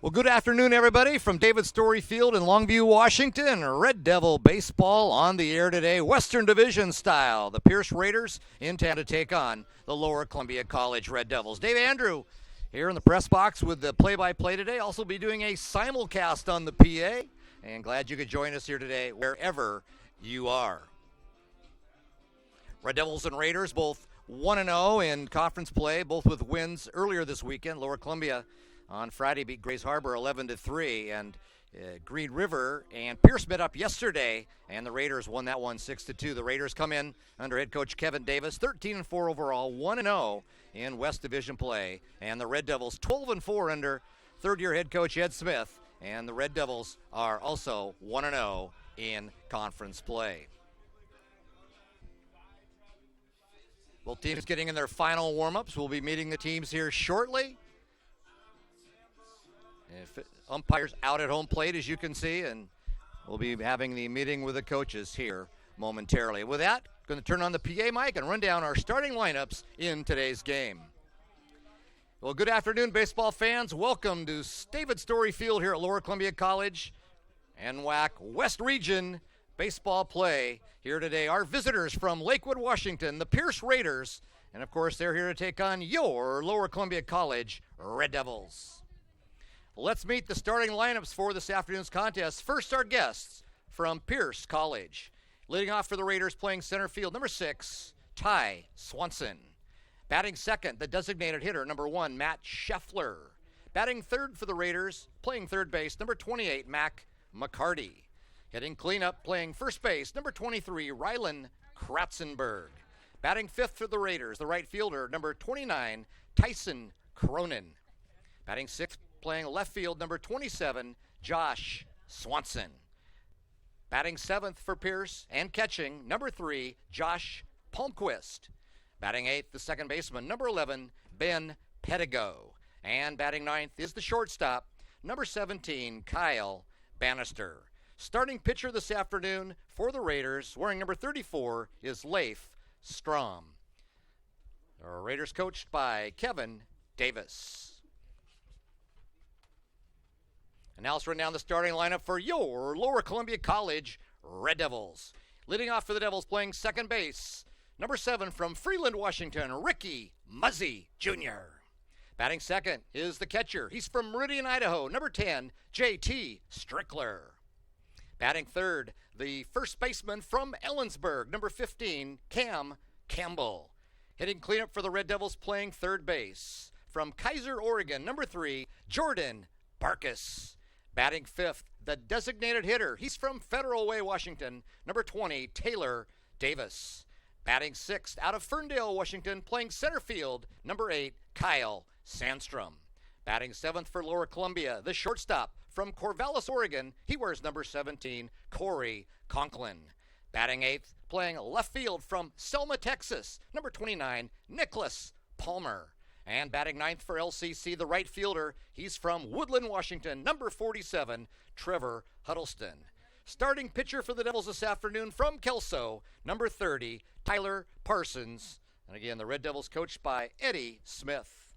Well, good afternoon, everybody, from David Story Field in Longview, Washington. Red Devil baseball on the air today, Western Division style. The Pierce Raiders in town to take on the Lower Columbia College Red Devils. Dave Andrew here in the press box with the play-by-play today. Also be doing a simulcast on the PA. And glad you could join us here today, wherever you are. Red Devils and Raiders both 1-0 in conference play, both with wins earlier this weekend. Lower Columbia on Friday beat Grays Harbor 11-3, and Green River and Pierce met up yesterday, and the Raiders won that one 6-2. The Raiders come in under head coach Kevin Davis, 13-4 overall, 1-0 in West Division play, and the Red Devils 12-4 under third-year head coach Ed Smith, and the Red Devils are also 1-0 in conference play. Both teams getting in their final warm-ups. We'll be meeting the teams here shortly. Umpires out at home plate, as you can see, and we'll be having the meeting with the coaches here momentarily. With that, going to turn on the PA mic and run down our starting lineups in today's game. Well, good afternoon, baseball fans. Welcome to David Story Field here at Lower Columbia College, NWAC West Region baseball play here today. Our visitors from Lakewood, Washington, the Pierce Raiders, and of course, they're here to take on your Lower Columbia College Red Devils. Let's meet the starting lineups for this afternoon's contest. First, our guests from Pierce College. Leading off for the Raiders, playing center field, number 6, Ty Swanson. Batting second, the designated hitter, number 1, Matt Scheffler. Batting third for the Raiders, playing third base, number 28, Mac McCarty. Hitting cleanup, playing first base, number 23, Rylan Kratzenberg. Batting fifth for the Raiders, the right fielder, number 29, Tyson Cronin. Batting sixth, playing left field, number 27, Josh Swanson. Batting seventh for Pierce and catching, number 3, Josh Palmquist. Batting eighth, the second baseman, number 11, Ben Pedigo. And batting ninth is the shortstop, number 17, Kyle Bannister. Starting pitcher this afternoon for the Raiders, wearing number 34, is Leif Strom. Our Raiders coached by Kevin Davis. And now let's run down the starting lineup for your Lower Columbia College Red Devils. Leading off for the Devils, playing second base, number 7 from Freeland, Washington, Ricky Muzzy Jr. Batting second is the catcher. He's from Meridian, Idaho, number 10, J.T. Strickler. Batting third, the first baseman from Ellensburg, number 15, Cam Campbell. Hitting cleanup for the Red Devils, playing third base, from Kaiser, Oregon, number 3, Jordan Barkus. Batting fifth, the designated hitter. He's from Federal Way, Washington, number 20, Taylor Davis. Batting sixth, out of Ferndale, Washington, playing center field, number 8, Kyle Sandstrom. Batting seventh for Lower Columbia, the shortstop from Corvallis, Oregon. He wears number 17, Corey Conklin. Batting eighth, playing left field from Selma, Texas, number 29, Nicholas Palmer. And batting ninth for LCC, the right fielder, he's from Woodland, Washington, number 47, Trevor Huddleston. Starting pitcher for the Devils this afternoon from Kelso, number 30, Tyler Parsons. And again, the Red Devils coached by Eddie Smith.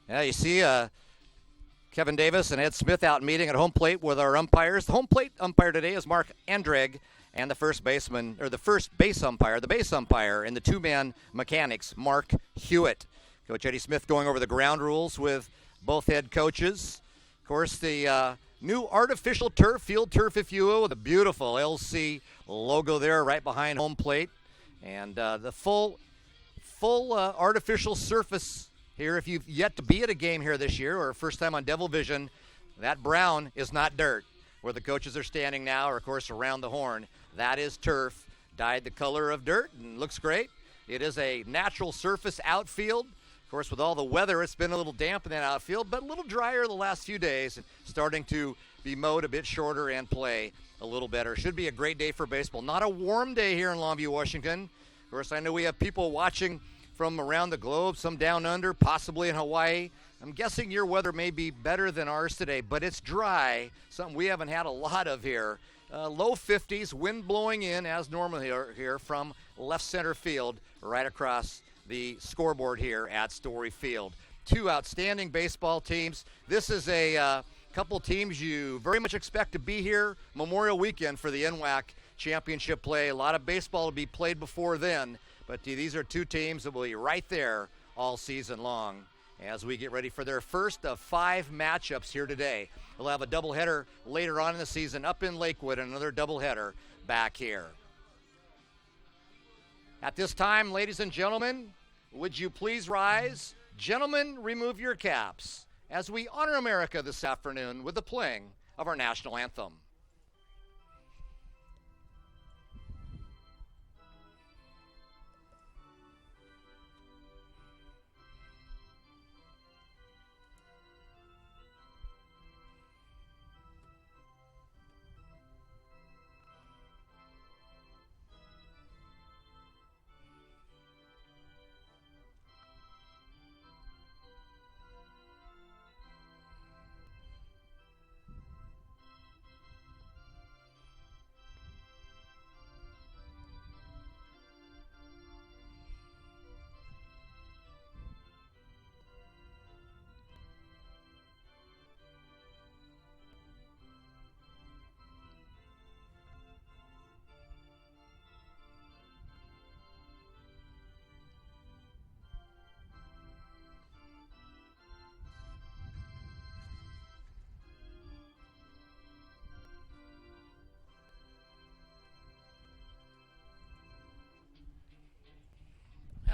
Yeah, you see Kevin Davis and Ed Smith out meeting at home plate with our umpires. The home plate umpire today is Mark Andreg. And the first baseman, or the first base umpire, the base umpire in the two-man mechanics, Mark Hewitt. Coach Eddie Smith going over the ground rules with both head coaches. Of course, the new artificial turf, field turf if you will, with a beautiful LC logo there right behind home plate. And the full artificial surface here, if you've yet to be at a game here this year or first time on Devil Vision, that brown is not dirt. Where the coaches are standing now, or of course around the horn, that is turf, dyed the color of dirt, and looks great. It is a natural surface outfield. Of course, with all the weather, it's been a little damp in that outfield, but a little drier the last few days, starting to be mowed a bit shorter and play a little better. Should be a great day for baseball. Not a warm day here in Longview, Washington. Of course, I know we have people watching from around the globe, some down under, possibly in Hawaii. I'm guessing your weather may be better than ours today, but it's dry, something we haven't had a lot of here. Low 50s, wind blowing in as normal here from left center field right across the scoreboard here at Story Field. Two outstanding baseball teams. This is a couple teams you very much expect to be here Memorial Weekend for the NWAC championship play. A lot of baseball to be played before then, but these are two teams that will be right there all season long as we get ready for their first of 5 matchups here today. We'll have a doubleheader later on in the season up in Lakewood, and another doubleheader back here. At this time, ladies and gentlemen, would you please rise? Gentlemen, remove your caps as we honor America this afternoon with the playing of our national anthem.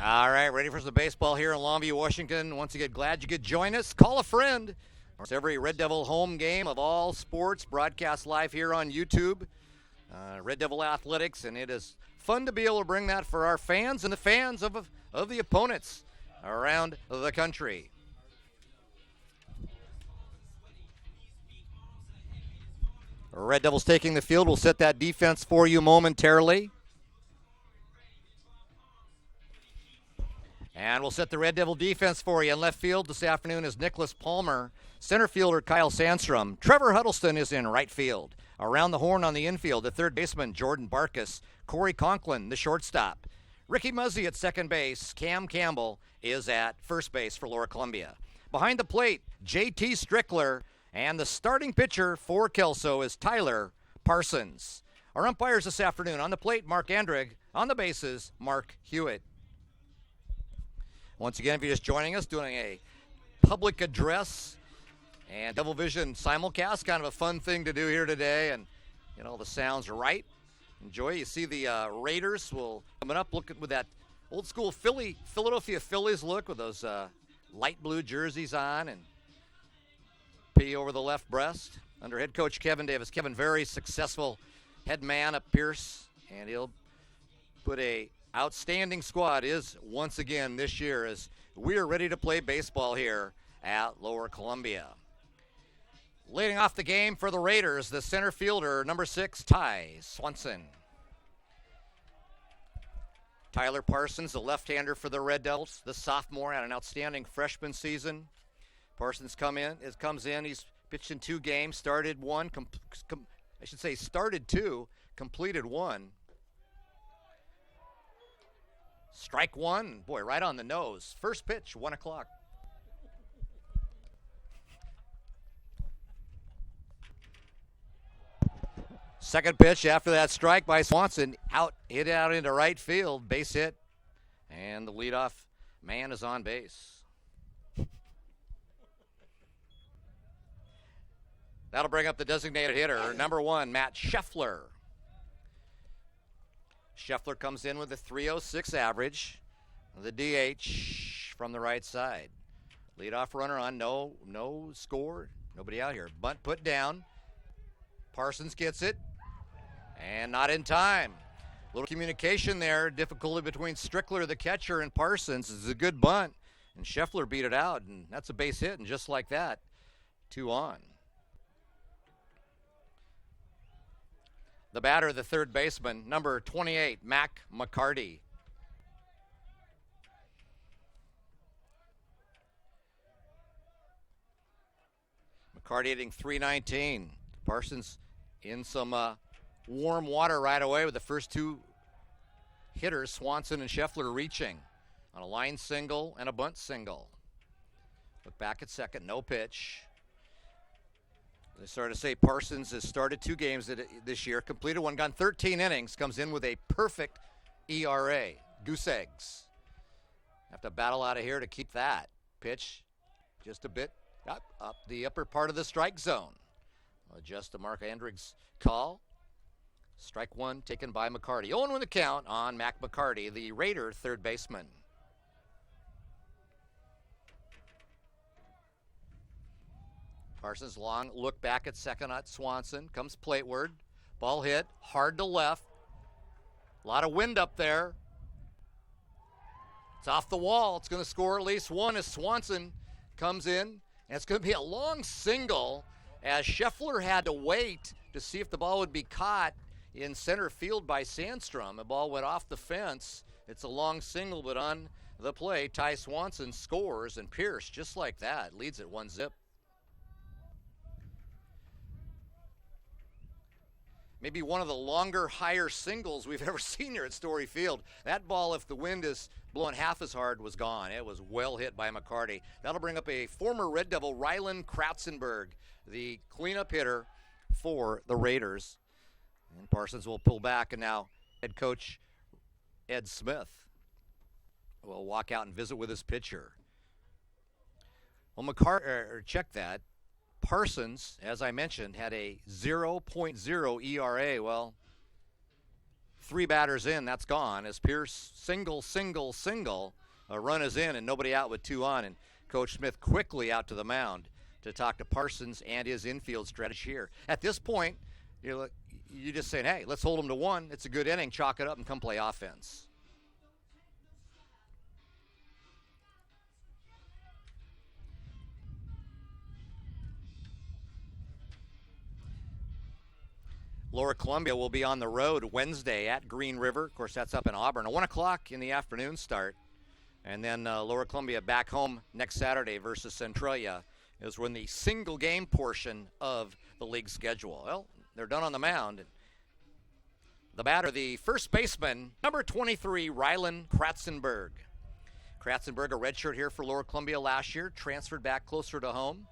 All right, ready for some baseball here in Longview, Washington. Once again, glad you could join us. Call a friend. It's every Red Devil home game of all sports broadcast live here on YouTube. Red Devil Athletics, and it is fun to be able to bring that for our fans and the fans of the opponents around the country. Red Devils taking the field. We'll set that defense for you momentarily. And we'll set the Red Devil defense for you. In left field this afternoon is Nicholas Palmer. Center fielder Kyle Sandstrom. Trevor Huddleston is in right field. Around the horn on the infield, the third baseman Jordan Barkus. Corey Conklin, the shortstop. Ricky Muzzy at second base. Cam Campbell is at first base for Lower Columbia. Behind the plate, J.T. Strickler. And the starting pitcher for Kelso is Tyler Parsons. Our umpires this afternoon: on the plate, Mark Andrig. On the bases, Mark Hewitt. Once again, if you're just joining us, doing a public address and Devil Vision simulcast, kind of a fun thing to do here today, and the sound's right. Enjoy. You see the Raiders will coming up, looking with that old school Philadelphia Phillies look with those light blue jerseys on and P over the left breast under head coach Kevin Davis. Kevin, very successful head man at Pierce, and he'll put a outstanding squad is once again this year as we are ready to play baseball here at Lower Columbia. Leading off the game for the Raiders, the center fielder, number 6, Ty Swanson. Tyler Parsons, the left-hander for the Red Devils, the sophomore, had an outstanding freshman season. Parsons comes in. He's pitched in 2 games, started 1, started 2, completed 1. Strike 1, boy, right on the nose. First pitch, 1 o'clock. Second pitch after that strike by Swanson, hit out into right field, base hit, and the leadoff man is on base. That'll bring up the designated hitter, number 1, Matt Scheffler. Scheffler comes in with a .306 average, the DH from the right side. Leadoff runner on, no score, nobody out here. Bunt put down. Parsons gets it, and not in time. Little communication there, difficulty between Strickler, the catcher, and Parsons. This is a good bunt, and Scheffler beat it out, and that's a base hit, and just like that, 2 on. The batter, the third baseman, number 28, Mac McCarty. McCarty hitting .319. Parsons in some warm water right away with the first 2 hitters, Swanson and Scheffler, reaching. on a line single and a bunt single. Look back at second, no pitch. They started to say Parsons has started 2 games this year, completed one, gone 13 innings, comes in with a perfect ERA. Goose eggs. Have to battle out of here to keep that. Pitch just a bit up the upper part of the strike zone. Adjust to Mark Andrig's call. Strike 1 taken by McCarty. 0-1 the count on Mac McCarty, the Raider third baseman. Parsons long look back at second at Swanson. Comes plateward. Ball hit hard to left. A lot of wind up there. It's off the wall. It's going to score at least one as Swanson comes in. And it's going to be a long single as Scheffler had to wait to see if the ball would be caught in center field by Sandstrom. The ball went off the fence. It's a long single, but on the play, Ty Swanson scores, and Pierce, just like that, leads it 1-0. Maybe one of the longer, higher singles we've ever seen here at Story Field. That ball, if the wind is blowing half as hard, was gone. It was well hit by McCarty. That'll bring up a former Red Devil, Rylan Krautzenberg, the cleanup hitter for the Raiders. And Parsons will pull back, and now head coach Ed Smith will walk out and visit with his pitcher. Well, check that. Parsons, as I mentioned, had a 0.0 ERA. Well, 3 batters in, that's gone. As Pierce single, a run is in and nobody out with 2 on. And Coach Smith quickly out to the mound to talk to Parsons and his infield strategy here. At this point, you're just saying, hey, let's hold them to 1. It's a good inning. Chalk it up and come play offense. Lower Columbia will be on the road Wednesday at Green River. Of course, that's up in Auburn. A 1 o'clock in the afternoon start. And then Lower Columbia back home next Saturday versus Centralia is when the single game portion of the league schedule. Well, they're done on the mound. The batter, the first baseman, number 23, Rylan Krautzenberg. Krautzenberg, a redshirt here for Lower Columbia last year, transferred back closer to home.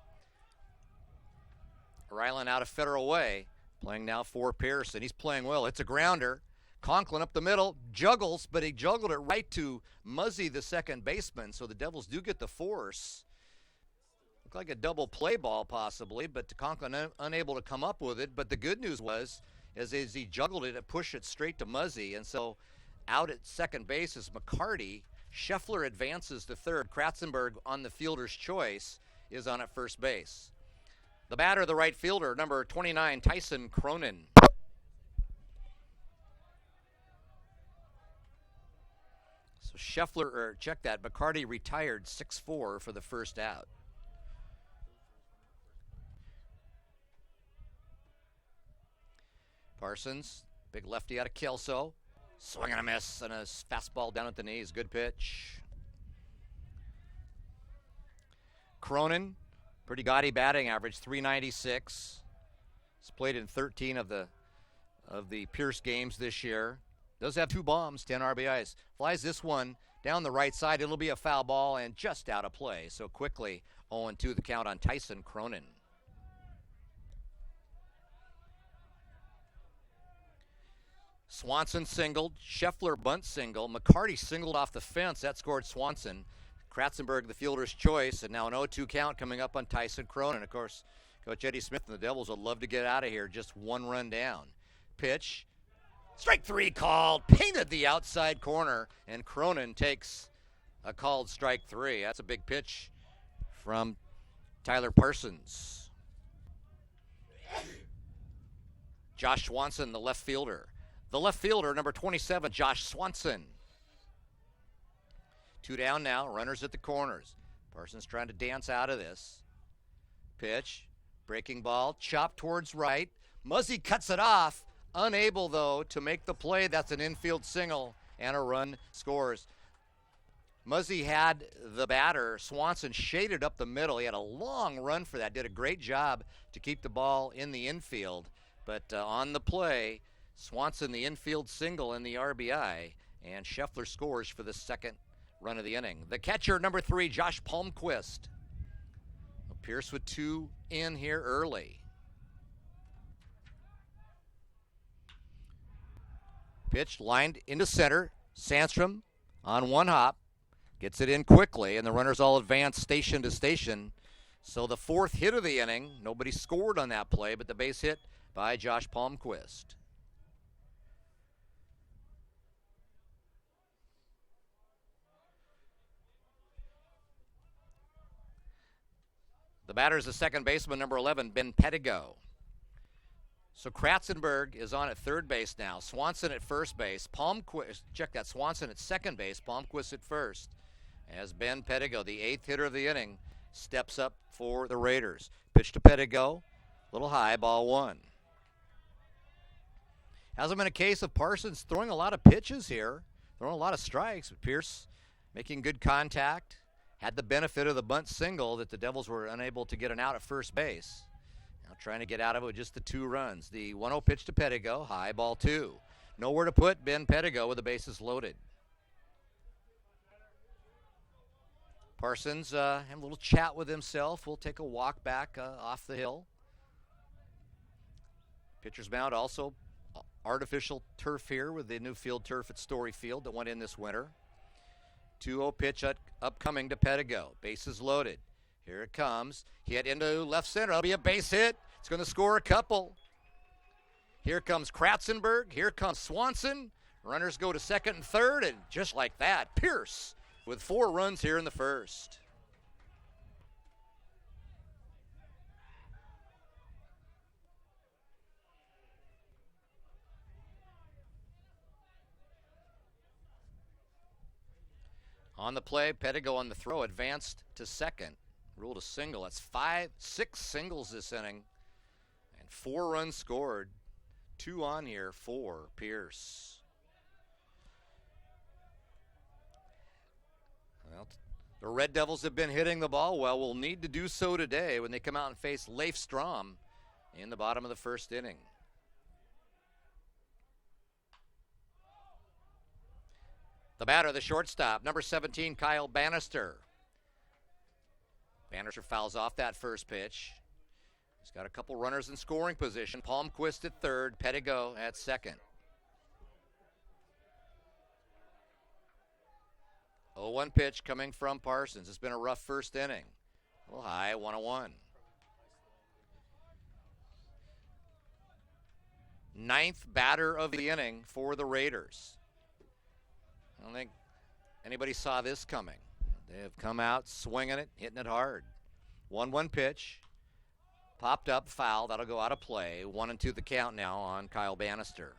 Rylan out of Federal Way. Playing now for Pearson. He's playing well. It's a grounder. Conklin up the middle, juggles, but he juggled it right to Muzzy, the second baseman, so the Devils do get the force. Looked like a double play ball possibly, but Conklin unable to come up with it. But the good news was, as he juggled it, it pushed it straight to Muzzy, and so out at second base is McCarty. Scheffler advances to third. Krautzenberg, on the fielder's choice, is on at first base. The batter, the right fielder, number 29, Tyson Cronin. So Scheffler, check that, McCarty retired 6-4 for the first out. Parsons, big lefty out of Kelso. Swing and a miss, and a fastball down at the knees. Good pitch. Cronin. Pretty gaudy batting average, 396. He's played in 13 of the Pierce games this year. Does have 2 bombs, 10 RBIs. Flies this one down the right side. It'll be a foul ball and just out of play. So quickly 0-2 the count on Tyson Cronin. Swanson singled. Scheffler bunt single. McCarty singled off the fence. That scored Swanson. Krautzenberg, the fielder's choice, and now an 0-2 count coming up on Tyson Cronin. Of course, Coach Eddie Smith and the Devils would love to get out of here, just 1 run down. Pitch, strike 3 called, painted the outside corner, and Cronin takes a called strike 3. That's a big pitch from Tyler Parsons. Josh Swanson, the left fielder. The left fielder, number 27, Josh Swanson. 2 down now, runners at the corners. Parsons trying to dance out of this. Pitch, breaking ball, chopped towards right. Muzzy cuts it off, unable though to make the play. That's an infield single, and a run scores. Muzzy had the batter, Swanson, shaded up the middle. He had a long run for that, did a great job to keep the ball in the infield. But on the play, Swanson the infield single and the RBI, and Scheffler scores for the second run of the inning. The catcher, number 3, Josh Palmquist. Pierce with 2 in here early. Pitch lined into center. Sandstrom on one hop. Gets it in quickly, and the runners all advance station to station. So the 4th hit of the inning. Nobody scored on that play, but the base hit by Josh Palmquist. The batter is the second baseman, number 11, Ben Pettigo. So Kratzenberg is on at third base now. Swanson at first base. Palmquist, check that, Swanson at second base. Palmquist at first. As Ben Pettigo, the 8th hitter of the inning, steps up for the Raiders. Pitch to Pettigo, little high, ball 1. Hasn't been a case of Parsons throwing a lot of pitches here, throwing a lot of strikes, but Pierce making good contact. Had the benefit of the bunt single that the Devils were unable to get an out at first base. Now trying to get out of it with just the 2 runs. The 1-0 pitch to Pettigo, high, ball 2. Nowhere to put Ben Pettigo with the bases loaded. Parsons had a little chat with himself. We'll take a walk back off the hill. Pitcher's mound also artificial turf here with the new field turf at Story Field that went in this winter. 2-0 pitch upcoming to Pettigo. Bases loaded. Here it comes. Hit into left center. That'll be a base hit. It's going to score a couple. Here comes Kratzenberg. Here comes Swanson. Runners go to second and third, and just like that, Pierce with 4 runs here in the first. On the play, Pettigo on the throw, advanced to second. Ruled a single. That's 6 singles this inning. And 4 runs scored. 2 on here for Pierce. Well, the Red Devils have been hitting the ball well. Will need to do so today when they come out and face Leif Strom in the bottom of the first inning. The batter, the shortstop, number 17, Kyle Bannister. Bannister fouls off that first pitch. He's got a couple runners in scoring position. Palmquist at third, Pettigo at second. 0-1 pitch coming from Parsons. It's been a rough first inning. A little high, 1-1. 9th batter of the inning for the Raiders. I don't think anybody saw this coming. They have come out swinging it, hitting it hard. 1-1 pitch. Popped up, foul. That'll go out of play. 1-2 the count now on Kyle Bannister.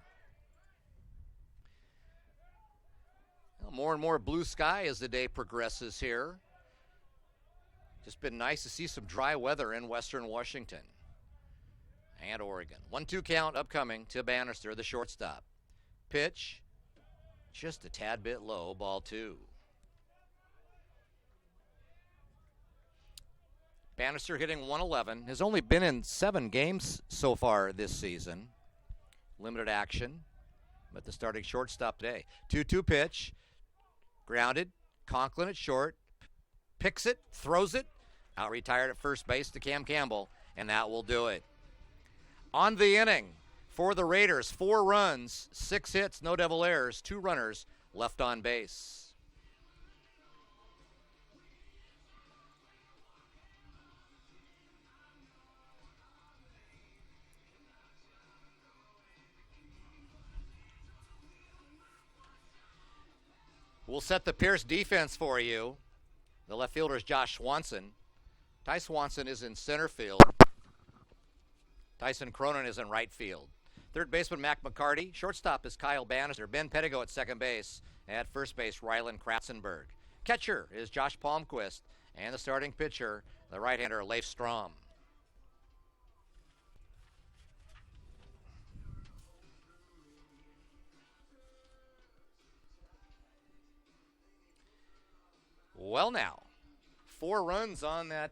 Well, more and more blue sky as the day progresses here. Just been nice to see some dry weather in western Washington and Oregon. 1-2 count upcoming to Bannister, the shortstop. Pitch. Just a tad bit low, ball 2. Bannister hitting 111. Has only been in 7 games so far this season. Limited action, but the starting shortstop today. 2-2 pitch. Grounded. Conklin at short. Picks it, throws it. Out retired at first base to Cam Campbell, and that will do it. On the inning, for the Raiders, 4 runs, 6 hits, no double errors, 2 runners left on base. We'll set the Pierce defense for you. The left fielder is Josh Swanson. Ty Swanson is in center field. Tyson Cronin is in right field. Third baseman, Mac McCarty. Shortstop is Kyle Bannister. Ben Pettigo at second base. At first base, Rylan Kratzenberg. Catcher is Josh Palmquist. And the starting pitcher, the right-hander, Leif Strom. Well now, 4 runs on that.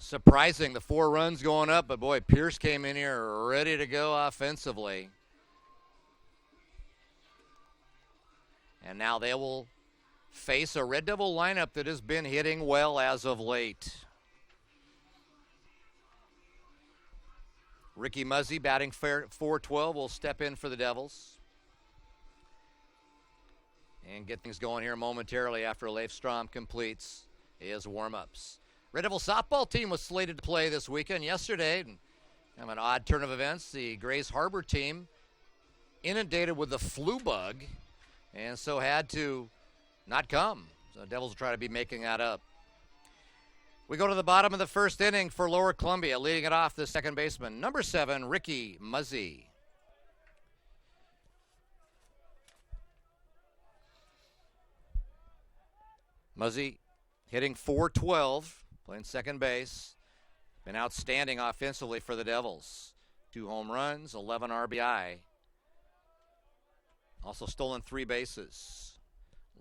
Surprising, the 4 runs going up, but boy, Pierce came in here ready to go offensively. And now they will face a Red Devil lineup that has been hitting well as of late. Ricky Muzzy, batting .412, will step in for the Devils and get things going here momentarily after Leif Strom completes his warm-ups. Red Devil softball team was slated to play this weekend. Yesterday, kind of an odd turn of events, the Grays Harbor team inundated with the flu bug and so had to not come. So the Devils will try to be making that up. We go to the bottom of the first inning for Lower Columbia. Leading it off, the second baseman, number 7, Ricky Muzzy. Muzzy hitting .412, playing second base. Been outstanding offensively for the Devils. 2 home runs, 11 RBI. Also stolen 3 bases.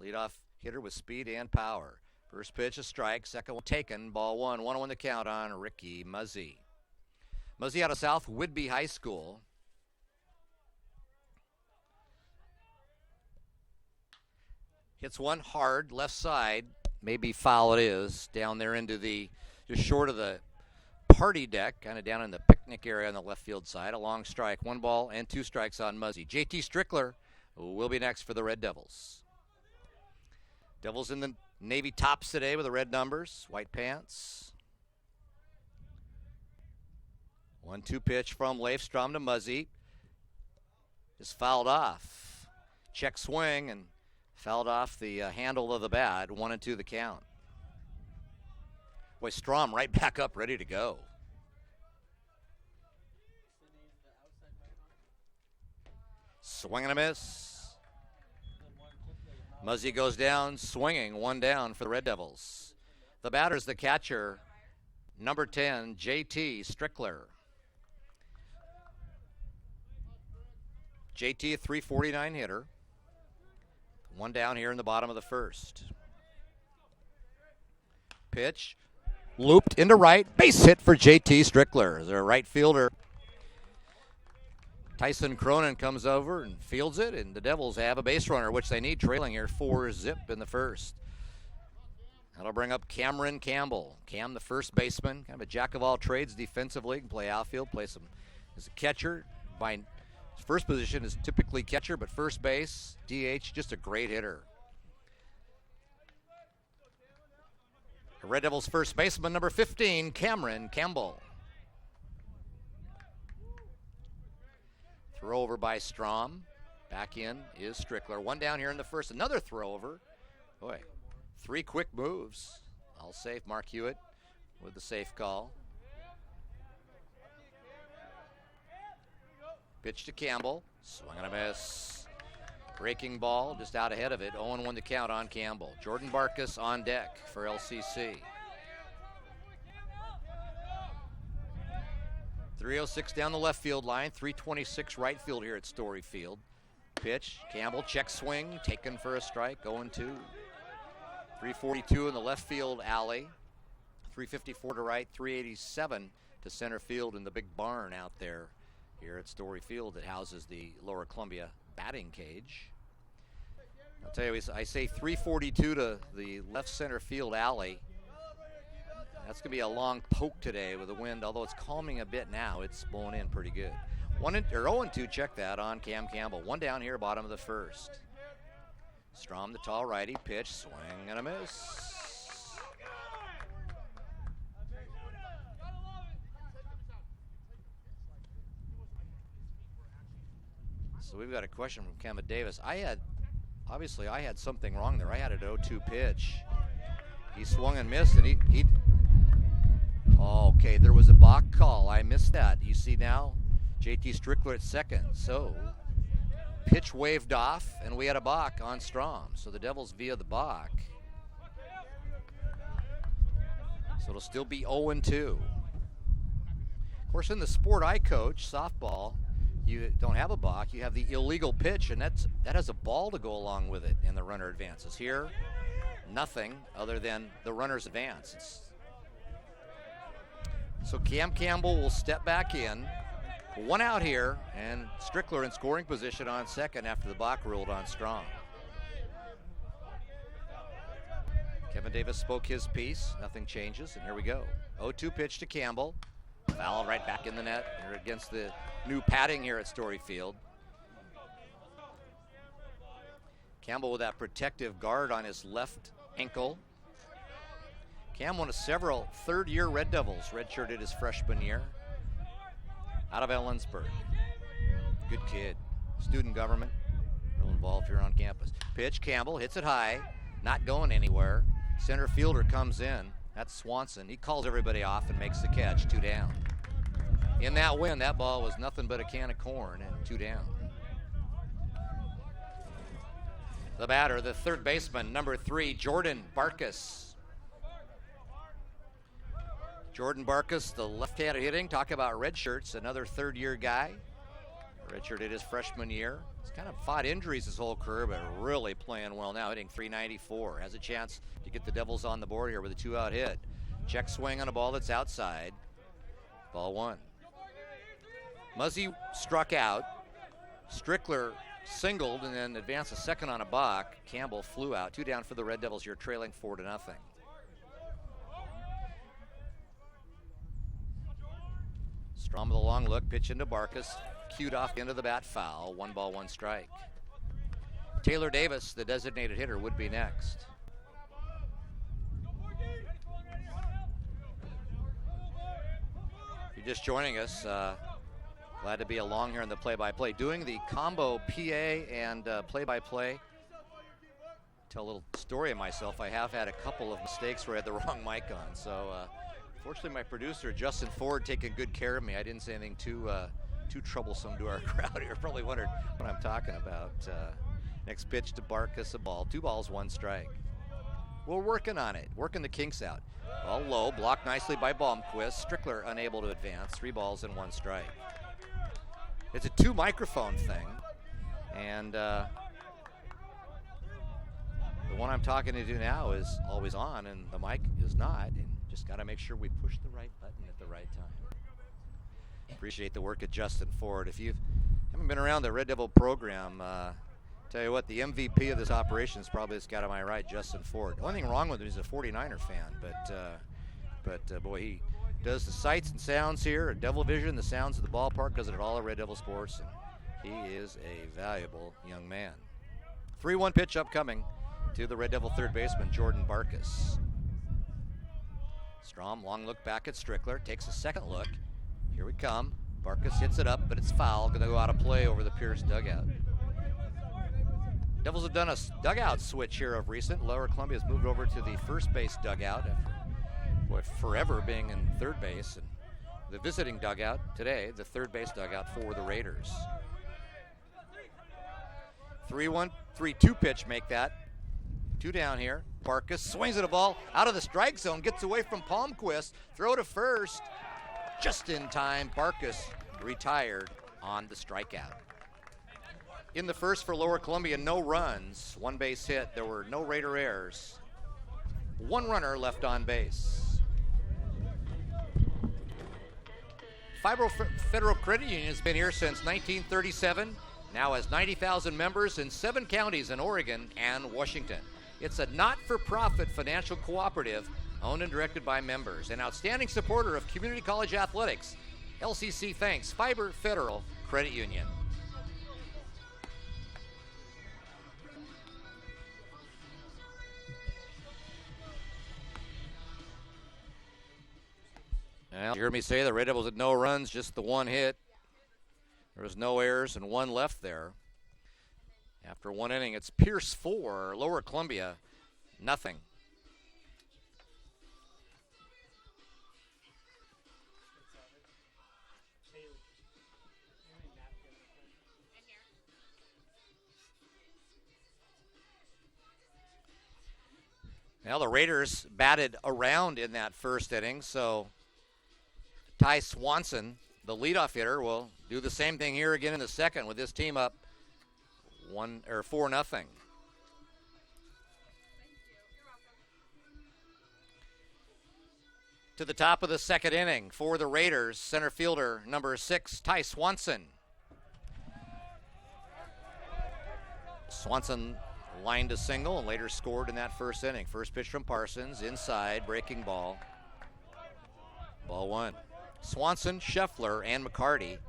Leadoff hitter with speed and power. First pitch, a strike. Second one taken. Ball 1. 1-1 the count on Ricky Muzzy. Muzzy out of South Whidbey High School. Hits one hard, left side. Maybe foul it is. Down there into the, just short of the party deck, kind of down in the picnic area on the left field side. A long strike. 1 ball and 2 strikes on Muzzy. JT Strickler will be next for the Red Devils. Devils in the navy tops today with the red numbers, white pants. 1-2 pitch from Leif Strom to Muzzy. Is fouled off. Check swing and fouled off the handle of the bat. 1-2 the count. Boy, Strom right back up, ready to go. Swing and a miss. Muzzy goes down swinging, 1 down for the Red Devils. The batter's the catcher, number 10, JT Strickler. JT, a .349 hitter. 1 down here in the bottom of the first. Pitch, looped into right, base hit for JT Strickler. Their right fielder, Tyson Cronin, comes over and fields it, and the Devils have a base runner, which they need, trailing here 4-0 in the first. That'll bring up Cameron Campbell. Cam, the first baseman, kind of a jack of all trades defensively, can play outfield, play some as a catcher. By his first position is typically catcher, but first base, DH, just a great hitter. The Red Devils first baseman, number 15, Cameron Campbell. Throw over by Strom. Back in is Strickler. 1 down here in the first. Another throw over. Boy, 3 quick moves. All safe. Mark Hewitt with the safe call. Pitch to Campbell. Swing and a miss. Breaking ball just out ahead of it. 0-1 to count on Campbell. Jordan Barkus on deck for LCC. 306 down the left field line, 326 right field here at Story Field. Pitch, Campbell, check swing, taken for a strike, 0-2. 342 in the left field alley, 354 to right, 387 to center field in the big barn out there here at Story Field that houses the Lower Columbia batting cage. I'll tell you, I say 342 to the left center field alley. That's going to be a long poke today with the wind, although it's calming a bit now. It's blowing in pretty good. 0-2, check that on Cam Campbell. 1 down here, bottom of the first. Strom, the tall righty, pitch, swing and a miss. So we've got a question from Kevin Davis. I had something wrong there. I had an 0-2 pitch. He swung and missed, and he okay, there was a balk call. I missed that. You see now, JT Strickler at second. So, pitch waved off, and we had a balk on Strom. So the Devils via the balk. So it'll still be 0-2. Of course, in the sport I coach, softball, you don't have a balk. You have the illegal pitch, and that has a ball to go along with it, and the runner advances. Here, nothing other than the runner's advance. So Cam Campbell will step back in. One out here, and Strickler in scoring position on second after the balk ruled on Strong. Kevin Davis spoke his piece. Nothing changes, and here we go. 0-2 pitch to Campbell. Foul right back in the net. They're against the new padding here at Story Field. Campbell with that protective guard on his left ankle. Cam, one of several third-year Red Devils, redshirted his freshman year. Out of Ellensburg. Good kid. Student government. Real involved here on campus. Pitch, Campbell hits it high. Not going anywhere. Center fielder comes in. That's Swanson. He calls everybody off and makes the catch. 2 down. In that win, that ball was nothing but a can of corn and 2 down. The batter, the third baseman, number 3, Jordan Barkus. Jordan Barkus, the left-handed hitting. Talk about red shirts, another third-year guy. Redshirted his freshman year. He's kind of fought injuries his whole career, but really playing well now, hitting .394. Has a chance to get the Devils on the board here with a 2-out hit. Check swing on a ball that's outside. Ball 1. Muzzy struck out. Strickler singled and then advanced a second on a balk. Campbell flew out. 2 down for the Red Devils. You're trailing 4-0. Strom with a long look, pitch into Barkus. Cued off into the bat, foul. 1 ball, 1 strike. Taylor Davis, the designated hitter, would be next. If you're just joining us, glad to be along here in the play-by-play. Doing the combo PA and play-by-play. Tell a little story of myself. I have had a couple of mistakes where I had the wrong mic on. So fortunately, my producer, Justin Ford, taking good care of me. I didn't say anything too troublesome to our crowd here. Probably wondered what I'm talking about. Next pitch to Barkus, a ball. 2 balls, 1 strike. We're working on it, working the kinks out. Ball low, blocked nicely by Baumquist. Strickler unable to advance. 3 balls and 1 strike. It's a 2 microphone thing, and the one I'm talking to you now is always on, and the mic is not. And just got to make sure we push the right button at the right time. Appreciate the work of Justin Ford. If you haven't been around the Red Devil program, tell you what, the MVP of this operation is probably this guy to my right, Justin Ford. The only thing wrong with him is he's a 49er fan, but boy, he does the sights and sounds here at Devil Vision, the sounds of the ballpark, does it at all at Red Devil Sports, and he is a valuable young man. 3-1 pitch upcoming to the Red Devil third baseman, Jordan Barkus. Strom, long look back at Strickler, takes a second look. Here we come. Barkus hits it up, but it's foul. Going to go out of play over the Pierce dugout. Devils have done a dugout switch here of recent. Lower Columbia has moved over to the first base dugout after forever being in third base. And the visiting dugout today, the third base dugout for the Raiders. 3-1, 3-2 pitch make that. 2 down here. Barkus swings at a ball out of the strike zone, gets away from Palmquist. Throw to first. Just in time, Barkus retired on the strikeout. In the first for Lower Columbia, no runs, 1 base hit. There were no Raider errors. 1 runner left on base. Fibro Federal Credit Union has been here since 1937, now has 90,000 members in 7 counties in Oregon and Washington. It's a not-for-profit financial cooperative owned and directed by members. An outstanding supporter of community college athletics. LCC thanks Fiber Federal Credit Union. Well, you heard me say the Red Devils had no runs, just the 1 hit. There was no errors and 1 left there. After 1 inning, it's Pierce 4, Lower Columbia, nothing. Well, the Raiders batted around in that first inning, so Ty Swanson, the leadoff hitter, will do the same thing here again in the second with this team up 4-0. To the top of the second inning for the Raiders, center fielder number 6, Ty Swanson. Swanson lined a single and later scored in that first inning. First pitch from Parsons, inside, breaking ball. Ball 1. Swanson, Scheffler, and McCarty,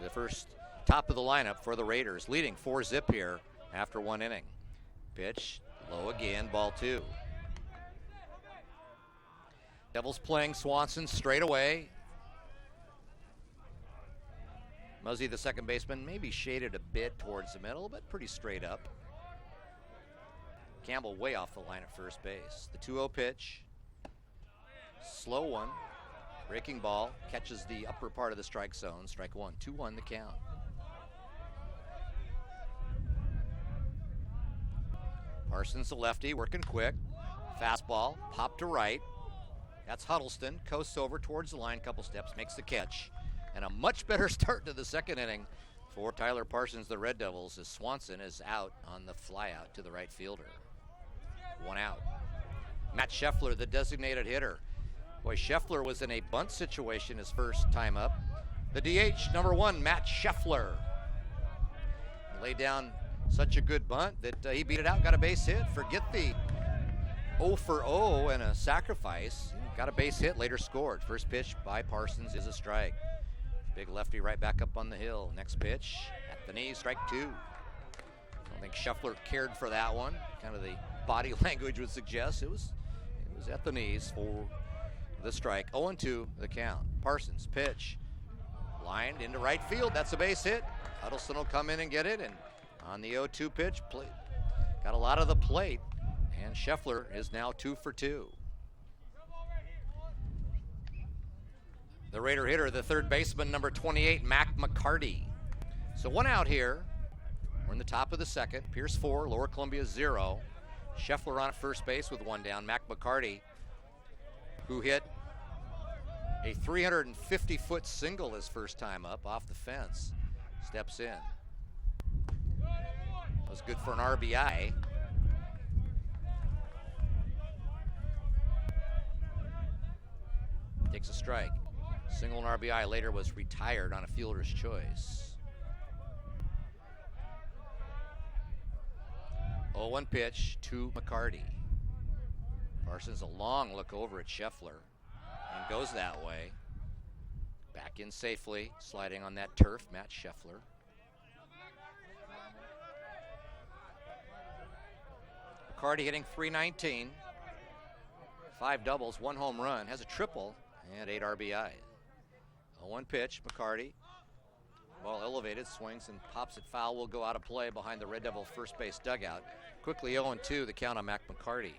the first top of the lineup for the Raiders, leading 4-0 here after 1 inning. Pitch, low again, ball 2. Devils playing Swanson straight away. Muzzy, the second baseman, maybe shaded a bit towards the middle, but pretty straight up. Campbell way off the line at first base. The 2-0 pitch. Slow one. Breaking ball. Catches the upper part of the strike zone. Strike 1. 2-1 the count. Parsons, the lefty, working quick. Fastball. Pop to right. That's Huddleston. Coasts over towards the line, couple steps, makes the catch. And a much better start to the second inning for Tyler Parsons, the Red Devils, as Swanson is out on the flyout to the right fielder. 1 out. Matt Scheffler, the designated hitter. Boy, Scheffler was in a bunt situation his first time up. The DH, number 1, Matt Scheffler. Laid down such a good bunt that he beat it out, got a base hit. Forget the 0 for 0 and a sacrifice. Got a base hit, later scored. First pitch by Parsons is a strike. Big lefty right back up on the hill. Next pitch at the knee, strike 2. I don't think Scheffler cared for that one. Kind of the body language would suggest it was at the knees for the strike. 0-2 the count. Parsons pitch. Lined into right field. That's a base hit. Huddleston will come in and get it. And on the 0-2 pitch, got a lot of the plate. And Scheffler is now 2 for 2. The Raider hitter, the third baseman, number 28, Mac McCarty. So 1 out here. We're in the top of the second. Pierce 4, Lower Columbia 0. Scheffler on at first base with 1 down. Mac McCarty, who hit a 350-foot single his first time up off the fence, steps in. Was good for an RBI. Takes a strike. Single and RBI, later was retired on a fielder's choice. 0-1 pitch to McCarty. Parsons, a long look over at Scheffler and goes that way. Back in safely, sliding on that turf, Matt Scheffler. McCarty hitting .319. 5 doubles, 1 home run, has a triple, and 8 RBI. 0-1 pitch, McCarty. Ball elevated, swings and pops it foul. Will go out of play behind the Red Devil first base dugout. Quickly 0-2, the count on Mac McCarty.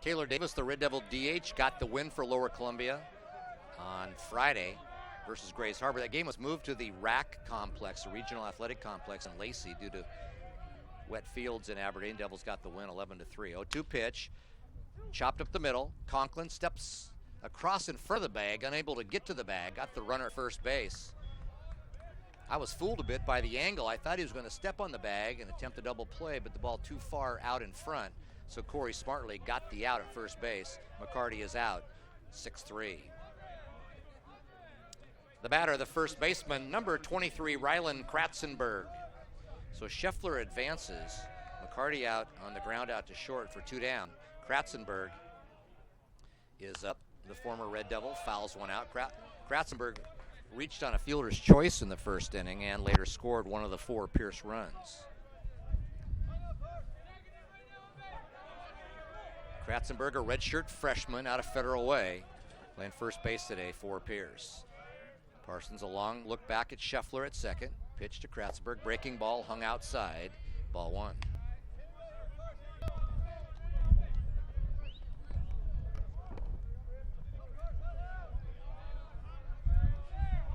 Taylor Davis, the Red Devil DH, got the win for Lower Columbia on Friday versus Grays Harbor. That game was moved to the RAC complex, the Regional Athletic Complex in Lacey, due to wet fields in Aberdeen. Devils got the win 11-3. 0-2 pitch, chopped up the middle. Conklin steps across in front of the bag, unable to get to the bag. Got the runner at first base. I was fooled a bit by the angle. I thought he was going to step on the bag and attempt a double play, but the ball too far out in front. So Corey smartly got the out at first base. McCarty is out, 6-3. The batter, the first baseman, number 23, Rylan Kratzenberg. So Scheffler advances. McCarty out on the ground out to short for 2 down. Kratzenberg is up. The former Red Devil fouls one out. Kratzenberg reached on a fielder's choice in the first inning and later scored one of the 4 Pierce runs. Kratzenberg, a redshirt freshman out of Federal Way, playing first base today for Pierce. Parsons a long look back at Scheffler at second. Pitch to Kratzenberg, breaking ball hung outside, ball 1.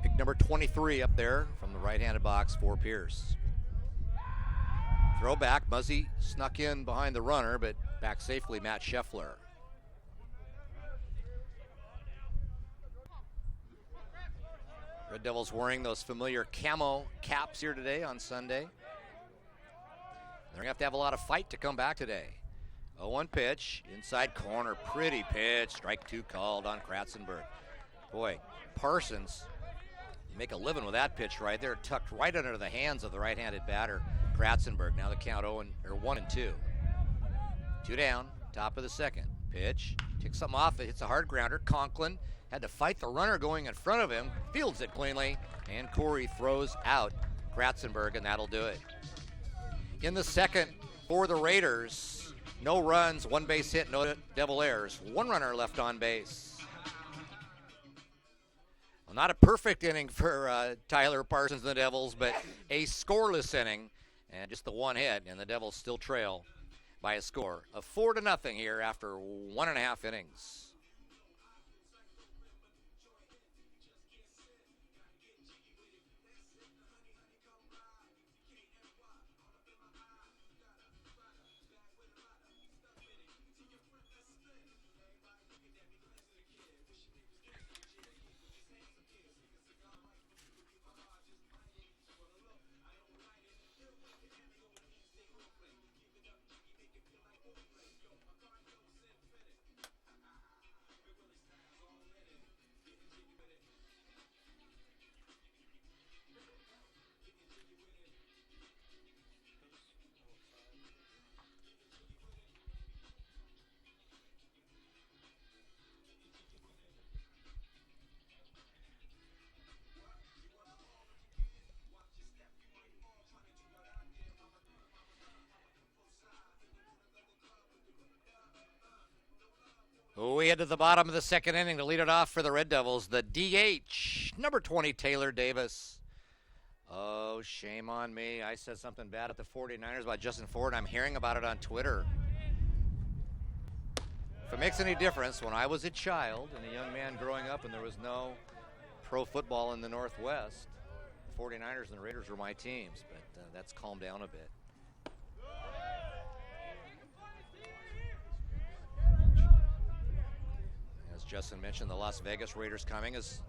Pick number 23 up there from the right-handed box for Pierce. Throw back, Muzzy snuck in behind the runner, but back safely, Matt Scheffler. Red Devils wearing those familiar camo caps here today on Sunday. They're going to have a lot of fight to come back today. 0-1 pitch, inside corner, pretty pitch. Strike 2 called on Kratzenberg. Boy, Parsons make a living with that pitch right there, tucked right under the hands of the right-handed batter, Kratzenberg. Now the count 1-2. 2 down, top of the second. Pitch, takes something off, it hits a hard grounder. Conklin had to fight the runner going in front of him, fields it cleanly, and Corey throws out Kratzenberg, and that'll do it. In the second for the Raiders, no runs, 1 base hit, no Devil errors. 1 runner left on base. Well, not a perfect inning for Tyler Parsons and the Devils, but a scoreless inning, and just the 1 hit, and the Devils still trail by a score of 4-0 here after 1.5 innings. We head to the bottom of the second inning to lead it off for the Red Devils. The DH, number 20, Taylor Davis. Oh, shame on me. I said something bad at the 49ers about Justin Ford. I'm hearing about it on Twitter. If it makes any difference, when I was a child and a young man growing up and there was no pro football in the Northwest, the 49ers and the Raiders were my teams, but that's calmed down a bit. Justin mentioned the Las Vegas Raiders coming as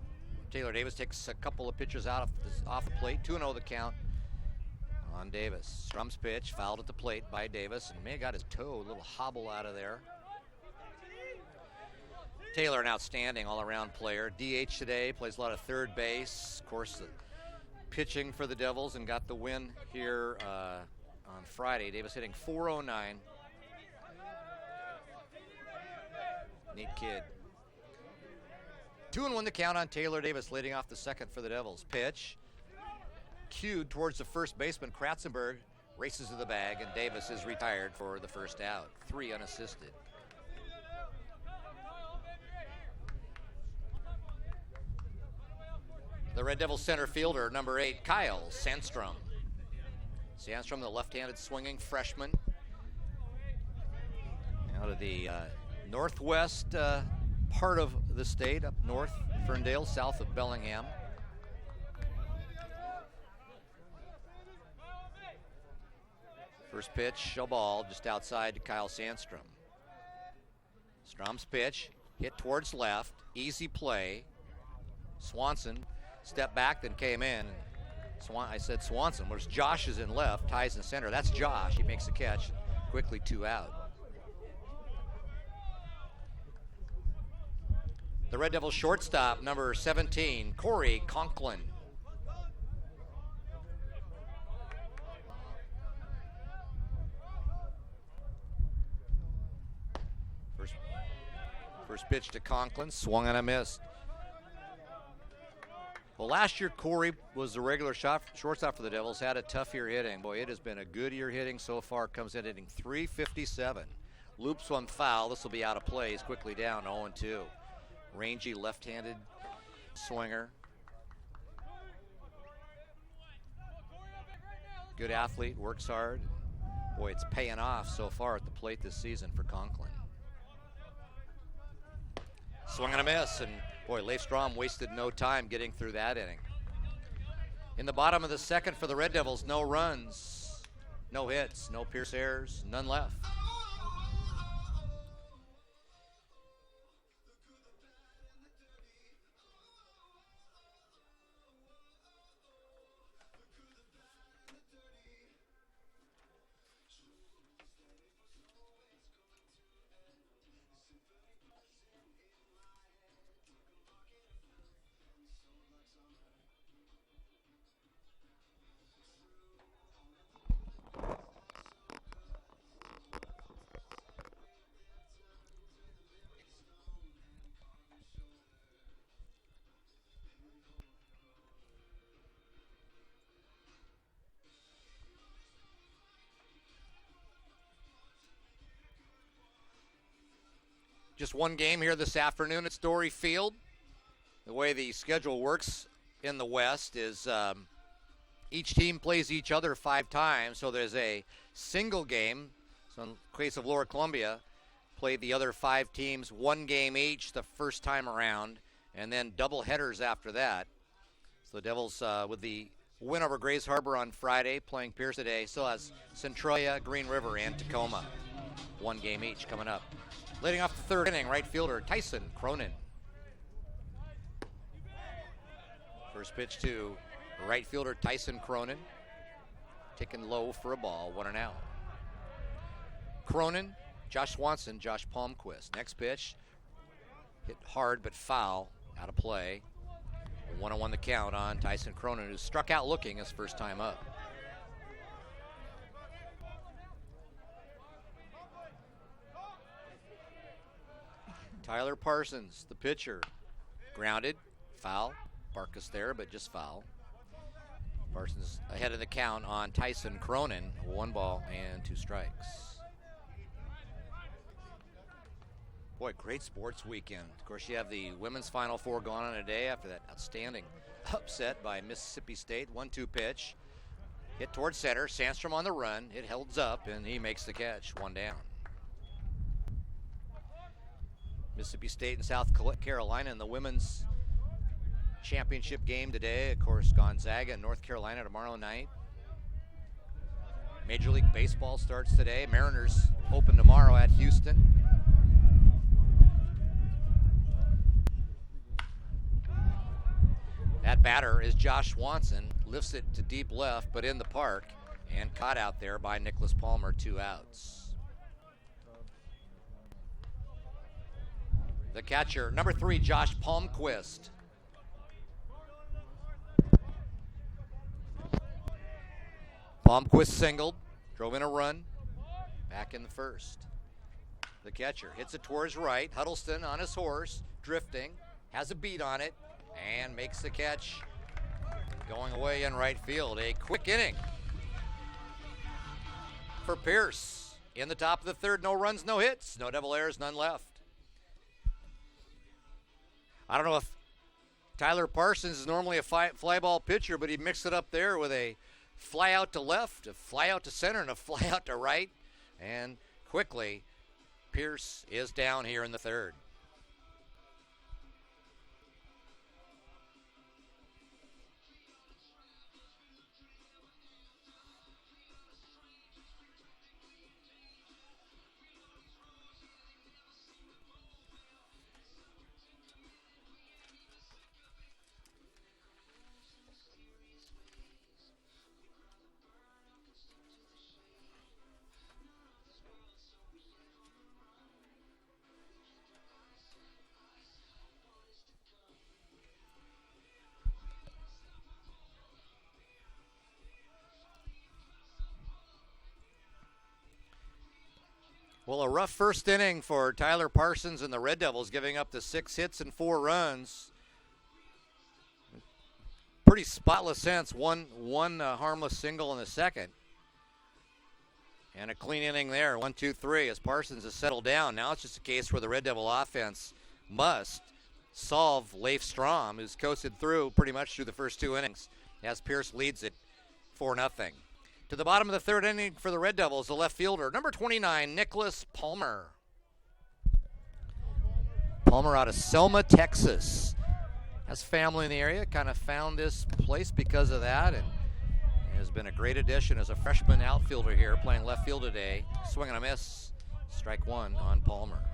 Taylor Davis takes a couple of pitches off the plate. 2-0 the count on Davis. Strum's pitch fouled at the plate by Davis, and may have got his toe, a little hobble out of there. Taylor, an outstanding all-around player. DH today, plays a lot of third base. Of course, pitching for the Devils and got the win here on Friday. Davis hitting .409. Neat kid. 2-1 the count on Taylor Davis, leading off the second for the Devils. Pitch, cued towards the first baseman. Kratzenberg races to the bag, and Davis is retired for the first out. 3 unassisted. The Red Devils center fielder, number 8, Kyle Sandstrom. Sandstrom, the left-handed swinging freshman. Out of the northwest part of the state, up north, Ferndale, south of Bellingham. First pitch, a ball just outside to Kyle Sandstrom. Strom's pitch, hit towards left, easy play. Swanson stepped back, then came in. I said Swanson, whereas Josh is in left, ties in center. That's Josh, he makes the catch, quickly 2 out. The Red Devils shortstop, number 17, Corey Conklin. First pitch to Conklin, swung and a miss. Well, last year Corey was the regular shortstop for the Devils, had a tough year hitting. Boy, it has been a good year hitting so far. Comes in hitting .357. Loops one foul. This will be out of play. He's quickly down 0-2. Rangy left-handed swinger. Good athlete, works hard. Boy, it's paying off so far at the plate this season for Conklin. Swing and a miss, and boy, Leif Strom wasted no time getting through that inning. In the bottom of the second for the Red Devils, no runs, no hits, no Pierce errors, none left. Just one game here this afternoon at Story Field. The way the schedule works in the West is each team plays each other 5 times, so there's a single game. So in the case of Lower Columbia, played the other 5 teams 1 game each the first time around, and then double headers after that. So the Devils, with the win over Grays Harbor on Friday, playing Pierce today, still has Centralia, Green River, and Tacoma. 1 game each coming up. Leading off the 3rd inning, right fielder Tyson Cronin. First pitch to right fielder Tyson Cronin. Ticking low for a ball, 1 out. Cronin, Josh Swanson, Josh Palmquist. Next pitch, hit hard but foul, out of play. 1-1 the count on Tyson Cronin, who struck out looking his first time up. Tyler Parsons, the pitcher, grounded, foul. Barkus there, but just foul. Parsons ahead of the count on Tyson Cronin. 1 ball and 2 strikes. Boy, great sports weekend. Of course, you have the women's Final Four going on today after that outstanding upset by Mississippi State. 1-2 pitch. Hit towards center. Sandstrom on the run. It holds up, and he makes the catch. 1 down. Mississippi State and South Carolina in the women's championship game today. Of course, Gonzaga and North Carolina tomorrow night. Major League Baseball starts today. Mariners open tomorrow at Houston. That batter is Josh Swanson. Lifts it to deep left, but in the park, and caught out there by Nicholas Palmer. 2 outs. The catcher, number 3, Josh Palmquist. Palmquist singled, drove in a run, back in the first. The catcher hits it towards right. Huddleston on his horse, drifting, has a beat on it, and makes the catch going away in right field. A quick inning for Pierce. In the top of the 3rd, no runs, no hits, no double errors, none left. I don't know if Tyler Parsons is normally a fly ball pitcher, but he mixed it up there with a fly out to left, a fly out to center, and a fly out to right. And quickly, Pierce is down here in the 3rd. Well, a rough first inning for Tyler Parsons and the Red Devils, giving up the 6 hits and 4 runs. Pretty spotless sense. One harmless single in the second. And a clean inning there. 1, 2, 3 as Parsons has settled down. Now it's just a case where the Red Devil offense must solve Leif Strom, who's coasted through pretty much through the first 2 innings, as Pierce leads it 4-0. To the bottom of the 3rd inning for the Red Devils, the left fielder, number 29, Nicholas Palmer. Palmer out of Selma, Texas. Has family in the area, kind of found this place because of that, and has been a great addition as a freshman outfielder here, playing left field today. Swing and a miss, strike 1 on Palmer.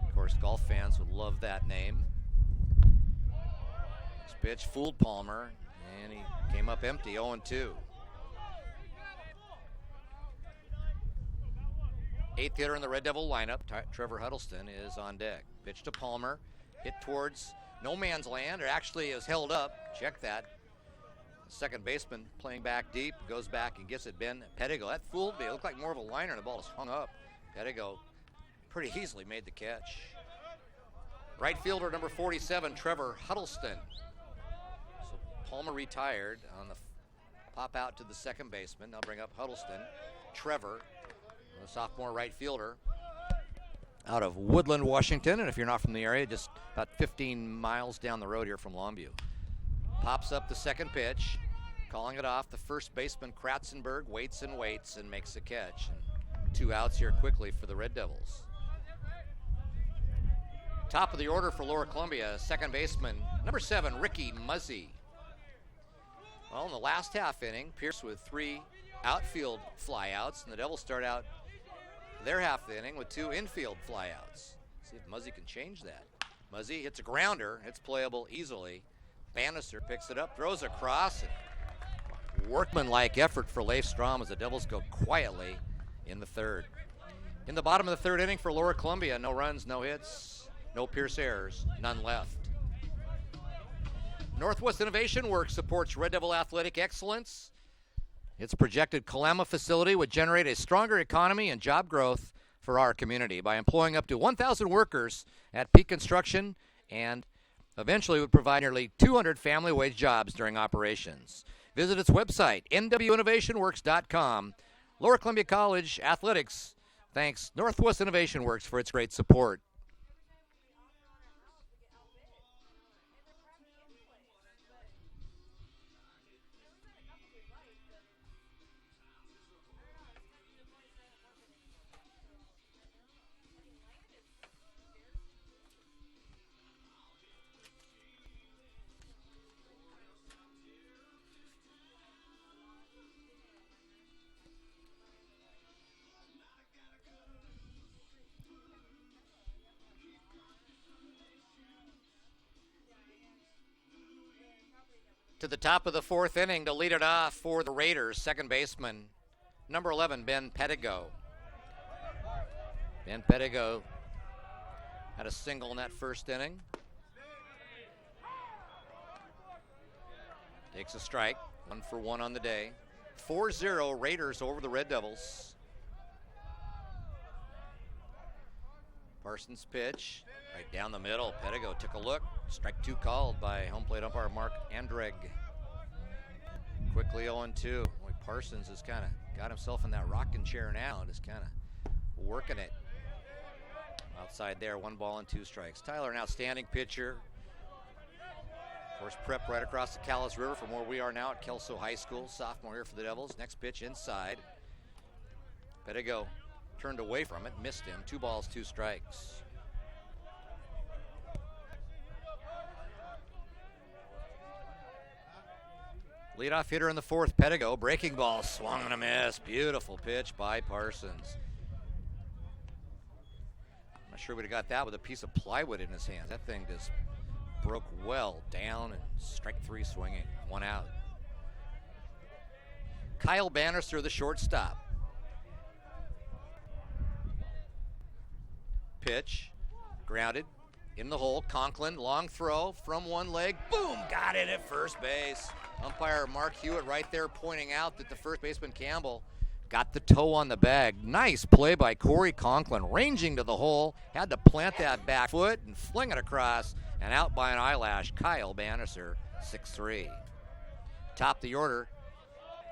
Of course, golf fans would love that name. This pitch fooled Palmer, and he came up empty, 0-2. 8th hitter in the Red Devil lineup, Trevor Huddleston, is on deck. Pitch to Palmer, hit towards no man's land. It actually is held up. Check that. Second baseman playing back deep, goes back and gets it. Ben Pettigo. That fooled me. It looked like more of a liner, and the ball is hung up. Pettigo pretty easily made the catch. Right fielder number 47, Trevor Huddleston. So Palmer retired on the pop out to the second baseman. I'll bring up Huddleston. Trevor, the sophomore right fielder. out of Woodland, Washington. And if you're not from the area, just about 15 miles down the road here from Longview. Pops up the second pitch. Calling it off, the first baseman, Kratzenberg, waits and makes the catch. And 2 outs here quickly for the Red Devils. Top of the order for Lower Columbia, second baseman, number 7, Ricky Muzzy. Well, in the last half inning, Pierce with 3 outfield flyouts, and the Devils start out their half of the inning with 2 infield flyouts. See if Muzzy can change that. Muzzy hits a grounder, it's playable easily. Bannister picks it up, throws across, and workmanlike effort for Leif Strom as the Devils go quietly in the third. In the bottom of the third inning for Lower Columbia, no runs, no hits, no Pierce errors, none left. Northwest Innovation Works supports Red Devil athletic excellence. Its projected Kalama facility would generate a stronger economy and job growth for our community by employing up to 1,000 workers at peak construction, and eventually would provide nearly 200 family wage jobs during operations. Visit its website, nwinnovationworks.com. Lower Columbia College Athletics thanks Northwest Innovation Works for its great support. To the top of the fourth inning to lead it off for the Raiders, second baseman, number 11, Ben Pedigo. Ben Pedigo had a single in that first inning. Takes a strike, 1 for 1 on the day. 4-0 Raiders over the Red Devils. Parsons' pitch, right down the middle. Pedigo took a look. Strike 2 called by home plate umpire Mark Andreg. Quickly 0-2. Boy, Parsons has kind of got himself in that rocking chair now and is kind of working it. Outside there, 1 ball and 2 strikes. Tyler, an outstanding pitcher. Of course, prep right across the Calais River from where we are now at Kelso High School. Sophomore here for the Devils. Next pitch inside. Pedigo turned away from it, missed him. 2 balls, 2 strikes. Leadoff hitter in the fourth, Pedigo. Breaking ball, swung and a miss. Beautiful pitch by Parsons. I'm not sure we'd have got that with a piece of plywood in his hand. That thing just broke well down, and strike 3 swinging. 1 out. Kyle Bannister, the shortstop. Pitch, grounded, in the hole. Conklin, long throw from one leg. Boom, got it at first base. Umpire Mark Hewitt right there pointing out that the first baseman Campbell got the toe on the bag. Nice play by Corey Conklin, ranging to the hole. Had to plant that back foot and fling it across, and out by an eyelash. Kyle Bannister, 6-3. Top the order,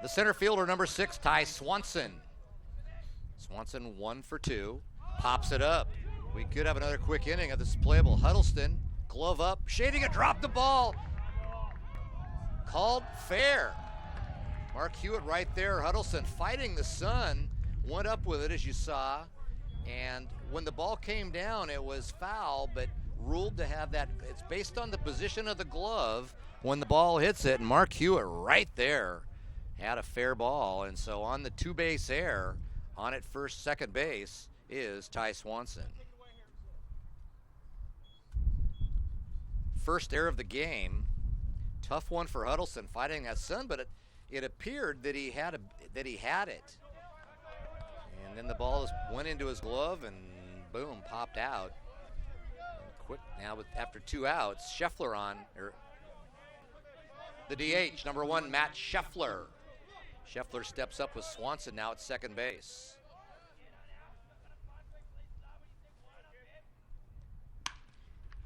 the center fielder, number 6, Ty Swanson. Swanson 1 for 2, pops it up. We could have another quick inning of this playable. Huddleston, glove up, shading it, dropped the ball. Called fair. Mark Hewitt right there. Huddleston fighting the sun, went up with it as you saw. And when the ball came down, it was foul, but ruled to have that. It's based on the position of the glove when the ball hits it. And Mark Hewitt right there had a fair ball. And so on the 2-base error, on at first, second base, is Ty Swanson. First error of the game. Tough one for Huddleston fighting that sun, but it appeared that he had it. And then the ball went into his glove and boom, popped out. And quick now after 2 outs, Scheffler on, or the DH, number 1, Matt Scheffler. Scheffler steps up with Swanson now at second base.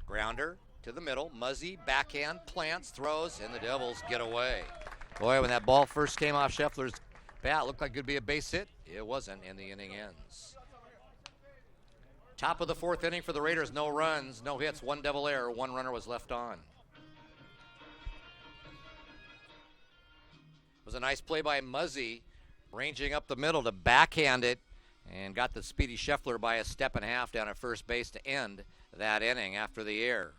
Grounder to the middle. Muzzy, backhand, plants, throws, and the Devils get away. Boy, when that ball first came off Scheffler's bat, it looked like it could be a base hit. It wasn't, and the inning ends. Top of the fourth inning for the Raiders. No runs, no hits, one double error. One runner was left on. It was a nice play by Muzzy, ranging up the middle to backhand it, and got the speedy Scheffler by a step and a half down at first base to end that inning after the error.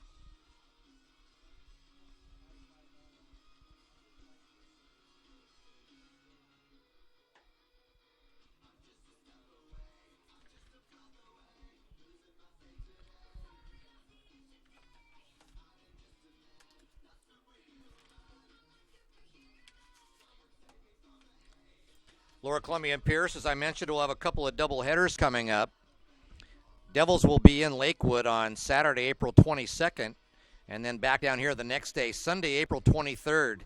Lower Columbia and Pierce, as I mentioned, will have a couple of double headers coming up. Devils will be in Lakewood on Saturday, April 22nd, and then back down here the next day, Sunday, April 23rd,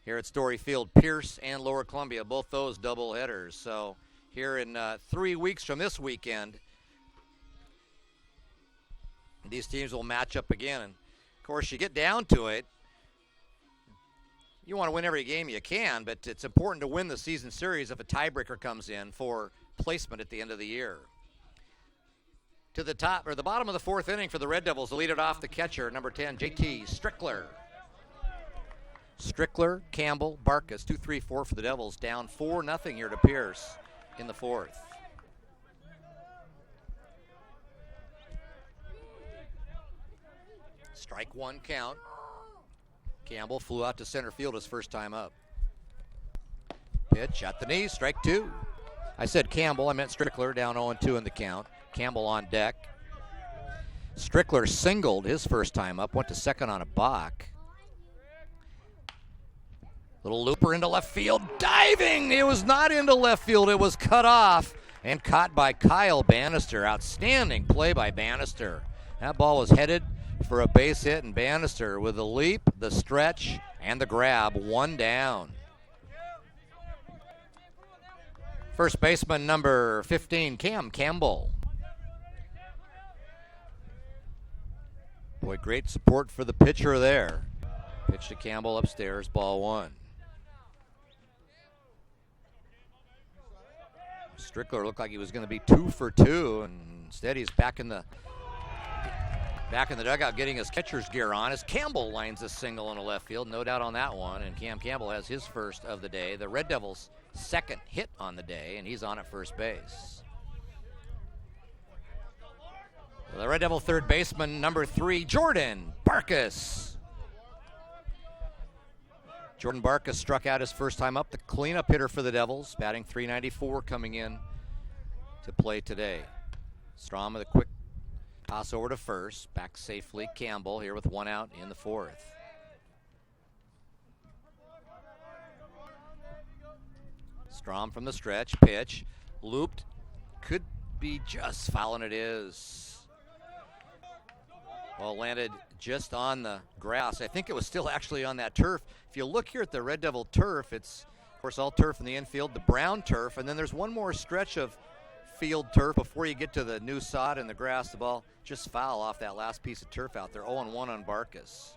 here at Story Field. Pierce and Lower Columbia, both those double headers. So here in 3 weeks from this weekend, these teams will match up again. And, of course, you get down to it, you want to win every game you can, but it's important to win the season series if a tiebreaker comes in for placement at the end of the year. To the top, or the bottom of the fourth inning for the Red Devils, to lead it off, the catcher, number 10, JT Strickler. Strickler, Campbell, Barkas, 2-3-4 for the Devils, down 4-0 here to Pierce in the fourth. Strike one count. Campbell flew out to center field his first time up. Pitch at the knee, strike two. I said Campbell, I meant Strickler, down 0-2 in the count. Campbell on deck. Strickler singled his first time up, went to second on a balk. Little looper into left field, diving! It was not into left field, it was cut off and caught by Kyle Bannister. Outstanding play by Bannister. That ball was headed for a base hit, and Bannister with the leap, the stretch, and the grab, one down. First baseman number 15, Cam Campbell. Boy, great support for the pitcher there. Pitch to Campbell upstairs, ball one. Strickler looked like he was going to be 2 for 2, and instead he's back in the dugout getting his catcher's gear on as Campbell lines a single in the left field. No doubt on that one, and Cam Campbell has his first of the day. The Red Devils' second hit on the day, and he's on at first base. The Red Devil third baseman, number 3, Jordan Barkas. Jordan Barkas struck out his first time up, the cleanup hitter for the Devils, batting .394 coming in to play today. Strom with a quick toss over to first, back safely Campbell here with one out in the fourth. Strom from the stretch, pitch, looped, could be just foul, and it is. Well, landed just on the grass. I think it was still actually on that turf. If you look here at the Red Devil turf, it's, of course, all turf in the infield, the brown turf, and then there's one more stretch of field turf before you get to the new sod and the grass. The ball just foul off that last piece of turf out there. 0-1 on Barkas.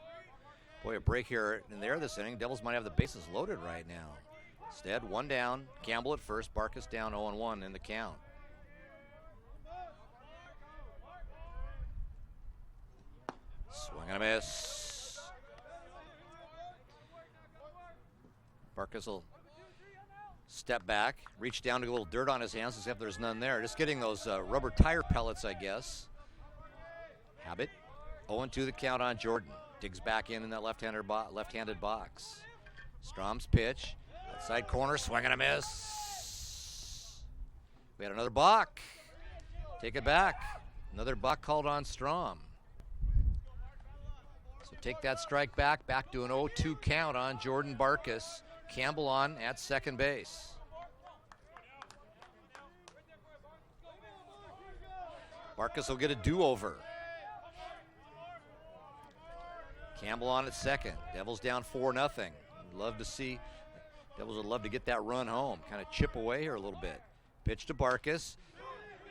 Boy, a break here in there this inning. Devils might have the bases loaded right now. Instead, one down. Campbell at first. Barkas down 0-1 in the count. Swing and a miss. Barkas will step back, reach down to get a little dirt on his hands, except there's none there. Just getting those rubber tire pellets, I guess. Habit. 0-2 the count on Jordan. Digs back in that left-handed box. Strom's pitch. Outside corner, swing and a miss. We had another balk. Take it back. Another balk called on Strom. So take that strike back to an 0-2 count on Jordan Barkas. Campbell on at second base. Barkas will get a do-over. Campbell on at second. Devils down 4-0. Devils would love to get that run home. Kind of chip away here a little bit. Pitch to Barkas.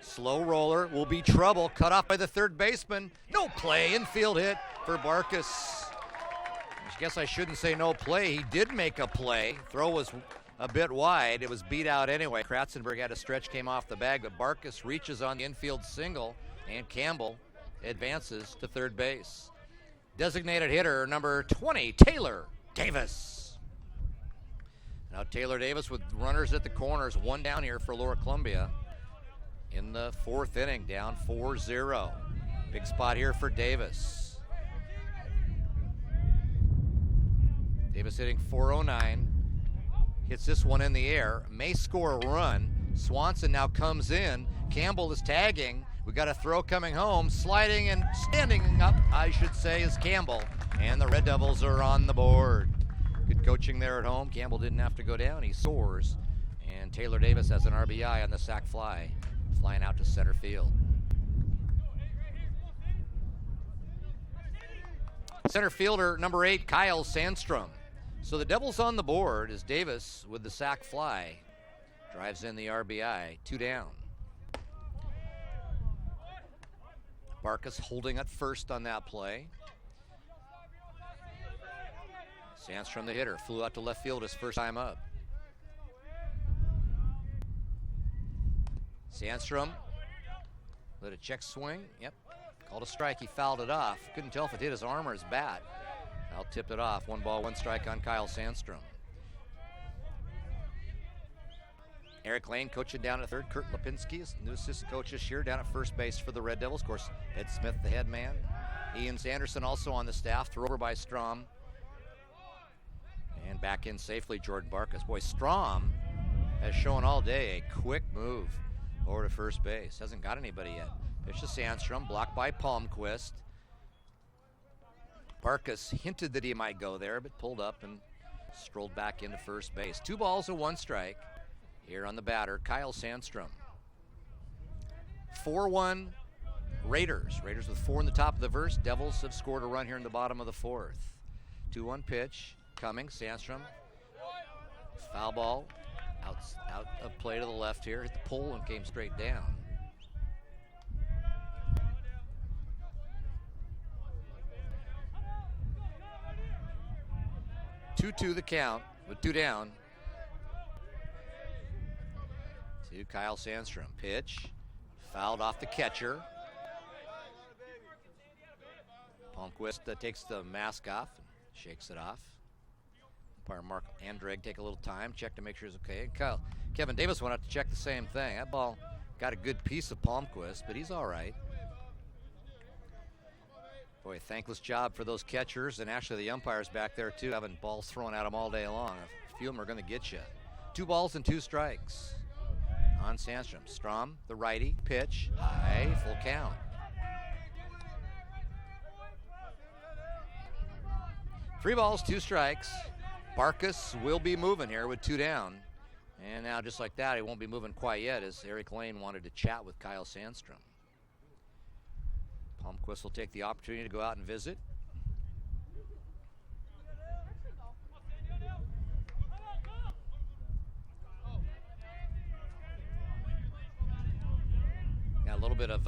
Slow roller, will be trouble. Cut off by the third baseman. No play, infield hit for Barkas. I guess I shouldn't say no play. He did make a play. Throw was a bit wide. It was beat out anyway. Kratzenberg had a stretch, came off the bag, but Barkas reaches on the infield single And Campbell advances to third base. Designated hitter number 20, Taylor Davis. Now Taylor Davis with runners at the corners, one down here for Lower Columbia in the fourth inning, down 4-0. Big spot here for Davis. Davis hitting .409. Hits this one in the air, may score a run. Swanson now comes in. Campbell is tagging. We got a throw coming home. Sliding and standing up, I should say, is Campbell. And the Red Devils are on the board. Good coaching there at home. Campbell didn't have to go down. He soars. And Taylor Davis has an RBI on the sac fly, flying out to center field. Center fielder number 8, Kyle Sandstrom. So the Devils on the board as Davis with the sac fly drives in the RBI, 2 down. Barkas holding at first on that play. Sandstrom, the hitter, flew out to left field his first time up. Sandstrom let a check swing. Yep, called a strike. He fouled it off. Couldn't tell if it hit his arm or his bat. I'll tip it off. 1 ball, 1 strike on Kyle Sandstrom. Eric Lane coaching down at third. Kurt Lipinski is new assistant coach this year down at first base for the Red Devils. Of course, Ed Smith, the head man. Ian Sanderson also on the staff. Throw over by Strom. And back in safely, Jordan Barkas. Boy, Strom has shown all day a quick move over to first base. Hasn't got anybody yet. Pitch to Sandstrom, blocked by Palmquist. Barkas hinted that he might go there, but pulled up and strolled back into first base. 2 balls and 1 strike here on the batter, Kyle Sandstrom. 4-1 Raiders. Raiders with 4 in the top of the verse. Devils have scored a run here in the bottom of the 4th. 2-1 pitch coming. Sandstrom. Foul ball. Out of play to the left here. Hit the pole and came straight down. Two the count with 2 down to Kyle Sandstrom. Pitch fouled off the catcher. Palmquist takes the mask off and shakes it off. Umpire Mark Andreg take a little time, check to make sure it's okay. Kevin Davis went out to check the same thing. That ball got a good piece of Palmquist, but he's all right. Boy, thankless job for those catchers, and actually the umpires back there too, having balls thrown at them all day long. A few of them are going to get you. 2 balls and 2 strikes on Sandstrom. Strom, the righty, pitch, high, full count. Three balls, 2 strikes. Barkas will be moving here with 2 down. And now just like that, he won't be moving quite yet as Eric Lane wanted to chat with Kyle Sandstrom. Palmquist will take the opportunity to go out and visit. Got a little bit of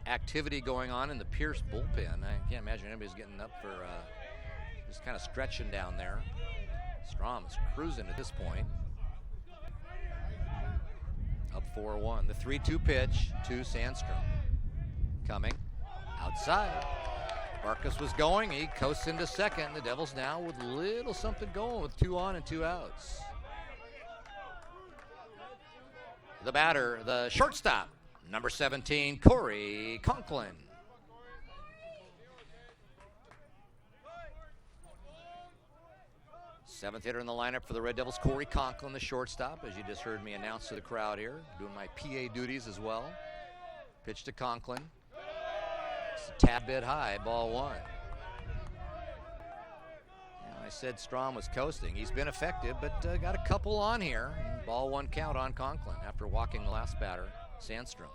activity going on in the Pierce bullpen. I can't imagine anybody's getting up for just kind of stretching down there. Strom is cruising at this point. Up 4-1. The 3-2 pitch to Sandstrom. Coming. Outside. Barkas was going. He coasts into second. The Devils now with little something going with 2 on and 2 outs. The batter, the shortstop, number 17, Corey Conklin. Seventh hitter in the lineup for the Red Devils, Corey Conklin, the shortstop, as you just heard me announce to the crowd here, doing my PA duties as well. Pitch to Conklin. It's a tad bit high, ball 1. I said Strom was coasting. He's been effective, but got a couple on here. Ball 1 count on Conklin after walking the last batter, Sandstrom.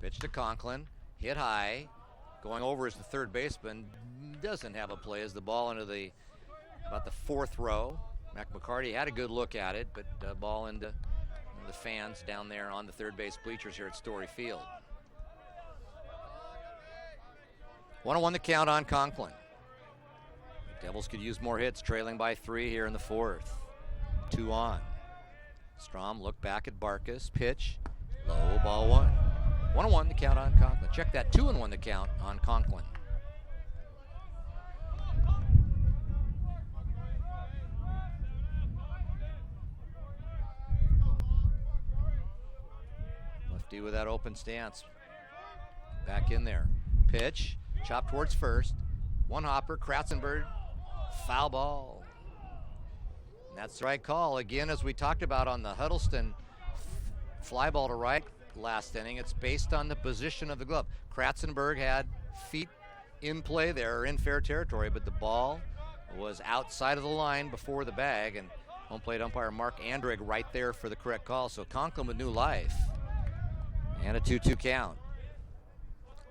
Pitch to Conklin, hit high. Going over is the third baseman. Doesn't have a play as the ball into about the 4th row. Mac McCarty had a good look at it, but ball into the fans down there on the third base bleachers here at Story Field. 1-1 the count on Conklin. Devils could use more hits, trailing by 3 here in the 4th. 2 on. Strom looked back at Barkas. Pitch Low, ball one. 1-1 the count on Conklin. Check that, 2-1 the count on Conklin. Lefty with that open stance. Back in there. Pitch, chop towards first. One hopper, Kratzenberg, foul ball. And that's the right call. Again, as we talked about on the Huddleston fly ball to right last inning, it's based on the position of the glove. Kratzenberg had feet in play there, in fair territory, but the ball was outside of the line before the bag, and home plate umpire Mark Andrig right there for the correct call. So Conklin with new life. And a 2-2 count.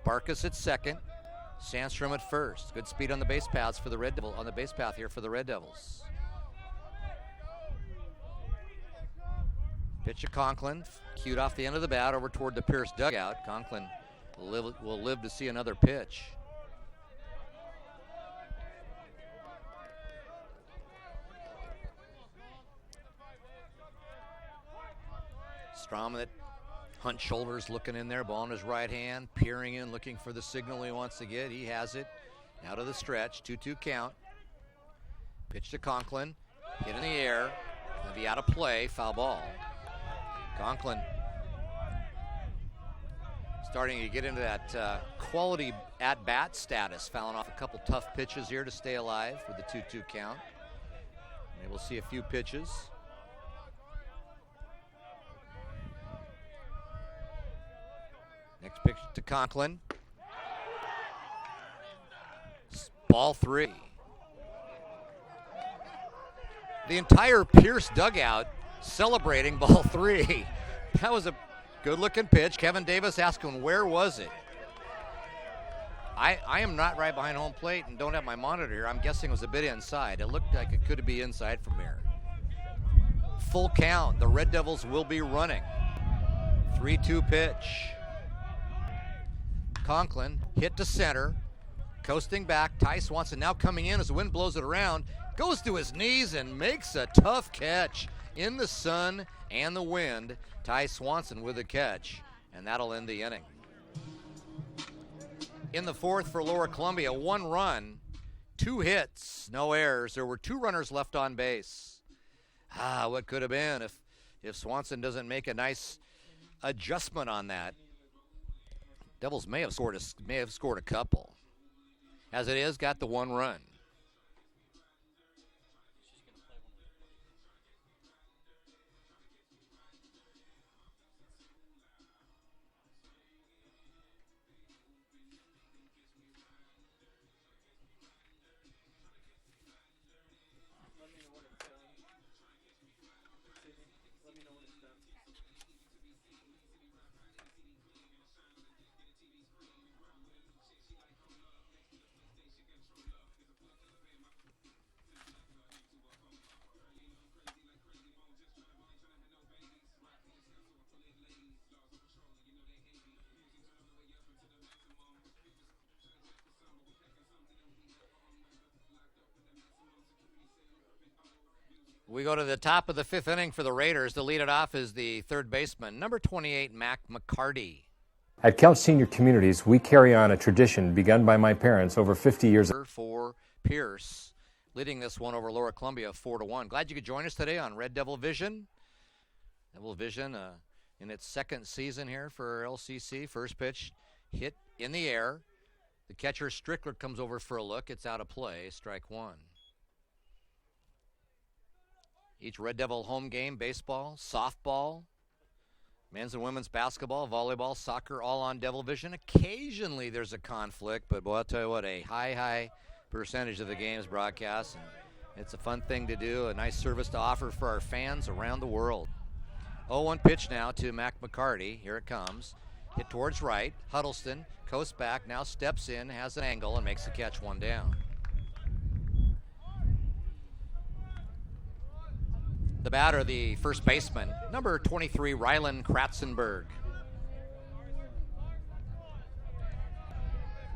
Barkas at second. Sandstrom at first. Good speed on the base paths for the Red Devils, on the base path here for the Red Devils. Pitch to Conklin, cued off the end of the bat over toward the Pierce dugout. Conklin will live to see another pitch. Strom that hunched shoulders, looking in there, ball in his right hand, peering in, looking for the signal he wants to get. He has it. Out of the stretch, 2-2 count. Pitch to Conklin, hit in the air, gonna be out of play, foul ball. Conklin starting to get into that quality at-bat status, fouling off a couple tough pitches here to stay alive with the 2-2 count. Maybe we'll see a few pitches. Next pitch to Conklin. Ball three. The entire Pierce dugout celebrating ball three. That was a good-looking pitch. Kevin Davis asking, where was it? I am not right behind home plate and don't have my monitor here. I'm guessing it was a bit inside. It looked like it could be inside from here. Full count. The Red Devils will be running. 3-2 pitch. Conklin hit to center, coasting back. Ty Swanson now coming in as the wind blows it around, goes to his knees and makes a tough catch in the sun and the wind. Ty Swanson with a catch, and that'll end the inning. In the fourth for Lower Columbia, 1 run, 2 hits, no errors. There were 2 runners left on base. What could have been if Swanson doesn't make a nice adjustment on that. Devils may have scored a couple. As it is, got the 1 run. We go to the top of the 5th inning for the Raiders. To lead it off is the third baseman, number 28, Mac McCarty. At Couch Senior Communities, we carry on a tradition begun by my parents over 50 years ago. For Pierce, leading this one over Lower Columbia 4-1. Glad you could join us today on Red Devil Vision. Devil Vision in its 2nd season here for LCC. First pitch hit in the air. The catcher Strickler comes over for a look. It's out of play. Strike 1. Each Red Devil home game, baseball, softball, men's and women's basketball, volleyball, soccer, all on Devil Vision. Occasionally there's a conflict, but boy, I'll tell you what, a high percentage of the games broadcast. And it's a fun thing to do, a nice service to offer for our fans around the world. 0-1 pitch now to Mac McCarty. Here it comes. Hit towards right. Huddleston coasts back, now steps in, has an angle, and makes the catch, 1 down. The batter, the first baseman, number 23, Rylan Kratzenberg.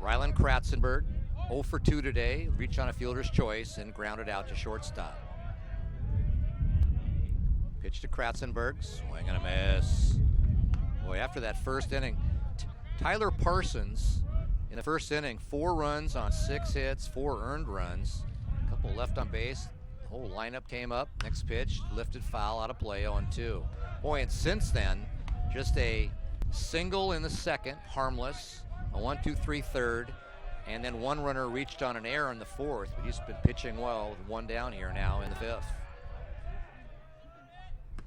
Rylan Kratzenberg, 0 for 2 today, reached on a fielder's choice and grounded out to shortstop. Pitch to Kratzenberg, swing and a miss. Boy, after that first inning, Tyler Parsons in the first inning, 4 runs on 6 hits, 4 earned runs, a couple left on base. The whole lineup came up. Next pitch, lifted foul, out of play, 0-2. Boy, and since then, just a single in the second, harmless, a 1-2-3 third, and then 1 runner reached on an error in the 4th, but he's been pitching well with 1 down here now in the 5th.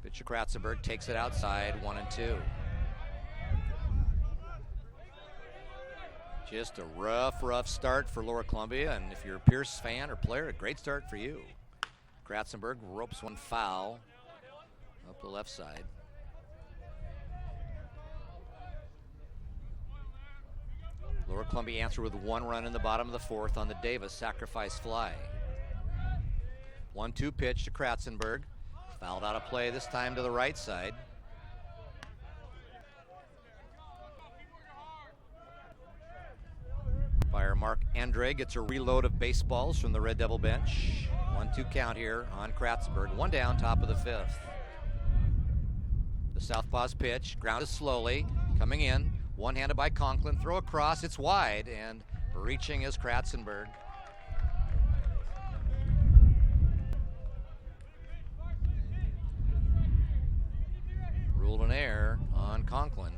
Pitch to Kratzenberg, takes it outside, 1-2. Just a rough start for Lower Columbia, and if you're a Pierce fan or player, a great start for you. Kratzenberg ropes one foul up the left side. Lower Columbia answered with 1 run in the bottom of the 4th on the Davis sacrifice fly. 1-2 pitch to Kratzenberg. Fouled out of play this time to the right side. Umpire Mark Andre gets a reload of baseballs from the Red Devil bench. 1-2 count here on Kratzenberg. 1 down, top of the 5th. The southpaw's pitch, grounded slowly, coming in. One-handed by Conklin, throw across, it's wide, and reaching is Kratzenberg. Ruled an error on Conklin.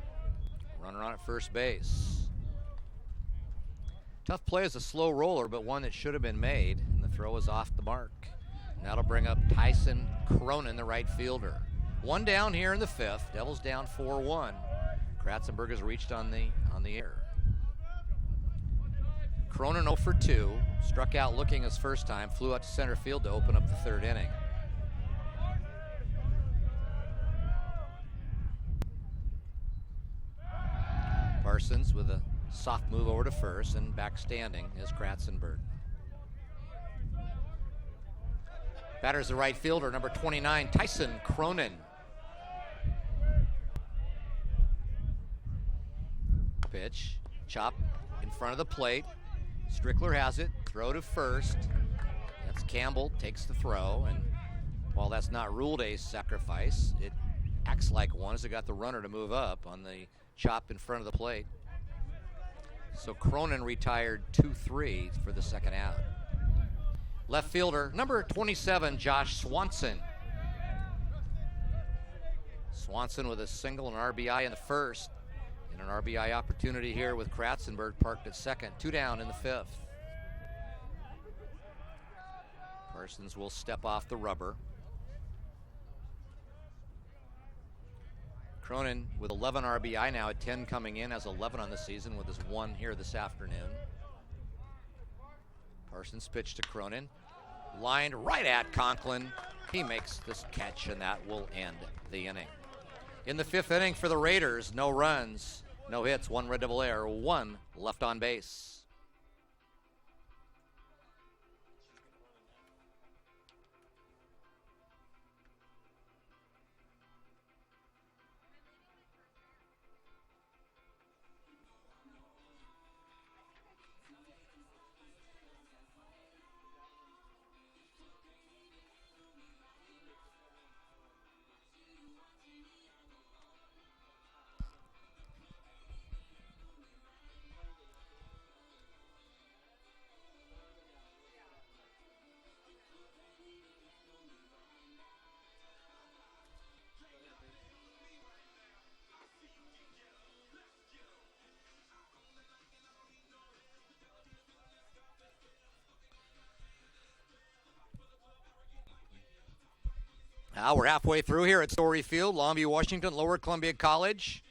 Runner on at first base. Tough play as a slow roller, but one that should have been made, and the throw is off the mark. And that'll bring up Tyson Cronin, the right fielder. 1 down here in the 5th. Devils down 4-1. Kratzenberg has reached on the air. Cronin 0 for 2, struck out looking his first time, flew out to center field to open up the 3rd inning. Parsons with a soft move over to first, and back standing is Kratzenberg. Batter's the right fielder, number 29, Tyson Cronin. Pitch, chop in front of the plate. Strickler has it, throw to first. That's Campbell, takes the throw, and while that's not ruled a sacrifice, it acts like one as it got the runner to move up on the chop in front of the plate. So Cronin retired 2-3 for the second out. Left fielder, number 27, Josh Swanson. Swanson with a single and RBI in the 1st. And an RBI opportunity here with Kratzenberg parked at second. 2 down in the 5th. Parsons will step off the rubber. Cronin with 11 RBI now at 10 coming in, has 11 on the season with his 1 here this afternoon. Parsons pitch to Cronin. Lined right at Conklin. He makes this catch, and that will end the inning. In the 5th inning for the Raiders, no runs, no hits, 1 Red Devil error, 1 left on base. Now we're halfway through here at Story Field, Longview, Washington, Lower Columbia College.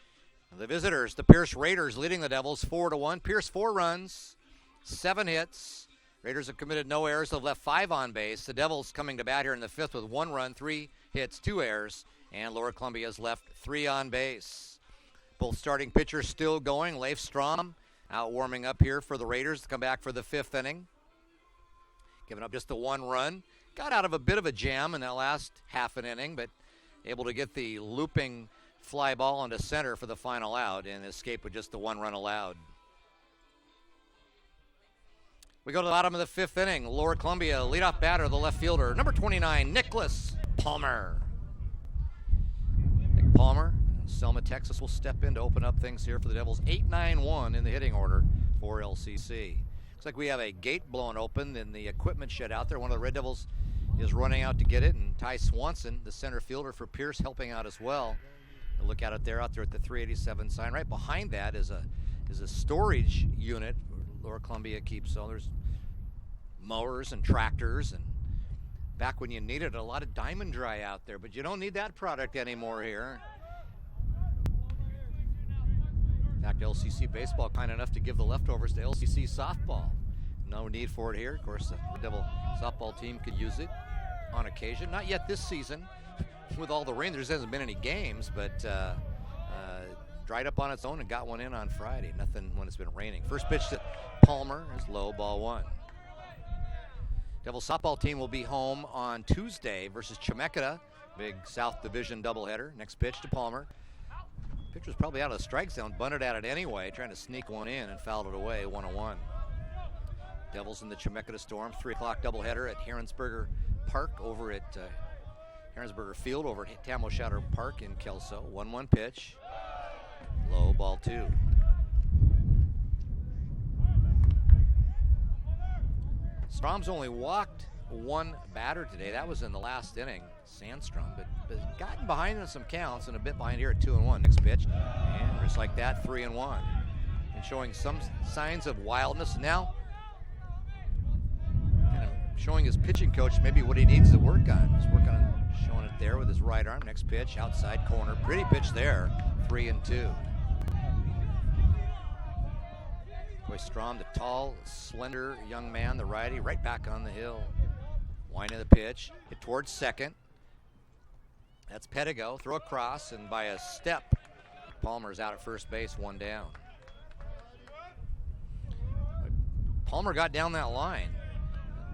The visitors, the Pierce Raiders, leading the Devils 4-1. Pierce 4 runs, 7 hits. Raiders have committed no errors. They've left 5 on base. The Devils coming to bat here in the 5th with 1 run, 3 hits, 2 errors, and Lower Columbia has left 3 on base. Both starting pitchers still going. Leif Strom out warming up here for the Raiders to come back for the 5th inning. Giving up just the 1 run. Got out of a bit of a jam in that last half an inning, but able to get the looping fly ball into center for the final out and escape with just the 1 run allowed. We go to the bottom of the 5th inning. Lower Columbia leadoff batter, the left fielder, number 29, Nicholas Palmer. Nick Palmer, Selma, Texas will step in to open up things here for the Devils. 8-9-1 in the hitting order for LCC. Looks like we have a gate blown open in the equipment shed out there. One of the Red Devils is running out to get it, and Ty Swanson, the center fielder for Pierce, helping out as well. Look at it there, out there at the 387 sign. Right behind that is a storage unit Lower Columbia keeps. So there's mowers and tractors, and back when you needed a lot of diamond dry out there, but you don't need that product anymore here. In fact, LCC baseball kind enough to give the leftovers to LCC softball. No need for it here. Of course, the Red Devil softball team could use it on occasion. Not yet this season. With all the rain, there hasn't been any games, but dried up on its own and got one in on Friday. Nothing when it's been raining. First pitch to Palmer is low, ball one. Devil softball team will be home on Tuesday versus Chemeketa. Big South Division doubleheader. Next pitch to Palmer. Pitch was probably out of the strike zone, bunted at it anyway, trying to sneak one in and fouled it away, 1-1. Devils in the Chemeketa Storm, 3 o'clock doubleheader at Heronsberger Park over at Heronsberger Field over at Tamoshatter Park in Kelso. 1-1 pitch. Low, ball two. Strom's only walked one batter today. That was in the last inning, Sandstrom, but gotten behind in some counts and a bit behind here at 2-1. Next pitch, and just like that, 3-1. And showing some signs of wildness now. Kind of showing his pitching coach maybe what he needs to work on. He's working on showing it there with his right arm. Next pitch, outside corner. Pretty pitch there, 3-2. Boy, Strom, the tall, slender young man, the righty, right back on the hill. Winding the pitch, hit towards second. That's Pedigo, throw across, and by a step, Palmer's out at first base, one down. Palmer got down that line.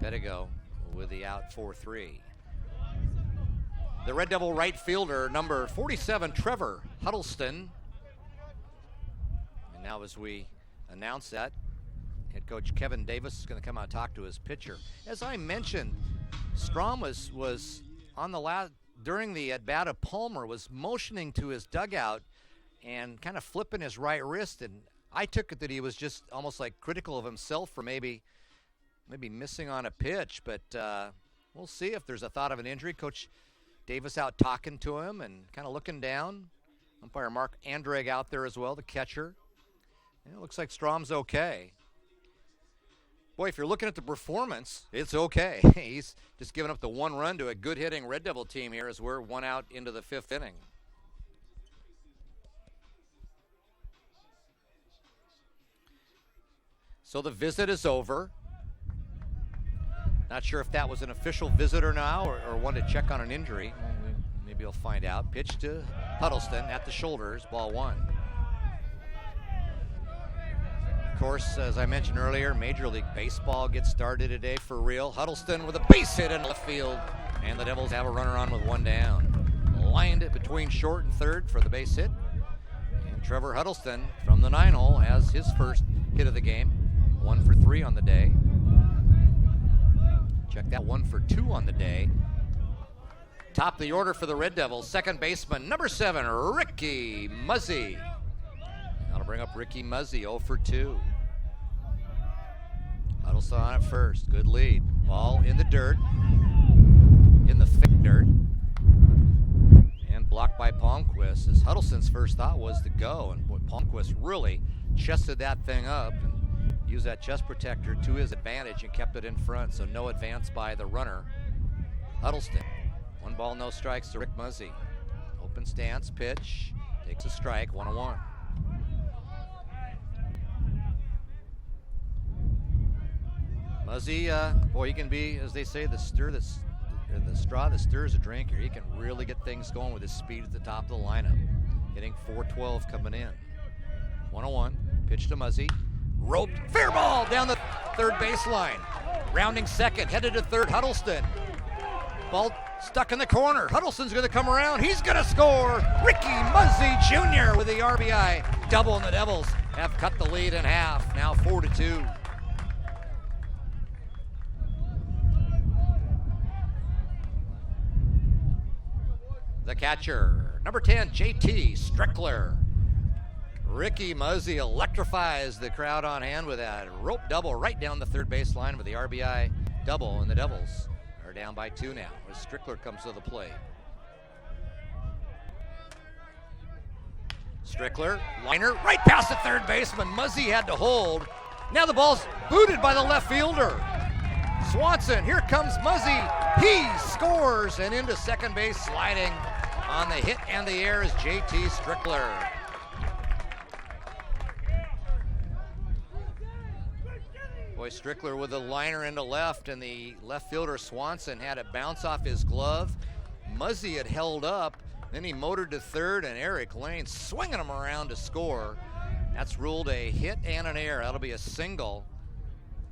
Pedigo with the out, 4-3. The Red Devil right fielder, number 47, Trevor Huddleston. And now as we announce that, head coach Kevin Davis is going to come out and talk to his pitcher. As I mentioned, Strom was on the last, during the at-bat of Palmer, was motioning to his dugout and kind of flipping his right wrist, and I took it that he was just almost like critical of himself for maybe missing on a pitch, but we'll see if there's a thought of an injury. Coach Davis out talking to him and kind of looking down. Umpire Mark Andrag out there as well, the catcher. And it looks like Strom's okay. Boy, if you're looking at the performance, it's okay. He's just giving up the one run to a good hitting Red Devil team here as we're one out into the fifth inning. So the visit is over. Not sure if that was an official visit or now, or one to check on an injury. Maybe you'll find out. Pitch to Huddleston at the shoulders, ball one. Of course, as I mentioned earlier, Major League Baseball gets started today for real. Huddleston with a base hit in left field, and the Devils have a runner on with one down. Lined it between short and third for the base hit. And Trevor Huddleston from the 9-hole has his first hit of the game. 1 for 3 on the day. Check that, 1 for 2 on the day. Top of the order for the Red Devils, second baseman, number 7, Ricky Muzzy. That'll bring up Ricky Muzzy, 0 for 2. Huddleston on at first, good lead. Ball in the dirt, in the thick dirt. And blocked by Palmquist, as Huddleston's first thought was to go. And boy, Palmquist really chested that thing up and used that chest protector to his advantage and kept it in front, so no advance by the runner, Huddleston. 1 ball, no strikes to Rick Muzzy. Open stance, pitch, takes a strike, 1-1. Muzzy, boy, he can be, as they say, the straw that stirs a drink here. He can really get things going with his speed at the top of the lineup. Hitting .412 coming in. 1-1, pitch to Muzzy. Roped, fair ball down the third baseline. Rounding second, headed to third, Huddleston. Ball stuck in the corner. Huddleston's going to come around. He's going to score. Ricky Muzzy Jr. with the RBI double, and the Devils have cut the lead in half. Now 4-2. The catcher, Number 10, JT Strickler. Ricky Muzzy electrifies the crowd on hand with that rope double right down the third baseline with the RBI double, and the Devils are down by 2 now as Strickler comes to the plate. Strickler, liner, right past the third baseman. Muzzy had to hold. Now the ball's booted by the left fielder. Swanson, here comes Muzzy. He scores, and into second base sliding on the hit and the air is JT Strickler. Boy, Strickler with the liner into left, and the left fielder Swanson had it bounce off his glove. Muzzy had held up, then he motored to third, and Eric Lane swinging him around to score. That's ruled a hit and an error. That'll be a single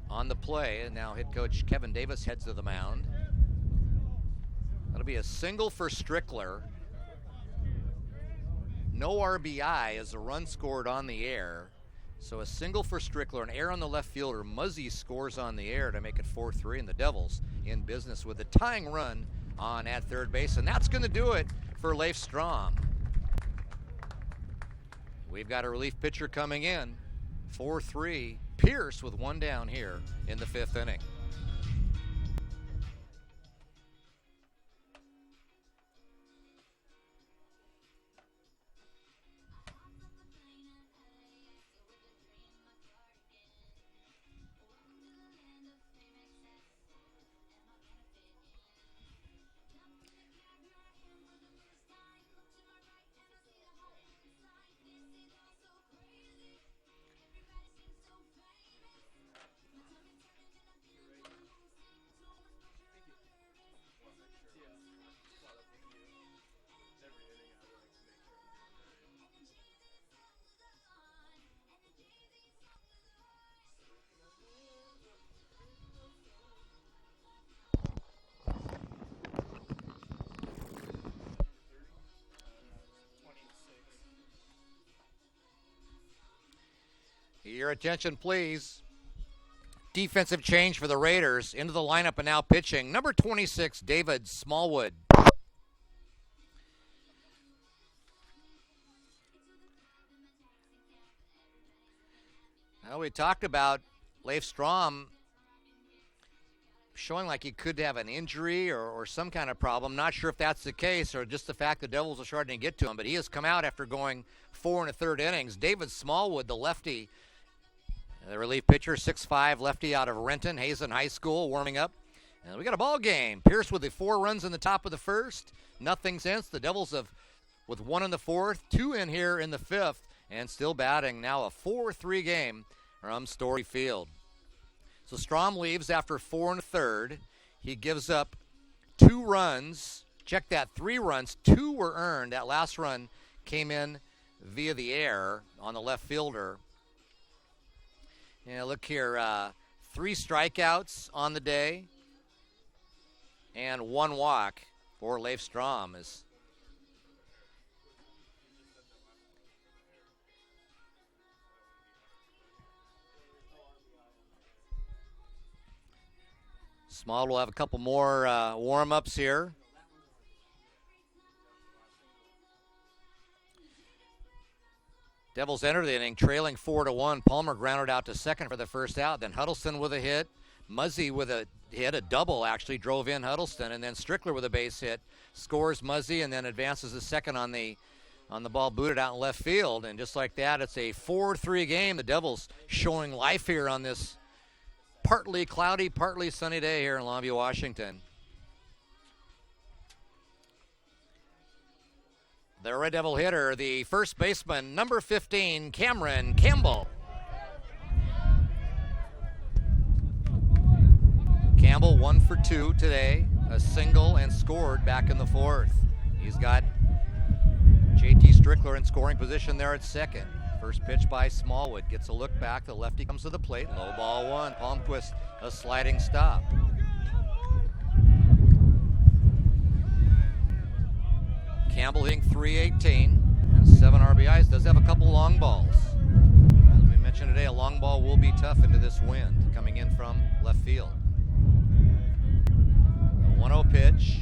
on the play, and now head coach Kevin Davis heads to the mound. That'll be a single for Strickler. No RBI as a run scored on the air. So a single for Strickler, an error on the left fielder. Muzzy scores on the air to make it 4-3, and the Devils in business with a tying run on at third base, and that's going to do it for Leif Strom. We've got a relief pitcher coming in, 4-3. Pierce with 1 down here in the 5th inning. Your attention, please. Defensive change for the Raiders. Into the lineup and now pitching. Number 26, David Smallwood. Now we talked about Leif Strom showing like he could have an injury or some kind of problem. Not sure if that's the case or just the fact the Devils are starting to get to him, but he has come out after going 4 1/3 innings. David Smallwood, the lefty, the relief pitcher, 6'5", lefty out of Renton, Hazen High School, warming up. And we got a ball game. Pierce with the 4 runs in the top of the 1st. Nothing since. The Devils have, with 1 in the 4th, 2 in here in the 5th, and still batting. Now a 4-3 game from Story Field. So Strom leaves after 4 1/3. He gives up 2 runs. Check that, 3 runs. 2 were earned. That last run came in via the air on the left fielder. Yeah, look here, 3 strikeouts on the day and 1 walk for Leif Strom. Small will have a couple more warm-ups here. Devils enter the inning trailing 4-1. Palmer grounded out to second for the first out. Then Huddleston with a hit. Muzzy with a hit, a double actually, drove in Huddleston. And then Strickler with a base hit. Scores Muzzy and then advances the second on the ball booted out in left field. And just like that, it's a 4-3 game. The Devils showing life here on this partly cloudy, partly sunny day here in Longview, Washington. The Red Devil hitter, the first baseman, number 15, Cameron Campbell. Campbell 1 for 2 today, a single and scored back in the 4th. He's got JT Strickler in scoring position there at second. First pitch by Smallwood, gets a look back, the lefty comes to the plate, low ball 1, Palmquist a sliding stop. Campbell hitting .318 and 7 RBIs. Does have a couple long balls. As we mentioned today, a long ball will be tough into this wind coming in from left field. A 1-0 pitch.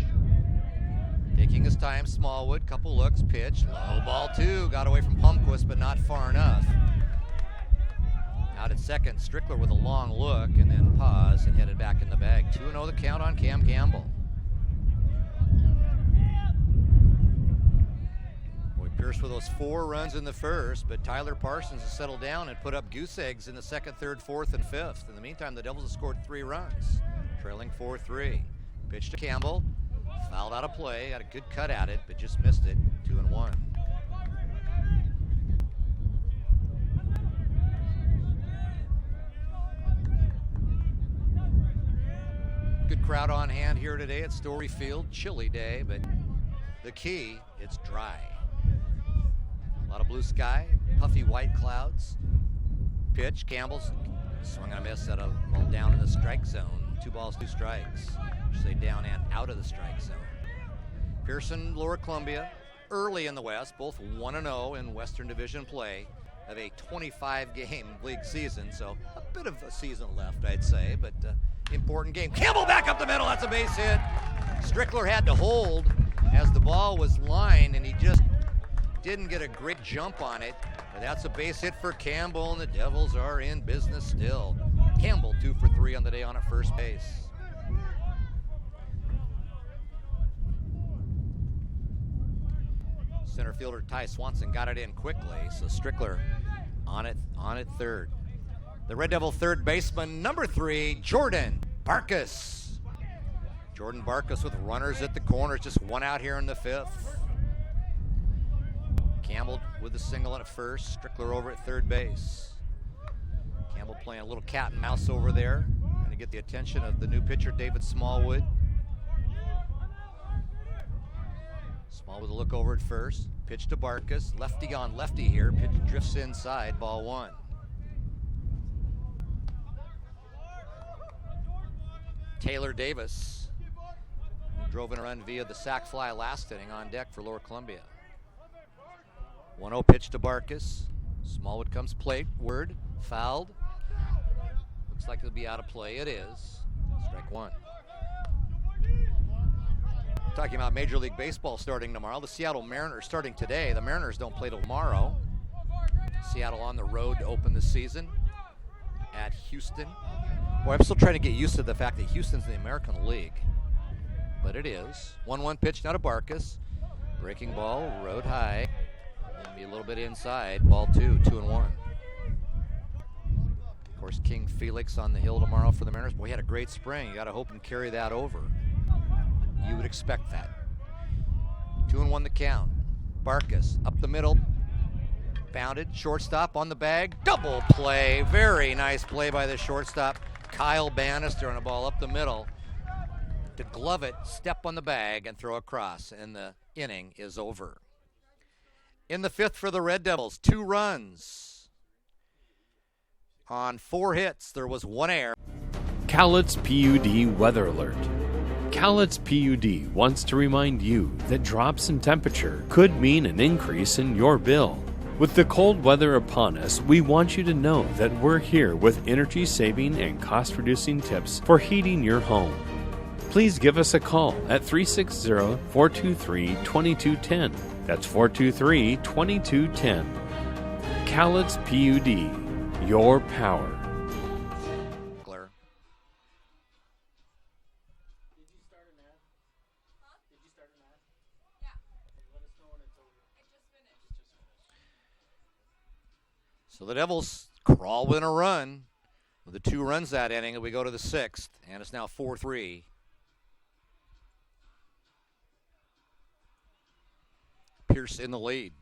Taking his time, Smallwood, couple looks, pitch, low ball 2, got away from Palmquist, but not far enough. Out at second, Strickler with a long look and then pause and headed back in the bag. 2-0 the count on Cam Campbell. Boy, Pierce with those 4 runs in the first, but Tyler Parsons has settled down and put up goose eggs in the second, third, fourth, and fifth. In the meantime, the Devils have scored 3 runs, trailing 4-3. Pitch to Campbell, fouled out of play, got a good cut at it, but just missed it. 2-1. Good crowd on hand here today at Story Field. Chilly day, but the key, it's dry. A lot of blue sky, puffy white clouds. Pitch, Campbell's swung and a miss at a ball down in the strike zone. 2 balls, 2 strikes. I should say down and out of the strike zone. Pearson, Lower Columbia, early in the West, both 1-0 in Western Division play of a 25-game league season, so a bit of a season left, I'd say, but important game. Campbell back up the middle, that's a base hit. Strickler had to hold as the ball was lined, and he just didn't get a great jump on it, but that's a base hit for Campbell, and the Devils are in business still. Campbell 2 for 3 on the day on at first base. Center fielder Ty Swanson got it in quickly, so Strickler on it third. The Red Devil third baseman, number 3, Jordan Barkus. Jordan Barkus with runners at the corners, just 1 out here in the 5th. Campbell with the single at first, Strickler over at third base. Campbell playing a little cat and mouse over there, trying to get the attention of the new pitcher, David Smallwood. Smallwood with a look over at first. Pitch to Barkus, lefty on lefty here. Pitch drifts inside, ball 1. Taylor Davis, who drove in a run via the sac fly last inning, on deck for Lower Columbia. 1-0 pitch to Barkus. Smallwood comes plate, word, fouled. Looks like it'll be out of play. It is. Strike 1. Talking about Major League Baseball starting tomorrow. The Seattle Mariners starting today. The Mariners don't play till tomorrow. Seattle on the road to open the season at Houston. Boy, I'm still trying to get used to the fact that Houston's in the American League. But it is. 1-1 pitch now to Barkus. Breaking ball, rode high. Maybe a little bit inside. Ball 2, 2-1. Of course, King Felix on the hill tomorrow for the Mariners. Boy, he had a great spring. You got to hope and carry that over. You would expect that. 2-1 the count. Barkus up the middle. Bounded. Shortstop on the bag. Double play. Very nice play by the shortstop, Kyle Bannister, on a ball up the middle. To glove it, step on the bag, and throw across. And the inning is over. In the 5th for the Red Devils, 2 runs. On 4 hits, there was 1 error. Cowlitz PUD Weather Alert. Cowlitz PUD wants to remind you that drops in temperature could mean an increase in your bill. With the cold weather upon us, we want you to know that we're here with energy-saving and cost-reducing tips for heating your home. Please give us a call at 360-423-2210. That's 423-2210. Cowlitz PUD, your power. So the Devils crawl within a run with the 2 runs that inning, and we go to the 6th, and it's now 4-3. Pierce in the lead.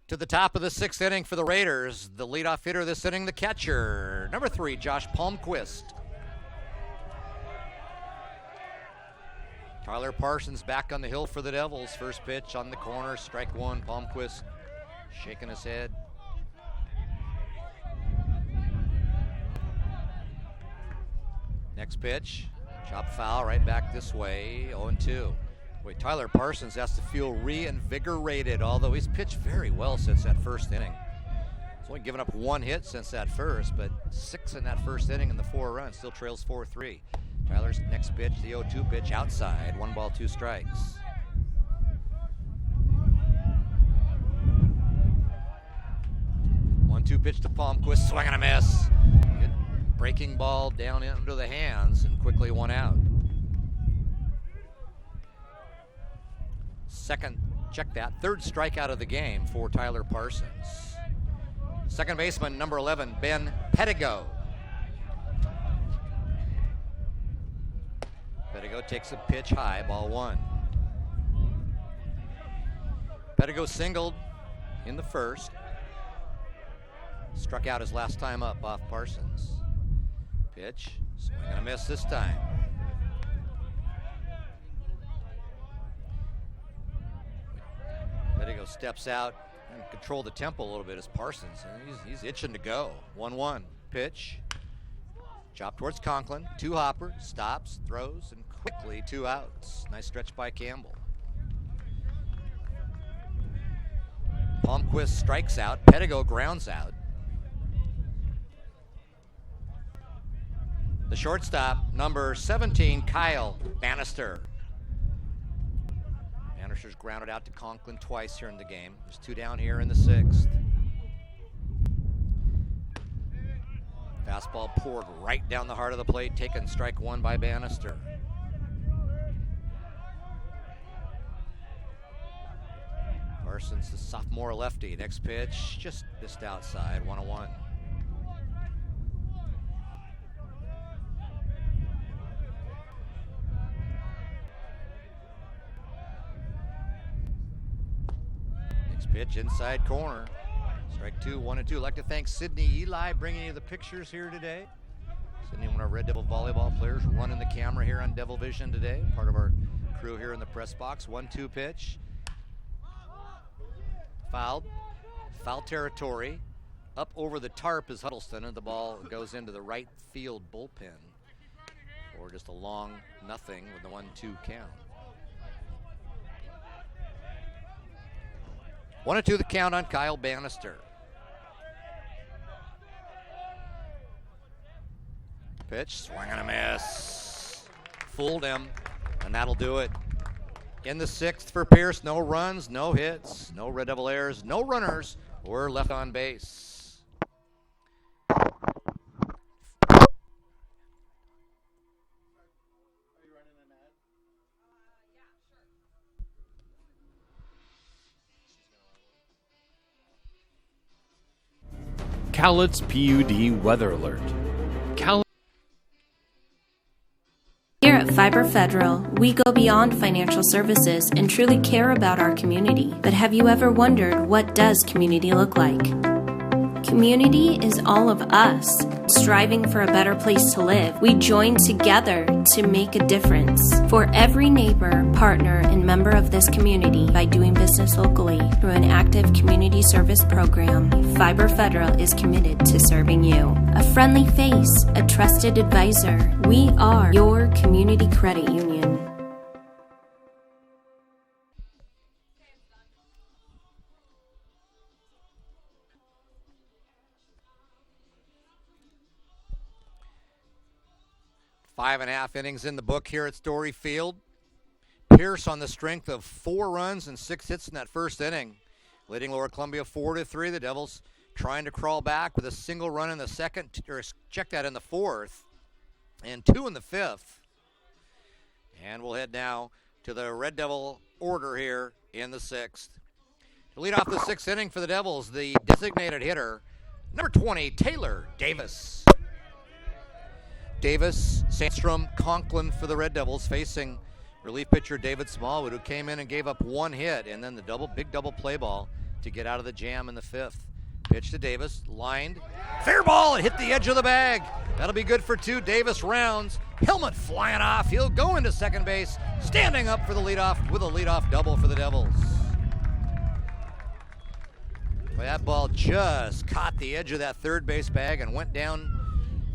To the top of the 6th inning for the Raiders, the leadoff hitter this inning, the catcher, number 3, Josh Palmquist. Tyler Parsons back on the hill for the Devils. First pitch on the corner, strike 1. Palmquist shaking his head. Next pitch, chop foul right back this way, 0-2. Boy, Tyler Parsons has to feel reinvigorated, although he's pitched very well since that first inning. He's only given up 1 hit since that first, but 6 in that first inning and the 4 runs. Still trails 4-3. Tyler's next pitch, the 0-2 pitch, outside. 1 ball, 2 strikes. One-two pitch to Palmquist, swing and a miss. Good breaking ball down into the hands and quickly 1 out. Third strikeout of the game for Tyler Parsons. Second baseman, number 11, Ben Pettigo. Pettigo takes a pitch high, ball 1. Pettigo singled in the first. Struck out his last time up off Parsons. Pitch, swing and a miss this time. Pettigo steps out and control the tempo a little bit as Parsons. He's itching to go. 1-1 pitch. Chop towards Conklin. 2 hopper, stops, throws, and quickly 2 outs. Nice stretch by Campbell. Palmquist strikes out. Pettigo grounds out. The shortstop, number 17, Kyle Bannister. Bannister's grounded out to Conklin twice here in the game. There's 2 down here in the 6th. Fastball poured right down the heart of the plate, taken strike 1 by Bannister. Parsons, the sophomore lefty. Next pitch, just missed outside, 1-1. Pitch inside corner. Strike 2, 1-2. I'd like to thank Sydney Eli bringing you the pictures here today. Sydney, one of our Red Devil volleyball players, running the camera here on Devil Vision today. Part of our crew here in the press box. 1-2 pitch. Fouled. Foul territory. Up over the tarp is Huddleston, and the ball goes into the right field bullpen. Or just a long nothing with the 1-2 count. 1-2 the count on Kyle Bannister. Pitch, swing and a miss. Fooled him, and that'll do it. In the 6th for Pierce, no runs, no hits, no Red Devil errors, no runners or left on base. Cowlitz PUD Weather Alert. Here at Fiber Federal, we go beyond financial services and truly care about our community. But have you ever wondered, what does community look like? Community is all of us, striving for a better place to live. We join together to make a difference for every neighbor, partner, and member of this community by doing business locally through an active community service program. Fiber Federal is committed to serving you. A friendly face, a trusted advisor. We are your community credit union. Five and a half innings in the book here at Story Field. Pierce on the strength of 4 runs and 6 hits in that first inning, leading Lower Columbia 4-3. The Devils trying to crawl back with a single run in the second, or check that, in the 4th, and 2 in the 5th. And we'll head now to the Red Devil order here in the 6th. To lead off the 6th inning for the Devils, the designated hitter, number 20, Taylor Davis. Davis, Sandstrom, Conklin for the Red Devils, facing relief pitcher David Smallwood, who came in and gave up 1 hit, and then the big double play ball to get out of the jam in the 5th. Pitch to Davis, lined, fair ball, it hit the edge of the bag. That'll be good for 2. Davis rounds, helmet flying off. He'll go into second base, standing up for the leadoff with a leadoff double for the Devils. Well, that ball just caught the edge of that third base bag and went down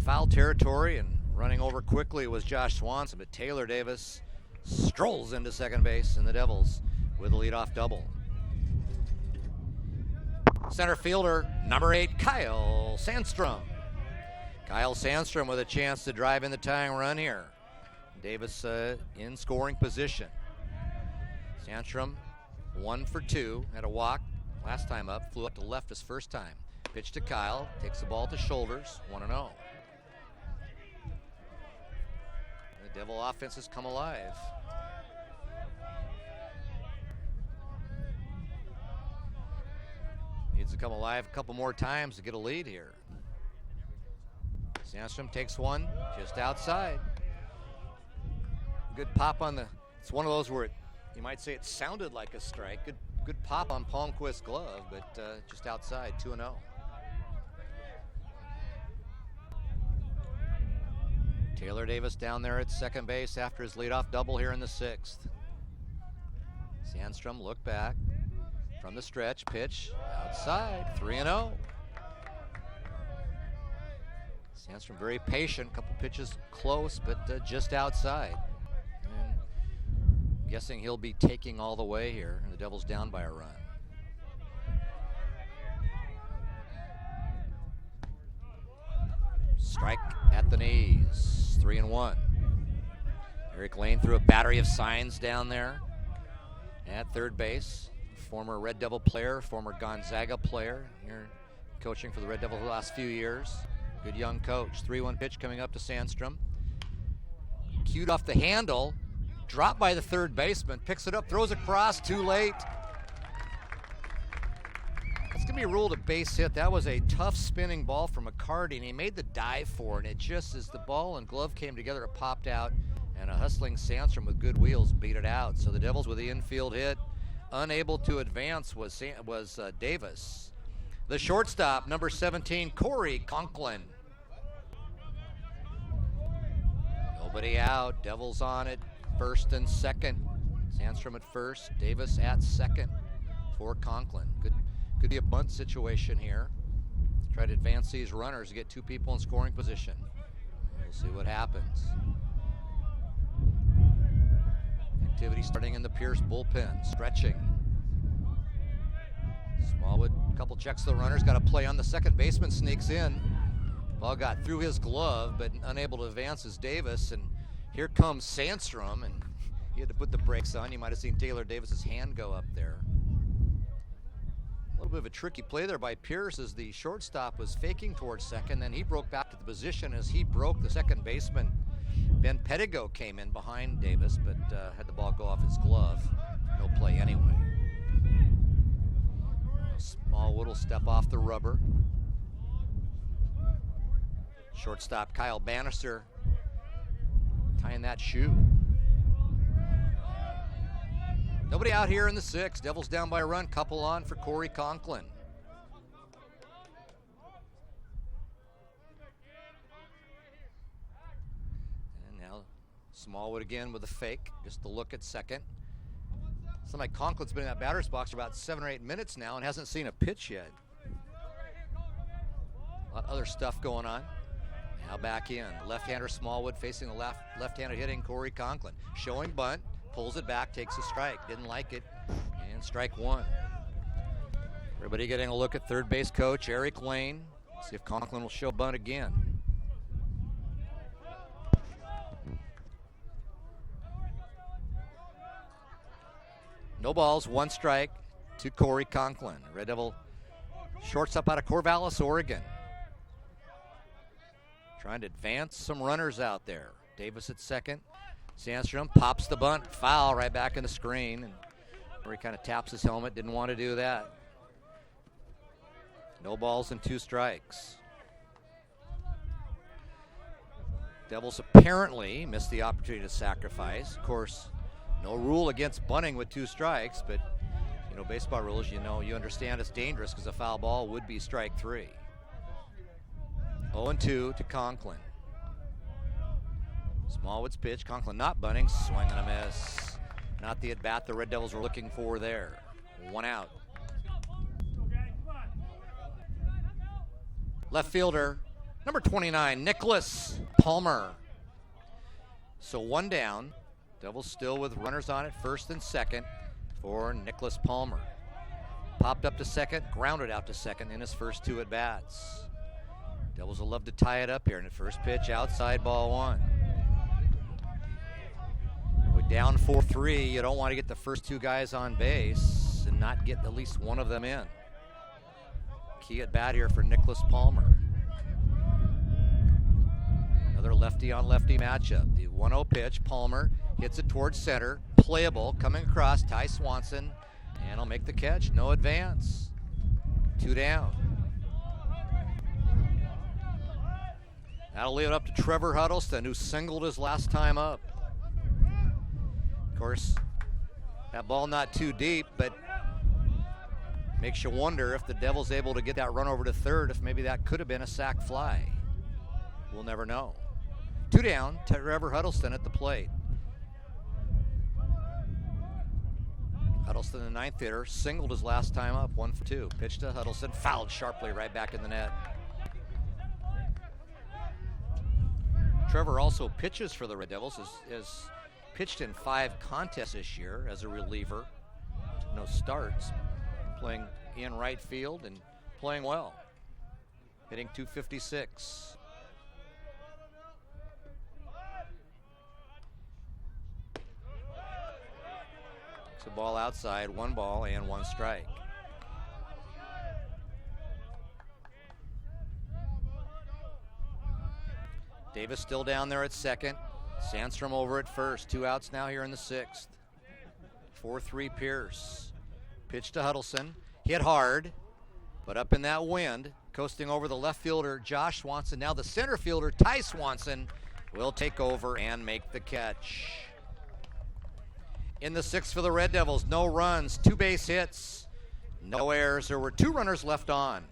foul territory, and running over quickly was Josh Swanson, but Taylor Davis strolls into second base, and the Devils with a leadoff double. Center fielder, number 8, Kyle Sandstrom. Kyle Sandstrom with a chance to drive in the tying run here. Davis in scoring position. Sandstrom 1 for 2, had a walk last time up, flew up to left his first time. Pitch to Kyle, takes the ball to shoulders, 1-0. The Devil offense has come alive. Needs to come alive a couple more times to get a lead here. Sandstrom takes one just outside. Good pop on the, it's one of those where you might say it sounded like a strike. Good pop on Palmquist's glove, but just outside, 2-0. Taylor Davis down there at second base after his leadoff double here in the 6th. Sandstrom look back from the stretch, pitch outside, 3-0. Sandstrom very patient, couple pitches close, but just outside. And guessing he'll be taking all the way here, and the Devils down by a run. Strike at the knees, 3-1. Eric Lane threw a battery of signs down there at third base. Former Red Devil player, former Gonzaga player, here coaching for the Red Devils the last few years. Good young coach. 3-1 pitch coming up to Sandstrom. Cued off the handle, dropped by the third baseman, picks it up, throws across, too late. It's going to be ruled a base hit. That was a tough spinning ball from McCarty, and he made the dive for it. And it just, as the ball and glove came together, it popped out, and a hustling Sandstrom with good wheels beat it out. So the Devils with the infield hit. Unable to advance was Davis. The shortstop, number 17, Corey Conklin. Nobody out. Devils on it. First and second. Sandstrom at first. Davis at second for Conklin. Could be a bunt situation here. Try to advance these runners to get two people in scoring position. We'll see what happens. Activity starting in the Pierce bullpen. Stretching. Smallwood, a couple checks to the runners. Got a play on the second baseman. Sneaks in. Ball got through his glove, but unable to advance is Davis. And here comes Sandstrom, and he had to put the brakes on. You might have seen Taylor Davis's hand go up there. A little bit of a tricky play there by Pierce as the shortstop was faking towards second. Then he broke back to the position. As he broke, the second baseman, Ben Pettigo, came in behind Davis, but had the ball go off his glove. No play anyway. Smallwood will step off the rubber. Shortstop Kyle Bannister tying that shoe. Nobody out here in the 6th. Devils down by a run. Couple on for Corey Conklin. And now Smallwood again with a fake. Just to look at second. Seems like Conklin's been in that batter's box for about 7 or 8 minutes now and hasn't seen a pitch yet. A lot of other stuff going on. Now back in. Left-hander Smallwood facing the left-handed hitting Corey Conklin. Showing bunt. Pulls it back, takes a strike. Didn't like it, and strike one. Everybody getting a look at third base coach Eric Lane. See if Conklin will show bunt again. No balls, 1 strike to Corey Conklin. Red Devil shortstop out of Corvallis, Oregon. Trying to advance some runners out there. Davis at second. Sandstrom pops the bunt, foul right back in the screen, and where he kind of taps his helmet, didn't want to do that. No balls and 2 strikes. Devils apparently missed the opportunity to sacrifice. Of course, no rule against bunting with 2 strikes, but you know, baseball rules, you understand it's dangerous because a foul ball would be strike 3. 0-2 to Conklin. Smallwood's pitch, Conklin not bunting, swing and a miss. Not the at-bat the Red Devils were looking for there. 1 out. Left fielder, number 29, Nicholas Palmer. So 1 down. Devils still with runners on it, first and second for Nicholas Palmer. Popped up to second, grounded out to second in his first 2 at-bats. Devils will love to tie it up here in the first pitch, outside ball 1. Down 4-3, you don't want to get the first two guys on base and not get at least one of them in. Key at bat here for Nicholas Palmer. Another lefty on lefty matchup. The 1-0 pitch, Palmer hits it towards center, playable, coming across, Ty Swanson, and he'll make the catch, no advance. 2 down. That'll leave it up to Trevor Huddleston, who singled his last time up. Of course, that ball not too deep, but makes you wonder if the Devils able to get that run over to third, if maybe that could have been a sac fly. We'll never know. 2 down, Trevor Huddleston at the plate. Huddleston, the ninth hitter, singled his last time up, 1 for 2. Pitch to Huddleston, fouled sharply right back in the net. Trevor also pitches for the Red Devils, has pitched in 5 contests this year as a reliever. No starts, playing in right field and playing well. Hitting .256. It's a ball outside, 1 ball and 1 strike. Davis still down there at second. Sandstrom over at first. 2 outs now here in the 6th. 4-3 Pierce. Pitch to Huddleston. Hit hard, but up in that wind, coasting over the left fielder Josh Swanson. Now the center fielder Ty Swanson will take over and make the catch. In the 6th for the Red Devils, no runs, 2 base hits, no errors. There were 2 runners left on.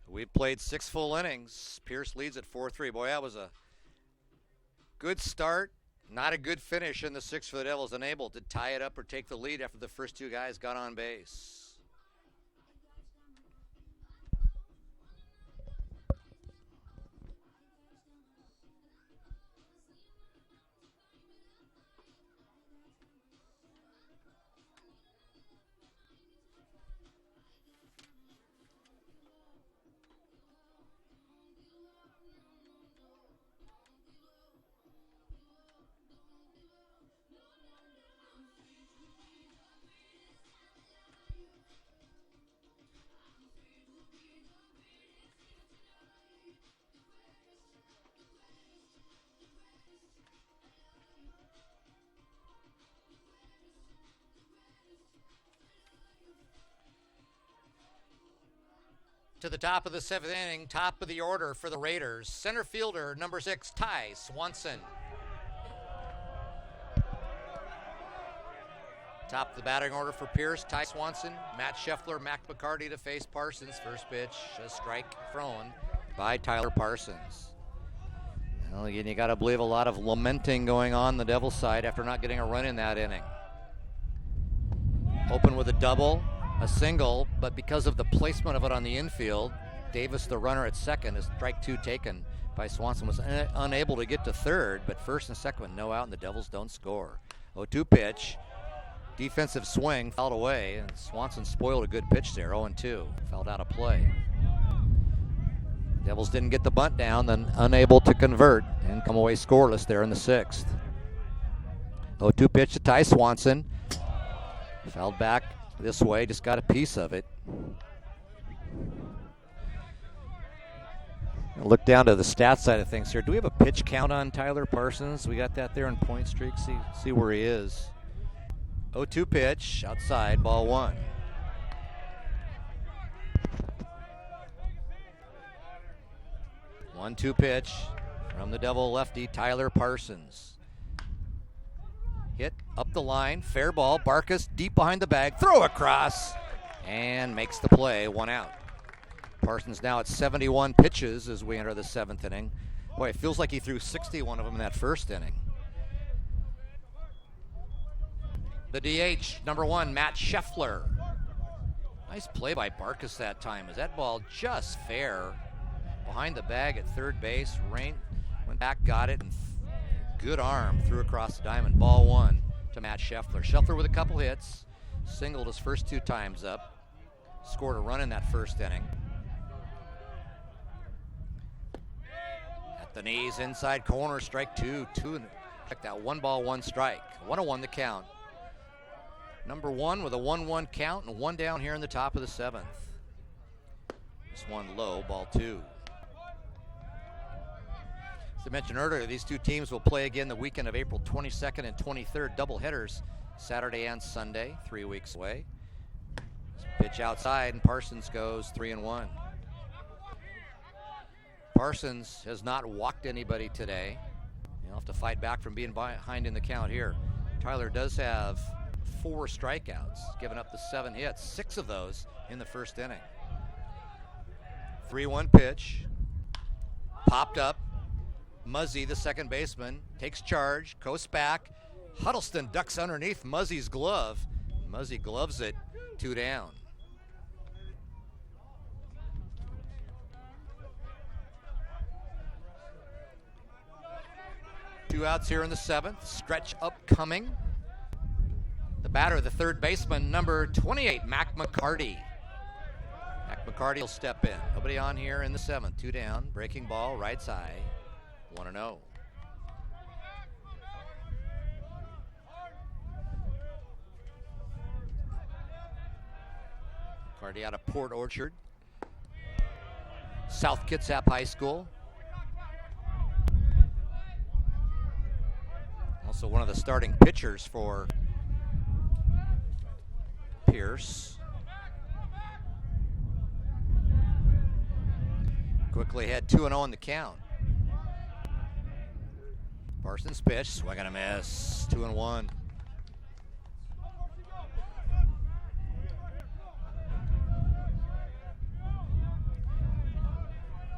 We've played 6 full innings. Pierce leads at 4-3. Boy, that was a good start. Not a good finish in the 6th for the Devils. Unable to tie it up or take the lead after the first 2 guys got on base. To the top of the 7th inning, top of the order for the Raiders. Center fielder, number 6, Ty Swanson. Top of the batting order for Pierce, Ty Swanson. Matt Scheffler, Mac McCarty to face Parsons. First pitch, a strike thrown by Tyler Parsons. Well, again, you got to believe a lot of lamenting going on the Devils side after not getting a run in that inning. Open with a double. A single, but because of the placement of it on the infield, Davis, the runner at second, is strike 2 taken by Swanson, was unable to get to third, but first and second with no out, and the Devils don't score. 0-2 pitch, defensive swing, fouled away, and Swanson spoiled a good pitch there, 0-2, fouled out of play. Devils didn't get the bunt down, then unable to convert, and come away scoreless there in the 6th. 0-2 pitch to Ty Swanson, fouled back this way, just got a piece of it. Look down to the stats side of things here. Do we have a pitch count on Tyler Parsons? We got that there in point streak. See where he is. 0-2 pitch, outside, ball 1. One-two pitch from the Devil lefty, Tyler Parsons. Hit up the line, fair ball, Barkas deep behind the bag, throw across, and makes the play, 1 out. Parsons now at 71 pitches as we enter the 7th inning. Boy, it feels like he threw 61 of them in that first inning. The DH, number 1, Matt Scheffler. Nice play by Barkas that time, as that ball just fair. Behind the bag at third base, Rain went back, got it, and good arm, threw across the diamond. Ball 1 to Matt Scheffler. Scheffler with a couple hits, singled his first 2 times up, scored a run in that first inning. The knees, inside corner, strike two. Check that, 1-1 strike. 1-1 the count. Number one with a 1-1 count and one down here in the top of the seventh. This one low, ball two. As I mentioned earlier, these two teams will play again the weekend of April 22nd and 23rd, doubleheaders, Saturday and Sunday, 3 weeks away. Pitch outside, and Parsons goes 3-1. Parsons has not walked anybody today. He'll have to fight back from being behind in the count here. Tyler does have 4 strikeouts, giving up the 7 hits, 6 of those in the first inning. 3-1 pitch, popped up. Muzzy, the second baseman, takes charge, coasts back. Huddleston ducks underneath Muzzy's glove. Muzzy gloves it, 2 down. Two outs here in the seventh. Stretch upcoming. The batter, the third baseman, number 28, Mac McCarty. Mac McCarty will step in. Nobody on here in the seventh. 2 down. Breaking ball, right side. 1-0. McCarty out of Port Orchard, South Kitsap High School. Also one of the starting pitchers for Pierce. Quickly ahead, 2-0 in the count. Parsons pitch, swing and a miss, 2-1.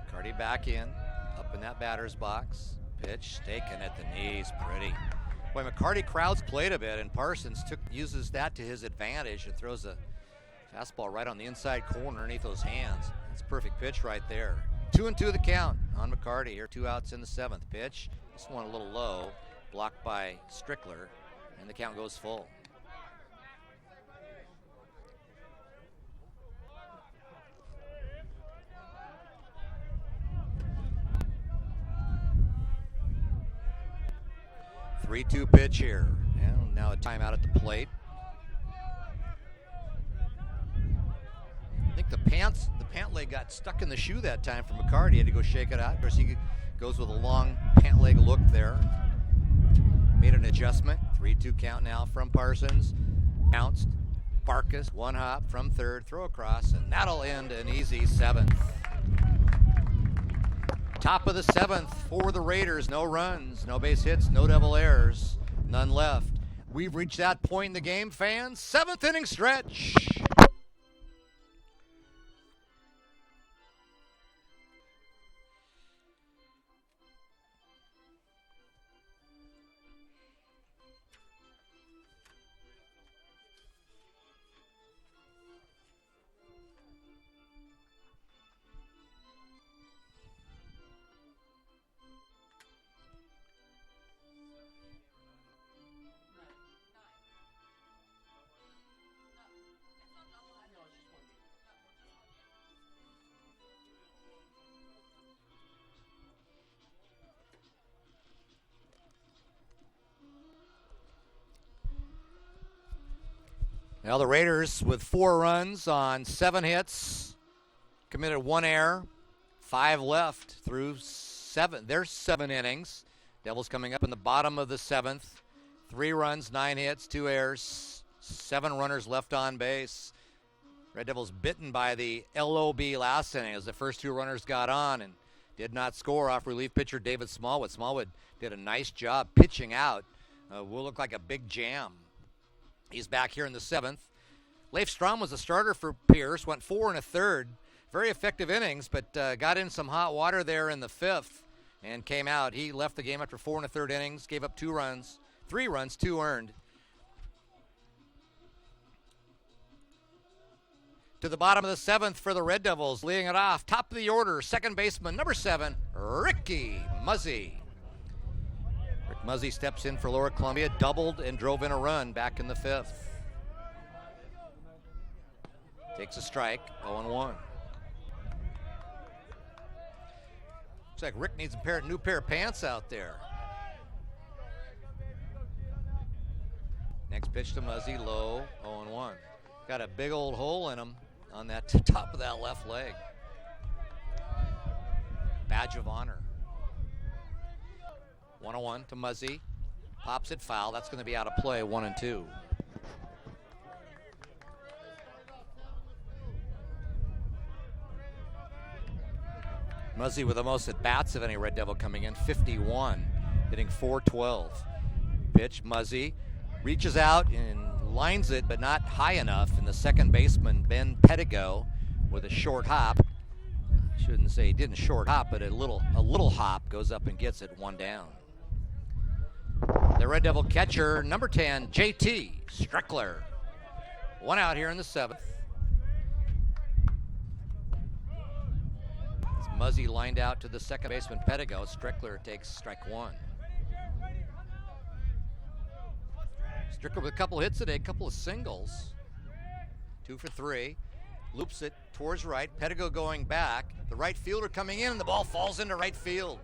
Cardi back in, up in that batter's box. Pitch taken at the knees, pretty. Boy, McCarty crowds played a bit, and Parsons uses that to his advantage and throws a fastball right on the inside corner underneath those hands. That's a perfect pitch right there. 2-2 the count on McCarty here. 2 outs in the seventh. Pitch. This one a little low, blocked by Strickler, and the count goes full. Three-two pitch here. And now a timeout at the plate. I think the pant leg got stuck in the shoe that time for McCarty. He had to go shake it out. Of course, he goes with a long pant leg look there. Made an adjustment. 3-2 count now from Parsons. Bounced. Barkas, 1 hop from third. Throw across, and that'll end an easy 7th. Top of the 7th for the Raiders. No runs, no base hits, no double errors, none left. We've reached that point in the game, fans. 7th inning stretch. Now the Raiders with 4 runs on 7 hits, committed 1 error, 5 left through their 7 innings. Devils coming up in the bottom of the 7th. 3 runs, 9 hits, 2 errors, 7 runners left on base. Red Devils bitten by the LOB last inning as the first 2 runners got on and did not score off relief pitcher David Smallwood. Smallwood did a nice job pitching out. Will look like a big jam. He's back here in the 7th. Leif Strom was a starter for Pierce, went 4 1/3. Very effective innings, but got in some hot water there in the 5th and came out. He left the game after 4 1/3 innings, gave up 3 runs, 2 earned. To the bottom of the 7th for the Red Devils, leading it off. Top of the order, second baseman, number 7, Ricky Muzzy. Rick Muzzy steps in for Lower Columbia, doubled and drove in a run back in the 5th. Takes a strike, 0-1. like Rick needs a new pair of pants out there. Next pitch to Muzzy, low, 0-1. Got a big old hole in him on that top of that left leg. Badge of honor. 1-1 to Muzzy. Pops it foul. That's going to be out of play, 1-2. Muzzy with the most at-bats of any Red Devil coming in, 51, hitting .412. Pitch, Muzzy reaches out and lines it, but not high enough, and the second baseman, Ben Pettigo, with a short hop. I shouldn't say he didn't short hop, but a little hop, goes up and gets it, 1 down. The Red Devil catcher, number 10, JT Strickler. 1 out here in the 7th. Muzzy lined out to the second baseman, Pettigo. Strickler takes strike 1. Strickler with a couple hits today, a couple of singles. 2 for 3. Loops it towards right. Pettigo going back. The right fielder coming in, and the ball falls into right field.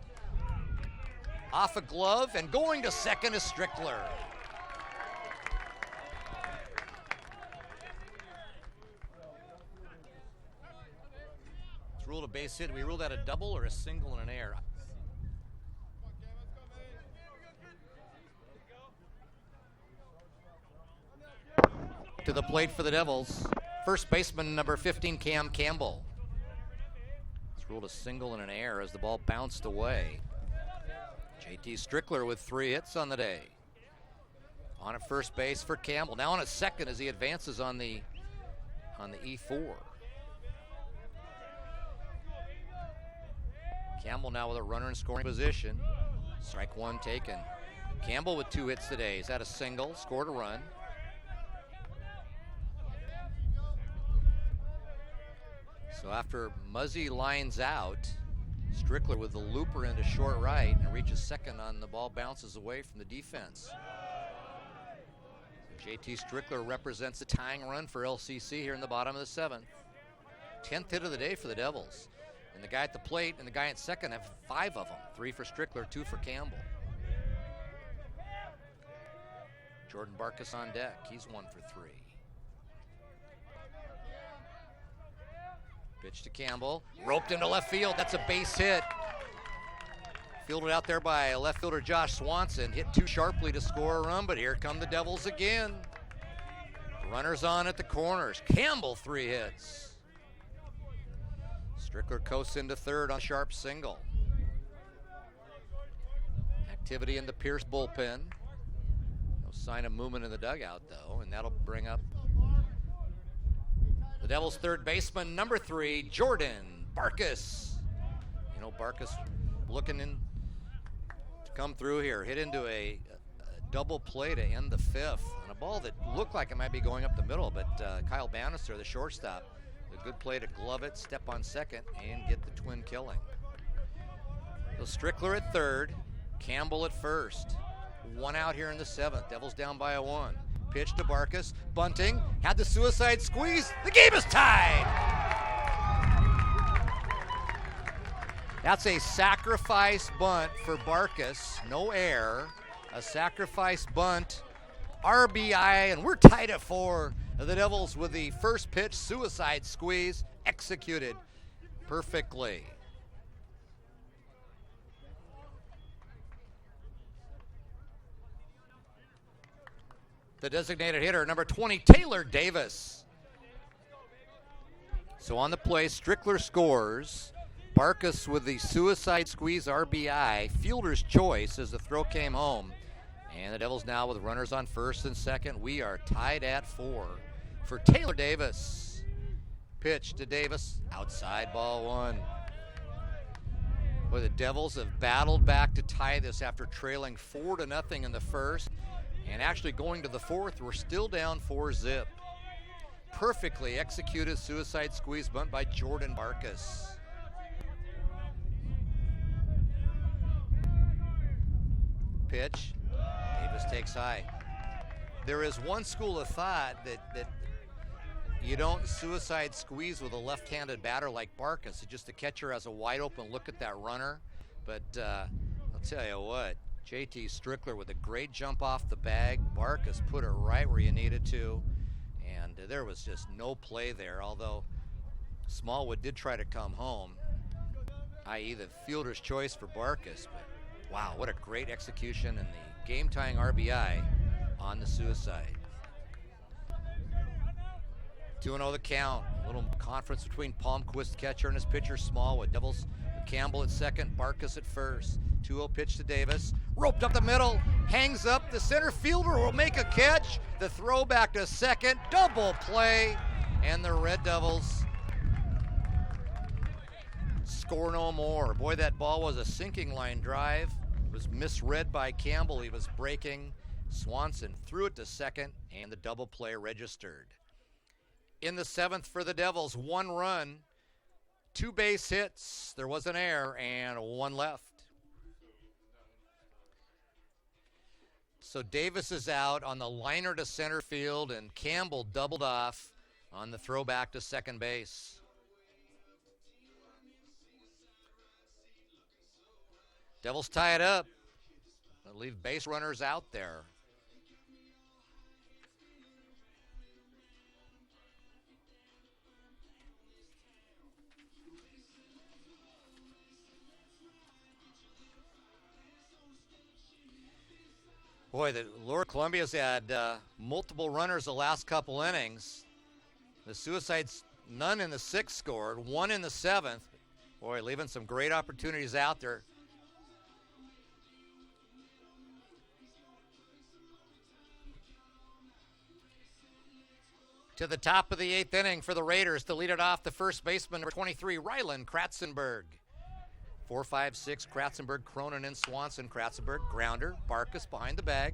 Off a glove, and going to second is Strickler. Ruled a base hit. We ruled out a double or a single and an error. To the plate for the Devils, first baseman number 15, Cam Campbell. It's ruled a single and an error as the ball bounced away. JT Strickler with 3 hits on the day. On at first base for Campbell. Now on at second as he advances on the E4. Campbell now with a runner in scoring position. Strike 1 taken. Campbell with 2 hits today. He's had a single, scored a run. So after Muzzy lines out, Strickler with the looper into short right and reaches second on the ball, bounces away from the defense. So JT Strickler represents the tying run for LCC here in the bottom of the 7th. 10th hit of the day for the Devils. And the guy at the plate and the guy at second have 5 of them. 3 for Strickler, 2 for Campbell. Jordan Barkus on deck. He's 1 for 3. Pitch to Campbell. Roped into left field. That's a base hit. Fielded out there by left fielder Josh Swanson. Hit too sharply to score a run, but here come the Devils again. Runners on at the corners. Campbell 3 hits. Strickler coasts into third on sharp single. Activity in the Pierce bullpen. No sign of movement in the dugout, though, and that'll bring up the Devils' third baseman, number 3, Jordan Barkus. You know, Barkus looking in to come through here. Hit into a double play to end the 5th on a ball that looked like it might be going up the middle, but Kyle Bannister, the shortstop, a good play to glove it, step on second, and get the twin killing. So Strickler at third, Campbell at first. 1 out here in the 7th. Devils down by a 1. Pitch to Barkus, bunting, had the suicide squeeze. The game is tied. That's a sacrifice bunt for Barkus. No error. A sacrifice bunt. RBI, and we're tied at 4. The Devils with the first pitch suicide squeeze executed perfectly. The designated hitter, number 20, Taylor Davis. So on the play, Strickler scores. Barkus with the suicide squeeze RBI. Fielder's choice as the throw came home. And the Devils now with runners on first and second. We are tied at 4 for Taylor Davis. Pitch to Davis, outside, ball 1. Boy, the Devils have battled back to tie this after trailing 4-0 in the first. And actually going to the 4th, we're still down 4-0. Perfectly executed suicide squeeze bunt by Jordan Barkus. Pitch, Davis takes high. There is one school of thought that you don't suicide squeeze with a left-handed batter like Barkus. It's just the catcher has a wide open look at that runner. but I'll tell you what, JT Strickler with a great jump off the bag. Barkas put it right where you needed to, and there was just no play there, although Smallwood did try to come home, i.e. the fielder's choice for Barkas. But wow, what a great execution and the game-tying RBI on the suicide. 2-0 the count. A little conference between Palmquist, catcher, and his pitcher Smallwood. Devils with Campbell at second, Barkas at first. 2-0 pitch to Davis. Roped up the middle, hangs up. The center fielder will make a catch. The throw back to second, double play, and the Red Devils score no more. Boy, that ball was a sinking line drive. It was misread by Campbell. He was breaking. Swanson threw it to second, and the double play registered. In the seventh for the Devils, 1 run, 2 base hits. There was an error, and 1 left. So Davis is out on the liner to center field, and Campbell doubled off on the throwback to second base. Devils tie it up. They'll leave base runners out there. Boy, the Lower Columbia's had multiple runners the last couple innings. The Suicides, none in the 6th scored, 1 in the 7th. Boy, leaving some great opportunities out there. To the top of the 8th inning for the Raiders to lead it off, the first baseman, number 23, Ryland Kratzenberg. 4, 5, 6, Kratzenberg, Cronin, and Swanson. Kratzenberg, grounder, Barkas behind the bag.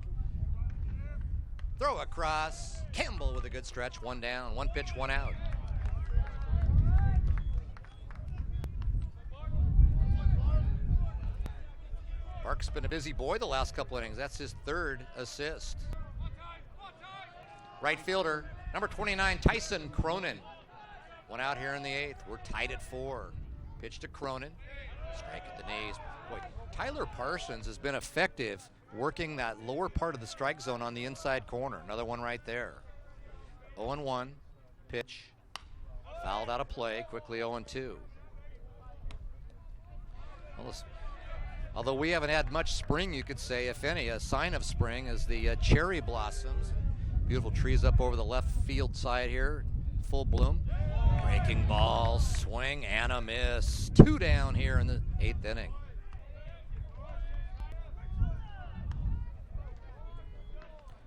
Throw across, Campbell with a good stretch, 1 down, 1 pitch, 1 out. Barkas been a busy boy the last couple innings. That's his 3rd assist. Right fielder, number 29, Tyson Cronin. 1 out here in the 8th. We're tied at 4. Pitch to Cronin. Strike at the knees. Boy, Tyler Parsons has been effective working that lower part of the strike zone on the inside corner. Another one right there. 0-1. Pitch. Fouled out of play. Quickly 0-2. Although we haven't had much spring, you could say, if any, a sign of spring is the cherry blossoms. Beautiful trees up over the left field side here. Full bloom. Breaking ball, swing, and a miss. 2 down here in the 8th inning.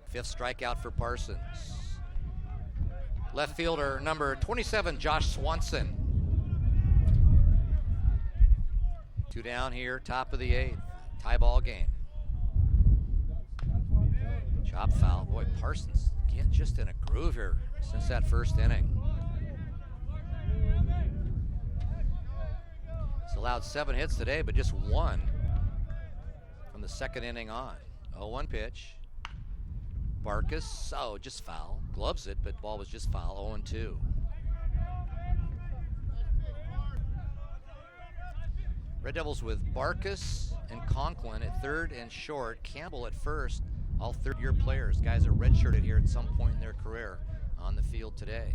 Fifth strikeout for Parsons. Left fielder, number 27, Josh Swanson. 2 down here, top of the 8th. Tie ball game. Chop foul. Boy, Parsons again just in a groove here since that first inning. He's allowed 7 hits today, but just 1 from the 2nd inning on. 0-1 pitch. Barkas, just foul. Gloves it, but ball was just foul. 0-2. Red Devils with Barkas and Conklin at 3rd and short. Campbell at 1st. All 3rd-year players. Guys are redshirted here at some point in their career on the field today.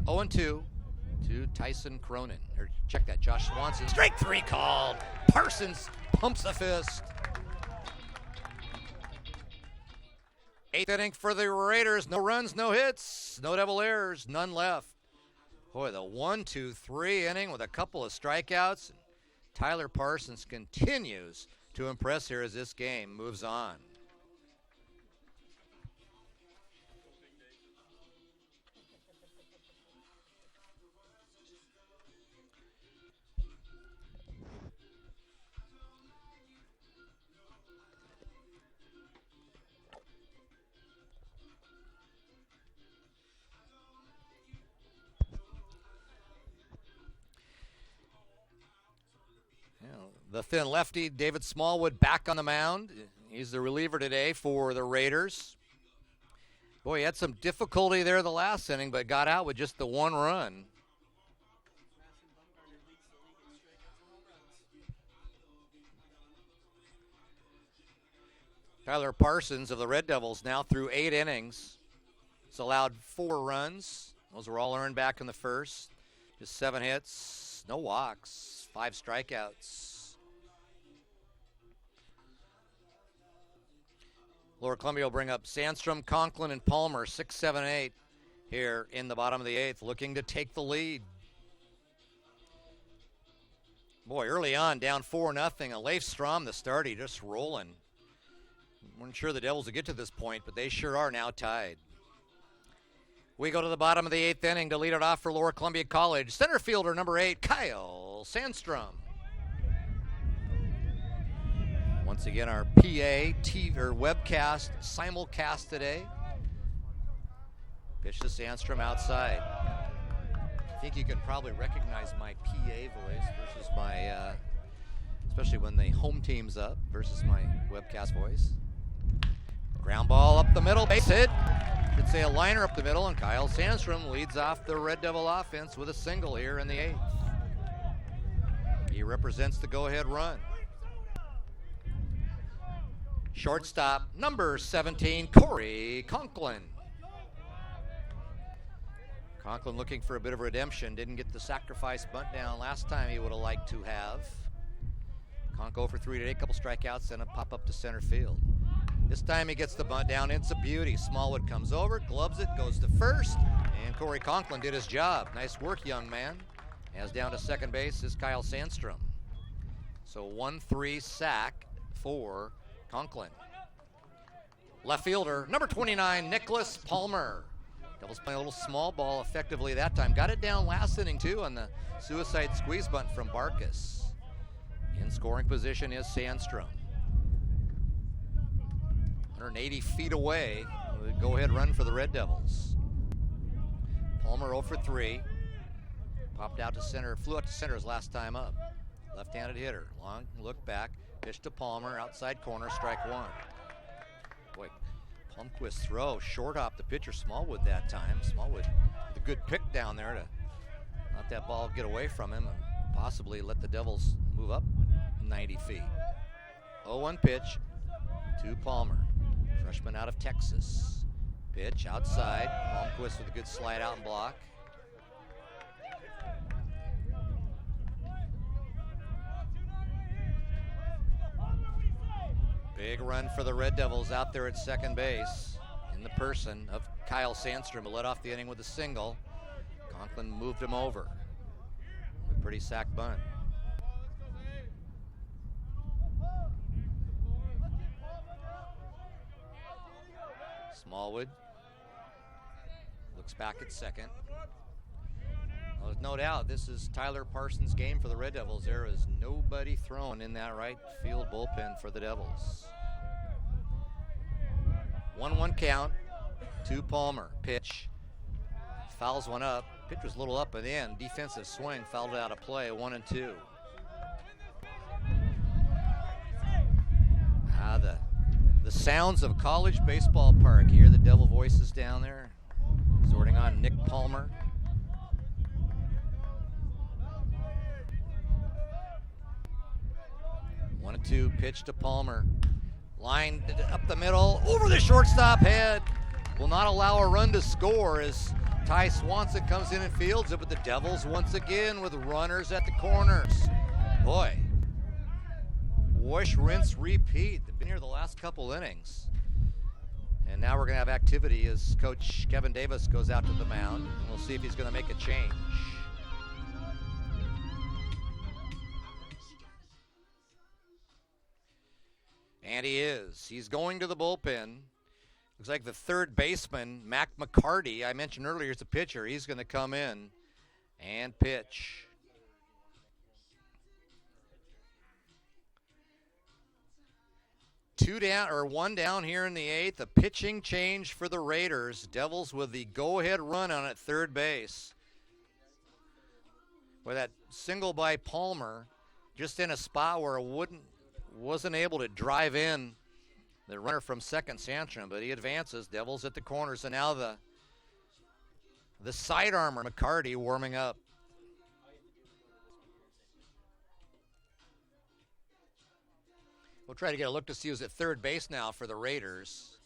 0-2 to Tyson Cronin. Or check that, Josh Swanson. Strike 3 called. Parsons pumps a fist. 8th inning for the Raiders. No runs, no hits, no Devil errors, none left. Boy, the 1-2-3 inning with a couple of strikeouts. Tyler Parsons continues to impress here as this game moves on. The thin lefty, David Smallwood, back on the mound. He's the reliever today for the Raiders. Boy, he had some difficulty there the last inning, but got out with just the 1 run. Tyler Parsons of the Red Devils now through 8 innings. He's allowed 4 runs. Those were all earned back in the first. Just 7 hits, no walks, 5 strikeouts. Lower Columbia will bring up Sandstrom, Conklin, and Palmer, 6, 7, 8 here in the bottom of the 8th, looking to take the lead. Boy, early on, down 4-0. Leif Strom, the starter, just rolling. Weren't sure the Devils would get to this point, but they sure are now tied. We go to the bottom of the 8th inning to lead it off for Lower Columbia College. Center fielder number 8, Kyle Sandstrom. Once again, our PA TV or webcast simulcast today. Pitch to Sandstrom outside. I think you can probably recognize my PA voice versus my, especially when the home team's up, versus my webcast voice. Ground ball up the middle, base hit. Should say a liner up the middle, and Kyle Sandstrom leads off the Red Devil offense with a single here in the 8th. He represents the go-ahead run. Shortstop, number 17, Corey Conklin. Conklin looking for a bit of redemption. Didn't get the sacrifice bunt down last time he would have liked to have. Conk 0 for 3 today, a couple strikeouts and a pop up to center field. This time he gets the bunt down. It's a beauty. Smallwood comes over, gloves it, goes to first, and Corey Conklin did his job. Nice work, young man. As down to second base is Kyle Sandstrom. So 1-3 sack for Conklin. Left fielder, number 29, Nicholas Palmer. Devils playing a little small ball effectively that time. Got it down last inning, too, on the suicide squeeze bunt from Barkas. In scoring position is Sandstrom. 180 feet away. Go-ahead run for the Red Devils. Palmer 0 for 3. Popped out to center, flew out to center his last time up. Left-handed hitter. Long look back. Pitch to Palmer, outside corner, strike 1. Boy, Plumquist throw, short off the pitcher, Smallwood that time. Smallwood with a good pick down there to let that ball get away from him and possibly let the Devils move up 90 feet. 0-1 pitch to Palmer, freshman out of Texas. Pitch outside, Plumquist with a good slide out and block. Big run for the Red Devils out there at second base in the person of Kyle Sandstrom, who led off the inning with a single. Conklin moved him over. A pretty sack bunt. Smallwood looks back at second. Well, there's no doubt this is Tyler Parsons' game for the Red Devils. There is nobody thrown in that right field bullpen for the Devils. 1-1 count to Palmer. Pitch. Fouls one up. Pitch was a little up and in. Defensive swing, fouled it out of play. 1-2. The sounds of College Baseball Park. You hear the Devil voices down there. Sorting on Nick Palmer. One and 2, pitch to Palmer. Lined up the middle, over the shortstop head. Will not allow a run to score as Ty Swanson comes in and fields it, but the Devils once again with runners at the corners. Boy, wash, rinse, repeat. They've been here the last couple innings. And now we're going to have activity as Coach Kevin Davis goes out to the mound. And we'll see if he's going to make a change. And he is. He's going to the bullpen. Looks like the third baseman, Mac McCarty, I mentioned earlier, is a pitcher. He's going to come in and pitch. One down here in the 8th. A pitching change for the Raiders. Devils with the go-ahead run on at third base. With that single by Palmer, just in a spot where it wasn't able to drive in the runner from second, Sandstrom, but he advances. Devils at the corners, and now the side armor, McCarty, warming up. We'll try to get a look to see who's at third base now for the Raiders.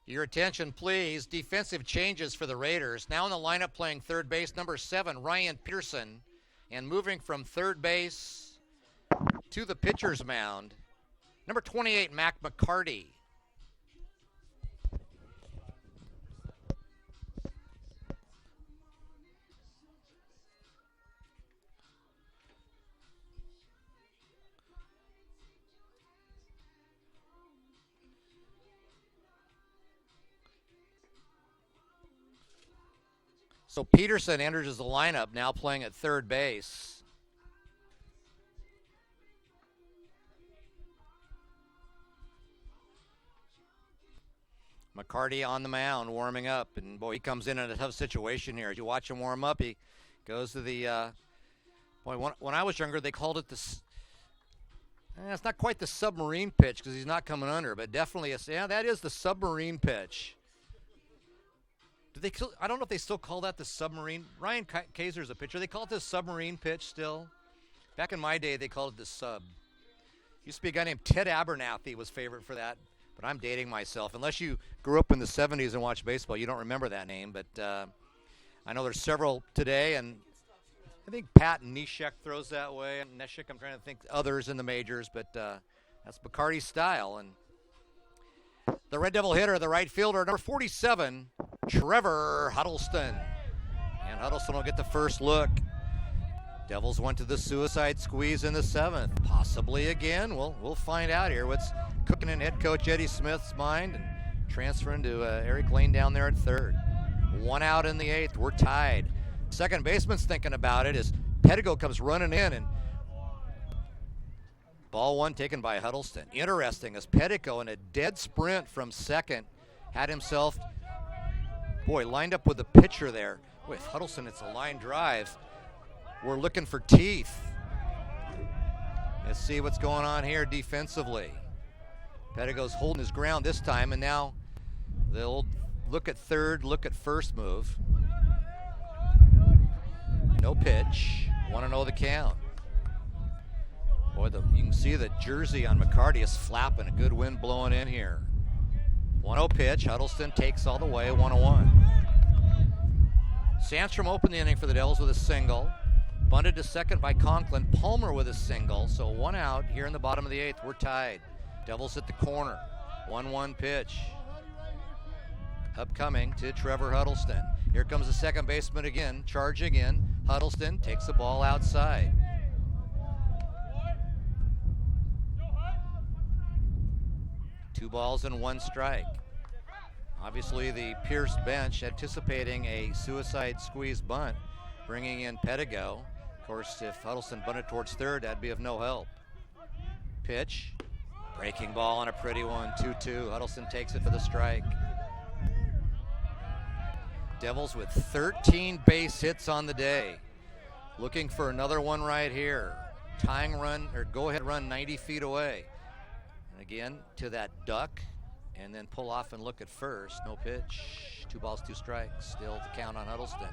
Your attention, please. Defensive changes for the Raiders. Now in the lineup playing third base, number 7, Ryan Pearson. And moving from third base to the pitcher's mound, number 28, Mac McCarty. So Peterson enters the lineup, now playing at third base. McCarty on the mound, warming up, and boy, he comes in a tough situation here. As you watch him warm up, he goes to the, when I was younger, they called it it's not quite the submarine pitch because he's not coming under, but definitely, that is the submarine pitch. I don't know if they still call that the submarine. Ryan Kaiser's a pitcher. They call it the submarine pitch still. Back in my day, they called it the sub. Used to be a guy named Ted Abernathy was favorite for that, but I'm dating myself. Unless you grew up in the 70s and watched baseball, you don't remember that name. But I know there's several today, and I think Pat Neshek throws that way. And Neshek, I'm trying to think others in the majors, but that's McCarty's style. And the Red Devil hitter, the right fielder, number 47, Trevor Huddleston. And Huddleston will get the first look. Devils went to the suicide squeeze in the 7th. Possibly again. We'll find out here what's cooking in head coach Eddie Smith's mind, and transferring to Eric Lane down there at third. 1 out in the 8th. We're tied. Second baseman's thinking about it as Pettigo comes running in, and ball 1 taken by Huddleston. Interesting, as Pettigo in a dead sprint from second had himself, lined up with the pitcher there. With Huddleston, it's a line drive. We're looking for teeth. Let's see what's going on here defensively. Pettigo's holding his ground this time, and now the old look at third, look at first move. No pitch. 1-0 the count. Boy, you can see the jersey on McCarty is flapping. A good wind blowing in here. 1-0 pitch. Huddleston takes all the way. 1-1. Sandstrom opened the inning for the Devils with a single. Bunted to second by Conklin. Palmer with a single. So 1 out here in the bottom of the 8th. We're tied. Devils at the corner. 1-1 pitch. Upcoming to Trevor Huddleston. Here comes the second baseman again. Charging in. Huddleston takes the ball outside. Two balls and 1 strike. Obviously the Pierce bench anticipating a suicide squeeze bunt, bringing in Pettigo. Of course, if Huddleston bunted towards third, that'd be of no help. Pitch. Breaking ball on a pretty one. 2-2. Huddleston takes it for the strike. Devils with 13 base hits on the day. Looking for another one right here. Tying run, or go-ahead run 90 feet away. And again, to that duck, and then pull off and look at first. No pitch. 2 balls, 2 strikes. Still the count on Huddleston.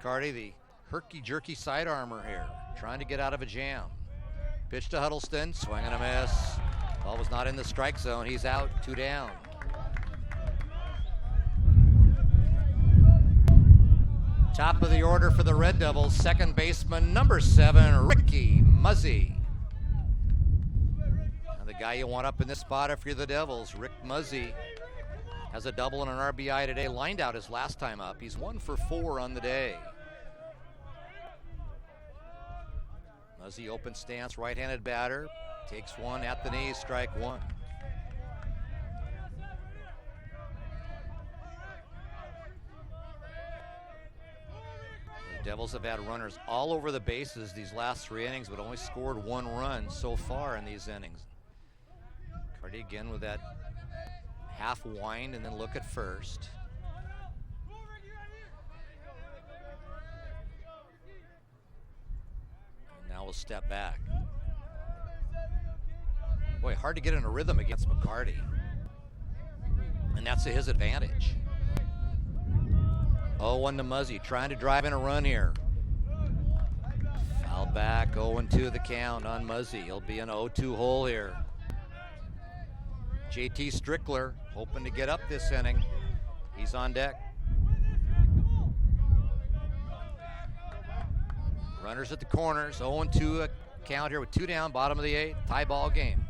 McCarty, the herky-jerky sidearmer here, trying to get out of a jam. Pitch to Huddleston, swing and a miss. Ball was not in the strike zone. He's out, 2 down. Top of the order for the Red Devils, second baseman, number 7, Ricky Muzzy. Now the guy you want up in this spot if you're the Devils, Rick Muzzy, has a double and an RBI today, lined out his last time up. He's 1 for 4 on the day. Muzzy open stance, right-handed batter, takes one at the knees, strike 1. The Devils have had runners all over the bases these last 3 innings, but only scored 1 run so far in these innings. Cardi again with that half wind and then look at first. And now we'll step back. Boy, hard to get in a rhythm against McCarty. And that's to his advantage. 0-1 to Muzzy, trying to drive in a run here. Foul back, 0-2 the count on Muzzy. He'll be an 0-2 hole here. JT Strickler hoping to get up this inning. He's on deck. Runners at the corners, 0-2 count here with 2 down, bottom of the 8th, tie ball game.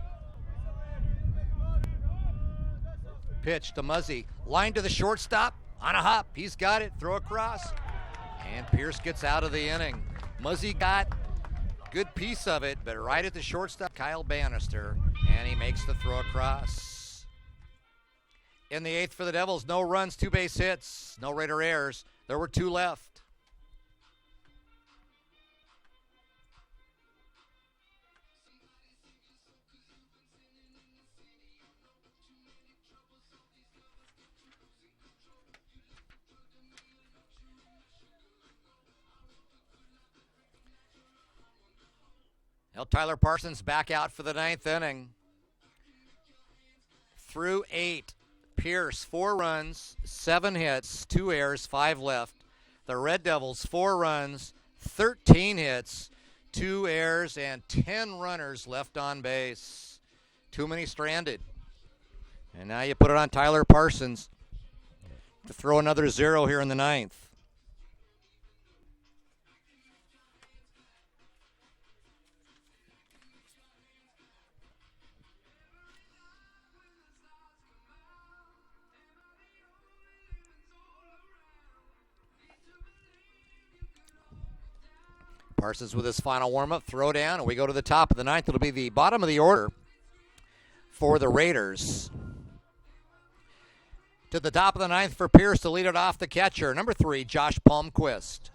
Pitch to Muzzy, line to the shortstop, on a hop, he's got it, throw across, and Pierce gets out of the inning. Muzzy got a good piece of it, but right at the shortstop, Kyle Bannister, and he makes the throw across. In the 8th for the Devils, no runs, 2 base hits, no Raider errors. There were 2 left. Now Tyler Parsons back out for the 9th inning. Through 8, Pierce 4 runs, 7 hits, 2 errors, 5 left. The Red Devils 4 runs, 13 hits, 2 errors, and 10 runners left on base. Too many stranded. And now you put it on Tyler Parsons to throw another 0 here in the 9th. Parsons with his final warm-up, throw down, and we go to the top of the 9th. It'll be the bottom of the order for the Raiders. To the top of the 9th for Pierce to lead it off, the catcher, number 3, Josh Palmquist.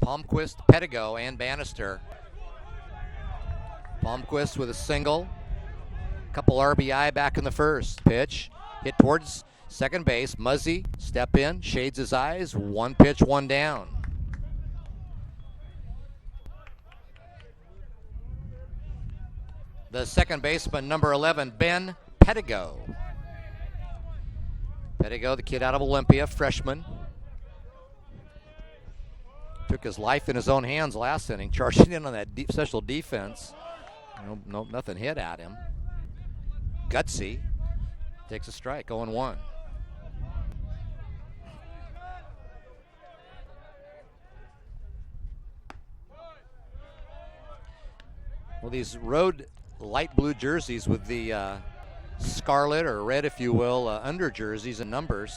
Palmquist, Pettigo, and Bannister. Palmquist with a single. Couple RBI back in the first. Pitch, hit towards second base. Muzzy, step in, shades his eyes. 1 pitch, 1 down. The second baseman, number 11, Ben Pettigo. Pettigo, the kid out of Olympia, freshman. Took his life in his own hands last inning, charging in on that special defense. Nothing hit at him. Gutsy. Takes a strike, 0-1. Well, these road light blue jerseys with the scarlet or red, if you will, under jerseys and numbers.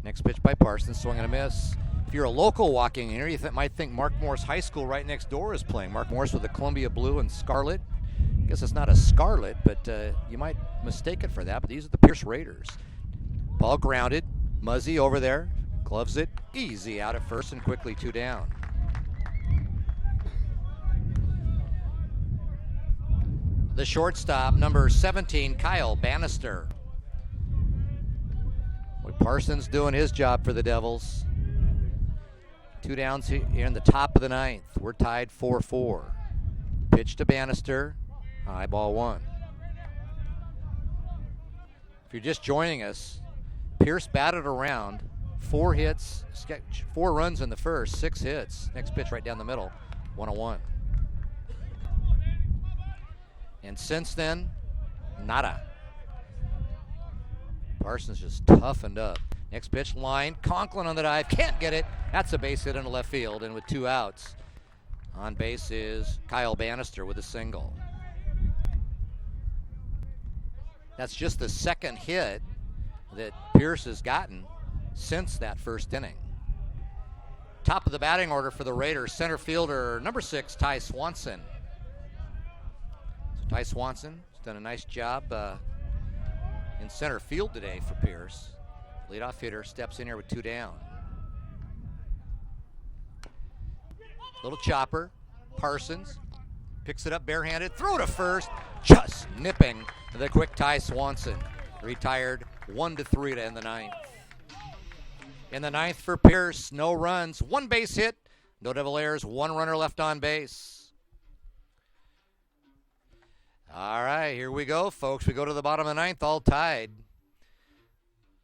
Next pitch by Parsons, swing and a miss. If you're a local walking in here, you might think Mark Morris High School right next door is playing. Mark Morris with the Columbia blue and scarlet. I guess it's not a scarlet, but you might mistake it for that. But these are the Pierce Raiders. Ball grounded. Muzzy over there, gloves it, easy out at first and quickly 2 down. The shortstop, number 17, Kyle Bannister. Boy, Parsons doing his job for the Devils. 2 downs here in the top of the 9th. We're tied 4-4. Pitch to Bannister, high ball 1. If you're just joining us, Pierce batted around, 4 hits, 4 runs in the first, 6 hits. Next pitch right down the middle, 1-1. And since then, nada. Parsons just toughened up. Next pitch, line. Conklin on the dive. Can't get it. That's a base hit into left field. And with 2 outs, on base is Kyle Bannister with a single. That's just the second hit that Pierce has gotten since that first inning. Top of the batting order for the Raiders, center fielder, number 6, Ty Swanson. Ty Swanson has done a nice job in center field today for Pierce. Leadoff hitter steps in here with 2 down. Little chopper. Parsons picks it up barehanded. Throw to first. Just nipping the quick Ty Swanson. Retired 1-3 to end the 9th. In the 9th for Pierce, no runs. 1 base hit. No double errors. 1 runner left on base. All right, here we go, folks. We go to the bottom of the 9th, all tied.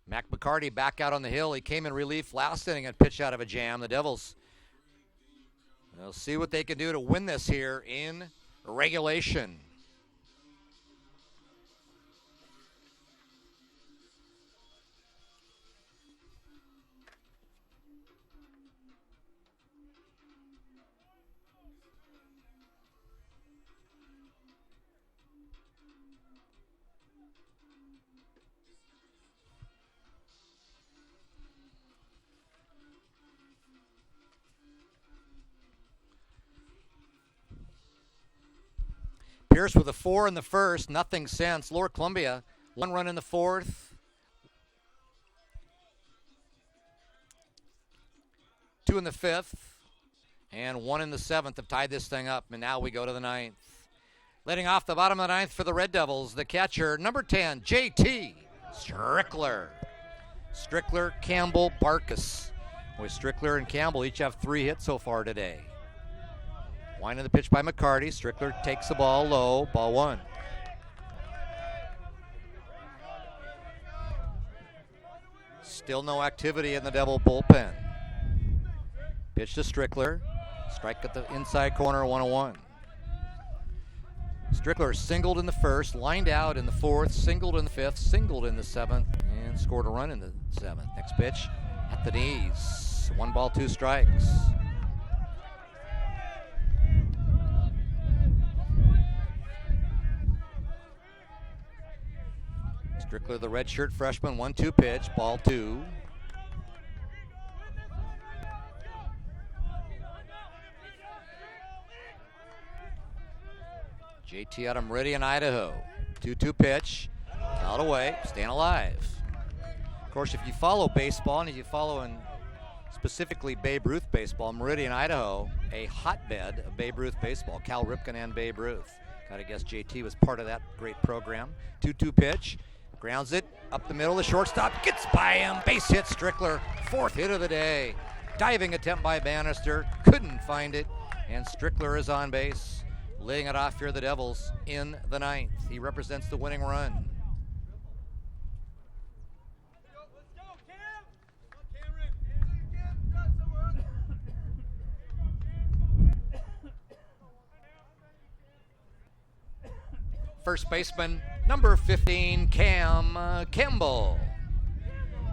Mac McCarty back out on the hill. He came in relief last inning and pitched out of a jam. The Devils They'll see what they can do to win this here in regulation. Pierce with a 4 in the first, nothing since. Lower Columbia, 1 run in the fourth. 2 in the fifth, and 1 in the seventh have tied this thing up, and now we go to the ninth. Leading off the bottom of the ninth for the Red Devils, the catcher, number 10, JT Strickler. Strickler, Campbell, Barkus. Boy, Strickler and Campbell each have 3 hits so far today. Winding the pitch by McCarty. Strickler takes the ball low. Ball 1. Still no activity in the Devil bullpen. Pitch to Strickler. Strike at the inside corner, 1-1. Strickler singled in the first, lined out in the fourth, singled in the fifth, singled in the seventh, and scored a run in the seventh. Next pitch at the knees. 1 ball, 2 strikes. Strickler, the redshirt freshman, 1-2 pitch, ball 2. JT out of Meridian, Idaho. 2-2 pitch, out away, staying alive. Of course, if you follow baseball, and if you follow in specifically Babe Ruth baseball, Meridian, Idaho, a hotbed of Babe Ruth baseball. Cal Ripken and Babe Ruth. Gotta guess JT was part of that great program. 2-2 pitch. Grounds it up the middle. The shortstop gets by him. Base hit Strickler. 4th hit of the day. Diving attempt by Bannister. Couldn't find it. And Strickler is on base. Laying it off here, the Devils in the ninth. He represents the winning run. First baseman, number 15, Campbell.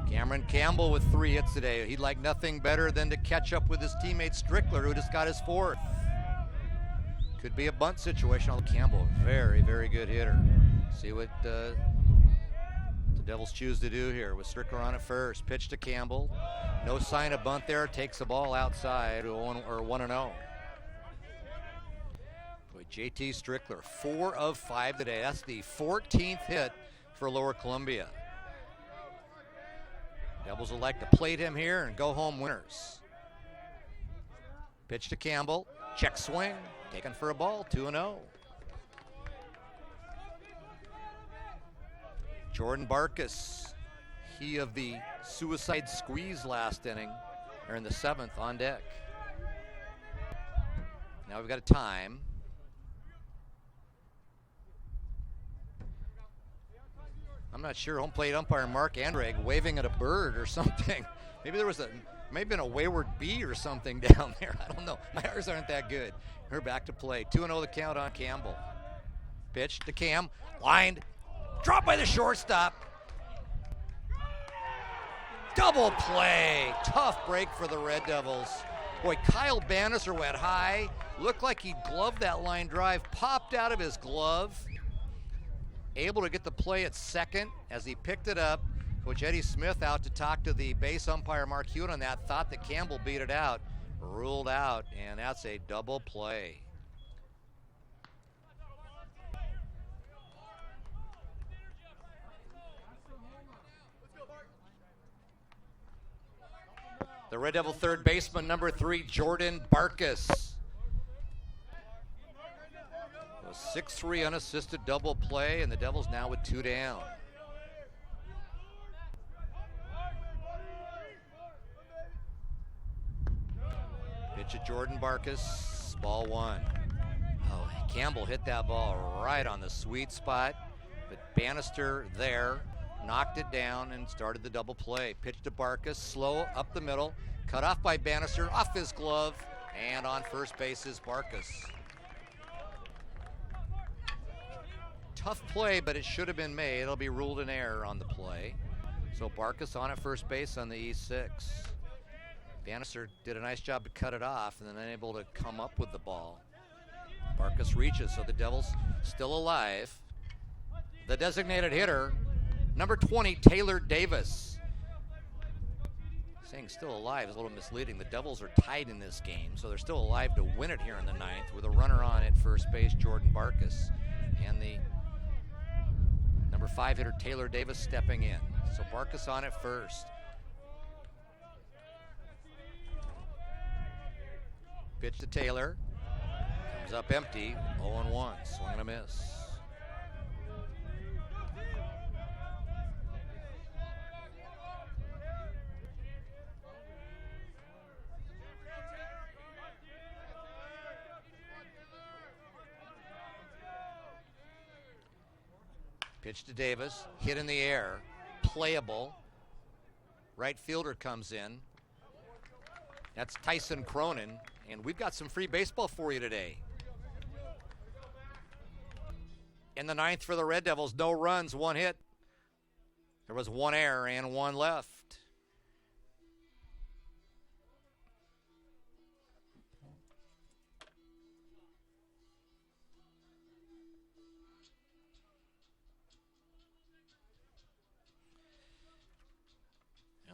Cameron Campbell with 3 hits today. He'd like nothing better than to catch up with his teammate Strickler, who just got his 4th. Could be a bunt situation. Although Campbell, very, very good hitter. See what the Devils choose to do here with Strickler on at first. Pitch to Campbell. No sign of bunt there. Takes the ball outside, 1-0. JT Strickler, 4 of 5 today. That's the 14th hit for Lower Columbia. Devils would like to plate him here and go home winners. Pitch to Campbell, check swing, taken for a ball, 2-0. Jordan Barkus, he of the suicide squeeze last inning, or in the 7th, on deck. Now we've got a time. I'm not sure. Home plate umpire Mark Andrag waving at a bird or something. Maybe there was maybe been a wayward bee or something down there. I don't know. My eyes aren't that good. We're back to play. 2-0 the count on Campbell. Pitch to Cam. Lined. Dropped by the shortstop. Double play. Tough break for the Red Devils. Boy, Kyle Bannister went high. Looked like he gloved that line drive. Popped out of his glove. Able to get the play at second as he picked it up. Coach Eddie Smith out to talk to the base umpire Mark Hewitt on that. Thought that Campbell beat it out. Ruled out, and that's a double play. The Red Devil third baseman, number 3, Jordan Barkus. 6-3 unassisted double play, and the Devils now with 2 down. Pitch at Jordan Barkus, ball 1. Oh, Campbell hit that ball right on the sweet spot, but Bannister there knocked it down and started the double play. Pitch to Barkus, slow up the middle, cut off by Bannister, off his glove, And on first base is Barkus. Tough play, but it should have been made. It'll be ruled an error on the play. So Barkus on at first base on the E6. Bannister did a nice job to cut it off and then unable to come up with the ball. Barkus reaches, so the Devils still alive. The designated hitter, number 20, Taylor Davis. Saying still alive is a little misleading. The Devils are tied in this game, so they're still alive to win it here in the ninth with a runner on at first base, Jordan Barkus, and the number 5 hitter, Taylor Davis, stepping in. So Barkus on at first. Pitch to Taylor. Comes up empty, 0-1, swing and a miss. Pitch to Davis, hit in the air, playable. Right fielder comes in. That's Tyson Cronin, and we've got some free baseball for you today. In the ninth for the Red Devils, no runs, 1 hit. There was 1 error and 1 left.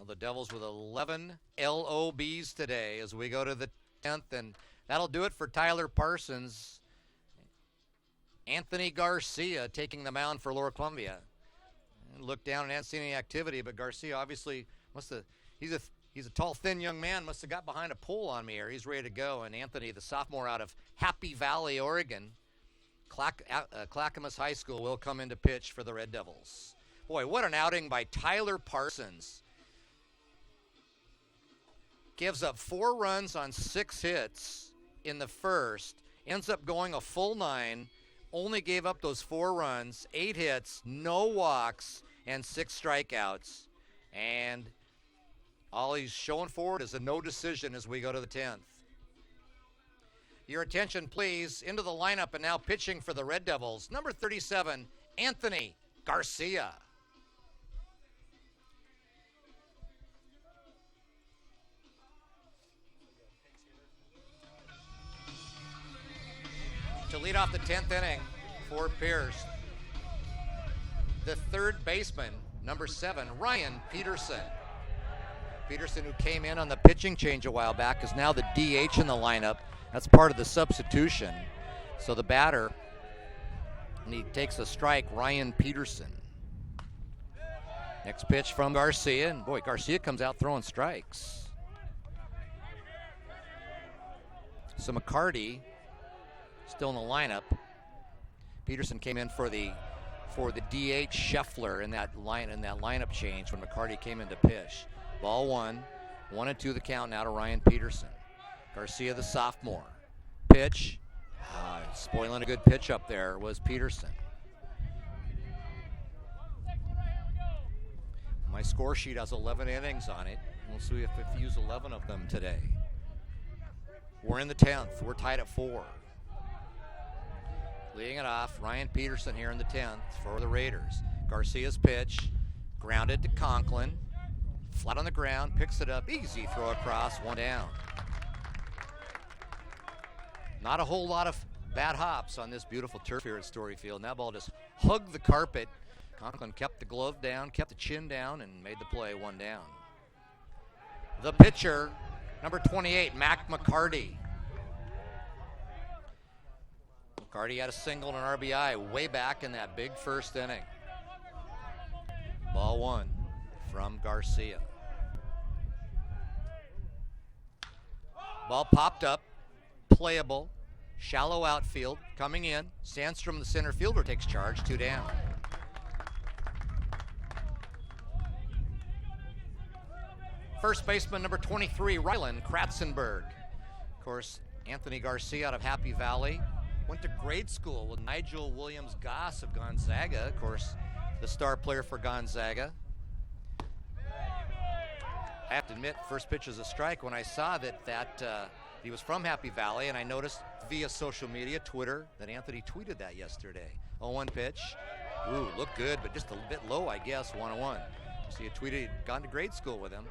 The Devils with 11 LOBs today as we go to the 10th, and that'll do it for Tyler Parsons. Anthony Garcia taking the mound for Lower Columbia. Looked down and hadn't seen any activity, but Garcia obviously he's a tall, thin young man, must have got behind a pole on me here. He's ready to go, and Anthony, the sophomore out of Happy Valley, Oregon, Clackamas High School, will come in to pitch for the Red Devils. Boy, what an outing by Tyler Parsons. Gives up 4 runs on 6 hits in the first, ends up going a full 9, only gave up those 4 runs, 8 hits, no walks, and 6 strikeouts. And all he's showing forward is a no decision as we go to the 10th. Your attention, please, into the lineup, and now pitching for the Red Devils, number 37, Anthony Garcia. To lead off the 10th inning for Pierce, the third baseman, number 7, Ryan Peterson. Peterson, who came in on the pitching change a while back, is now the DH in the lineup. That's part of the substitution. So the batter, and he takes a strike, Ryan Peterson. Next pitch from Garcia, and boy, Garcia comes out throwing strikes. So McCarty still in the lineup. Peterson came in for the DH Scheffler in that lineup change when McCarty came in to pitch. Ball 1, 1-2 the count now to Ryan Peterson. Garcia, the sophomore. Pitch, spoiling a good pitch up there was Peterson. My score sheet has 11 innings on it. We'll see if we use 11 of them today. We're in the 10th. We're tied at 4. Leading it off, Ryan Peterson here in the 10th for the Raiders. Garcia's pitch, grounded to Conklin. Flat on the ground, picks it up, easy throw across, 1 down. Not a whole lot of bad hops on this beautiful turf here at Storyfield. And that ball just hugged the carpet. Conklin kept the glove down, kept the chin down, and made the play, 1 down. The pitcher, number 28, Mac McCarty. McCarty had a single and an RBI way back in that big first inning. Ball 1 from Garcia. Ball popped up, playable, shallow outfield, coming in. Sandstrom, the center fielder, takes charge, 2 down. First baseman, number 23, Rylan Kratzenberg. Of course, Anthony Garcia out of Happy Valley. Went to grade school with Nigel Williams Goss of Gonzaga, of course, the star player for Gonzaga. I have to admit, first pitch is a strike. When I saw that He was from Happy Valley, and I noticed via social media, Twitter, that Anthony tweeted that yesterday. 0-1 pitch. Ooh, looked good, but just a bit low, I guess, 1-1. So you tweeted he'd gone to grade school with him.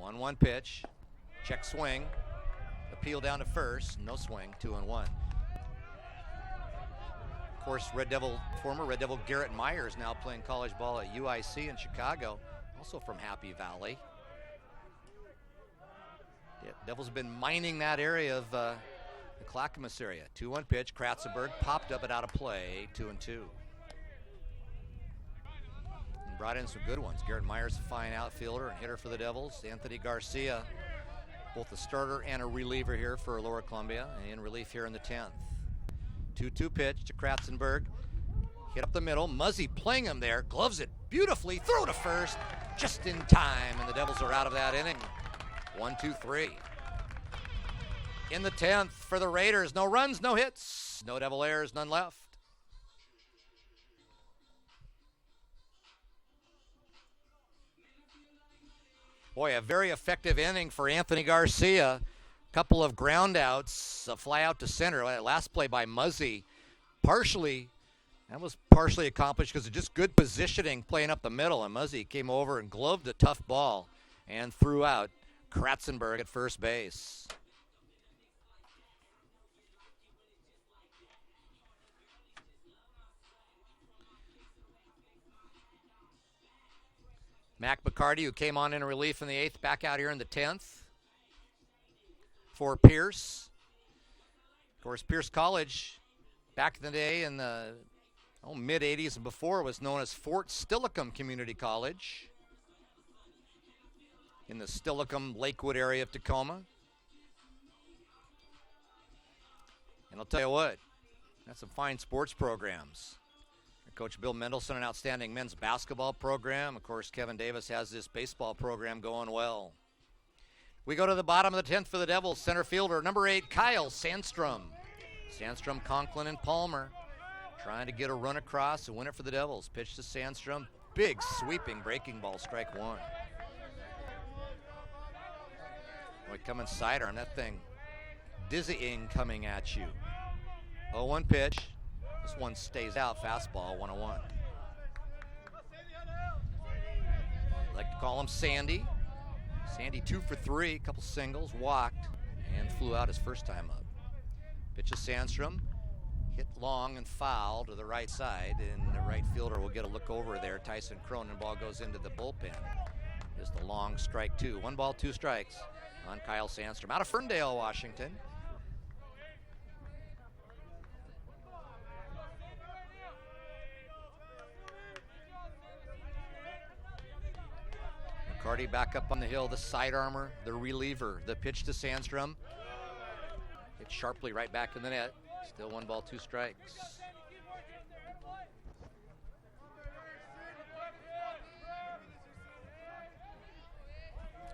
1-1 pitch. Check swing. Appeal down to first. No swing. 2-1. Of course, former Red Devil Garrett Myers now playing college ball at UIC in Chicago, also from Happy Valley. Yeah, Devils have been mining that area of the Clackamas area. 2-1 pitch. Kratzenberg popped up and out of play. 2-2. And brought in some good ones. Garrett Myers, a fine outfielder and hitter for the Devils. Anthony Garcia, both a starter and a reliever here for Lower Columbia, and in relief here in the 10th. 2-2 pitch to Kratzenberg. Hit up the middle. Muzzy playing him there. Gloves it beautifully. Throw to first just in time, and the Devils are out of that inning. 1-2-3. In the 10th for the Raiders. No runs, no hits, no Devil errors, none left. Boy, a very effective inning for Anthony Garcia. Couple of ground outs, a fly out to center. Last play by Muzzy. That was partially accomplished because of just good positioning playing up the middle. And Muzzy came over and gloved a tough ball and threw out Kratzenberg at first base. Mac McCarty, who came on in relief in the 8th, back out here in the 10th. For Pierce. Of course, Pierce College, back in the day in the mid-'80s and before, was known as Fort Steilacoom Community College in the Steilacoom, Lakewood area of Tacoma. And I'll tell you what, that's some fine sports programs. Coach Bill Mendelson, an outstanding men's basketball program. Of course, Kevin Davis has this baseball program going well. We go to the bottom of the 10th for the Devils. Center fielder, number 8, Kyle Sandstrom. Sandstrom, Conklin, and Palmer trying to get a run across and win it for the Devils. Pitch to Sandstrom. Big sweeping breaking ball, strike one. We come in sidearm. That thing dizzying coming at you. 0-1 pitch. This one stays out. Fastball, 1-1. Like to call him Sandy. Sandy 2 for 3, a couple singles, walked, and flew out his first time up. Pitch to Sandstrom, hit long and foul to the right side, and the right fielder will get a look over there. Tyson Cronin, ball goes into the bullpen. Just a long strike 2. 1 ball, 2 strikes on Kyle Sandstrom out of Ferndale, Washington. McCarty back up on the hill, the side armor, the reliever. The pitch to Sandstrom. Hit sharply right back in the net. Still 1 ball, 2 strikes.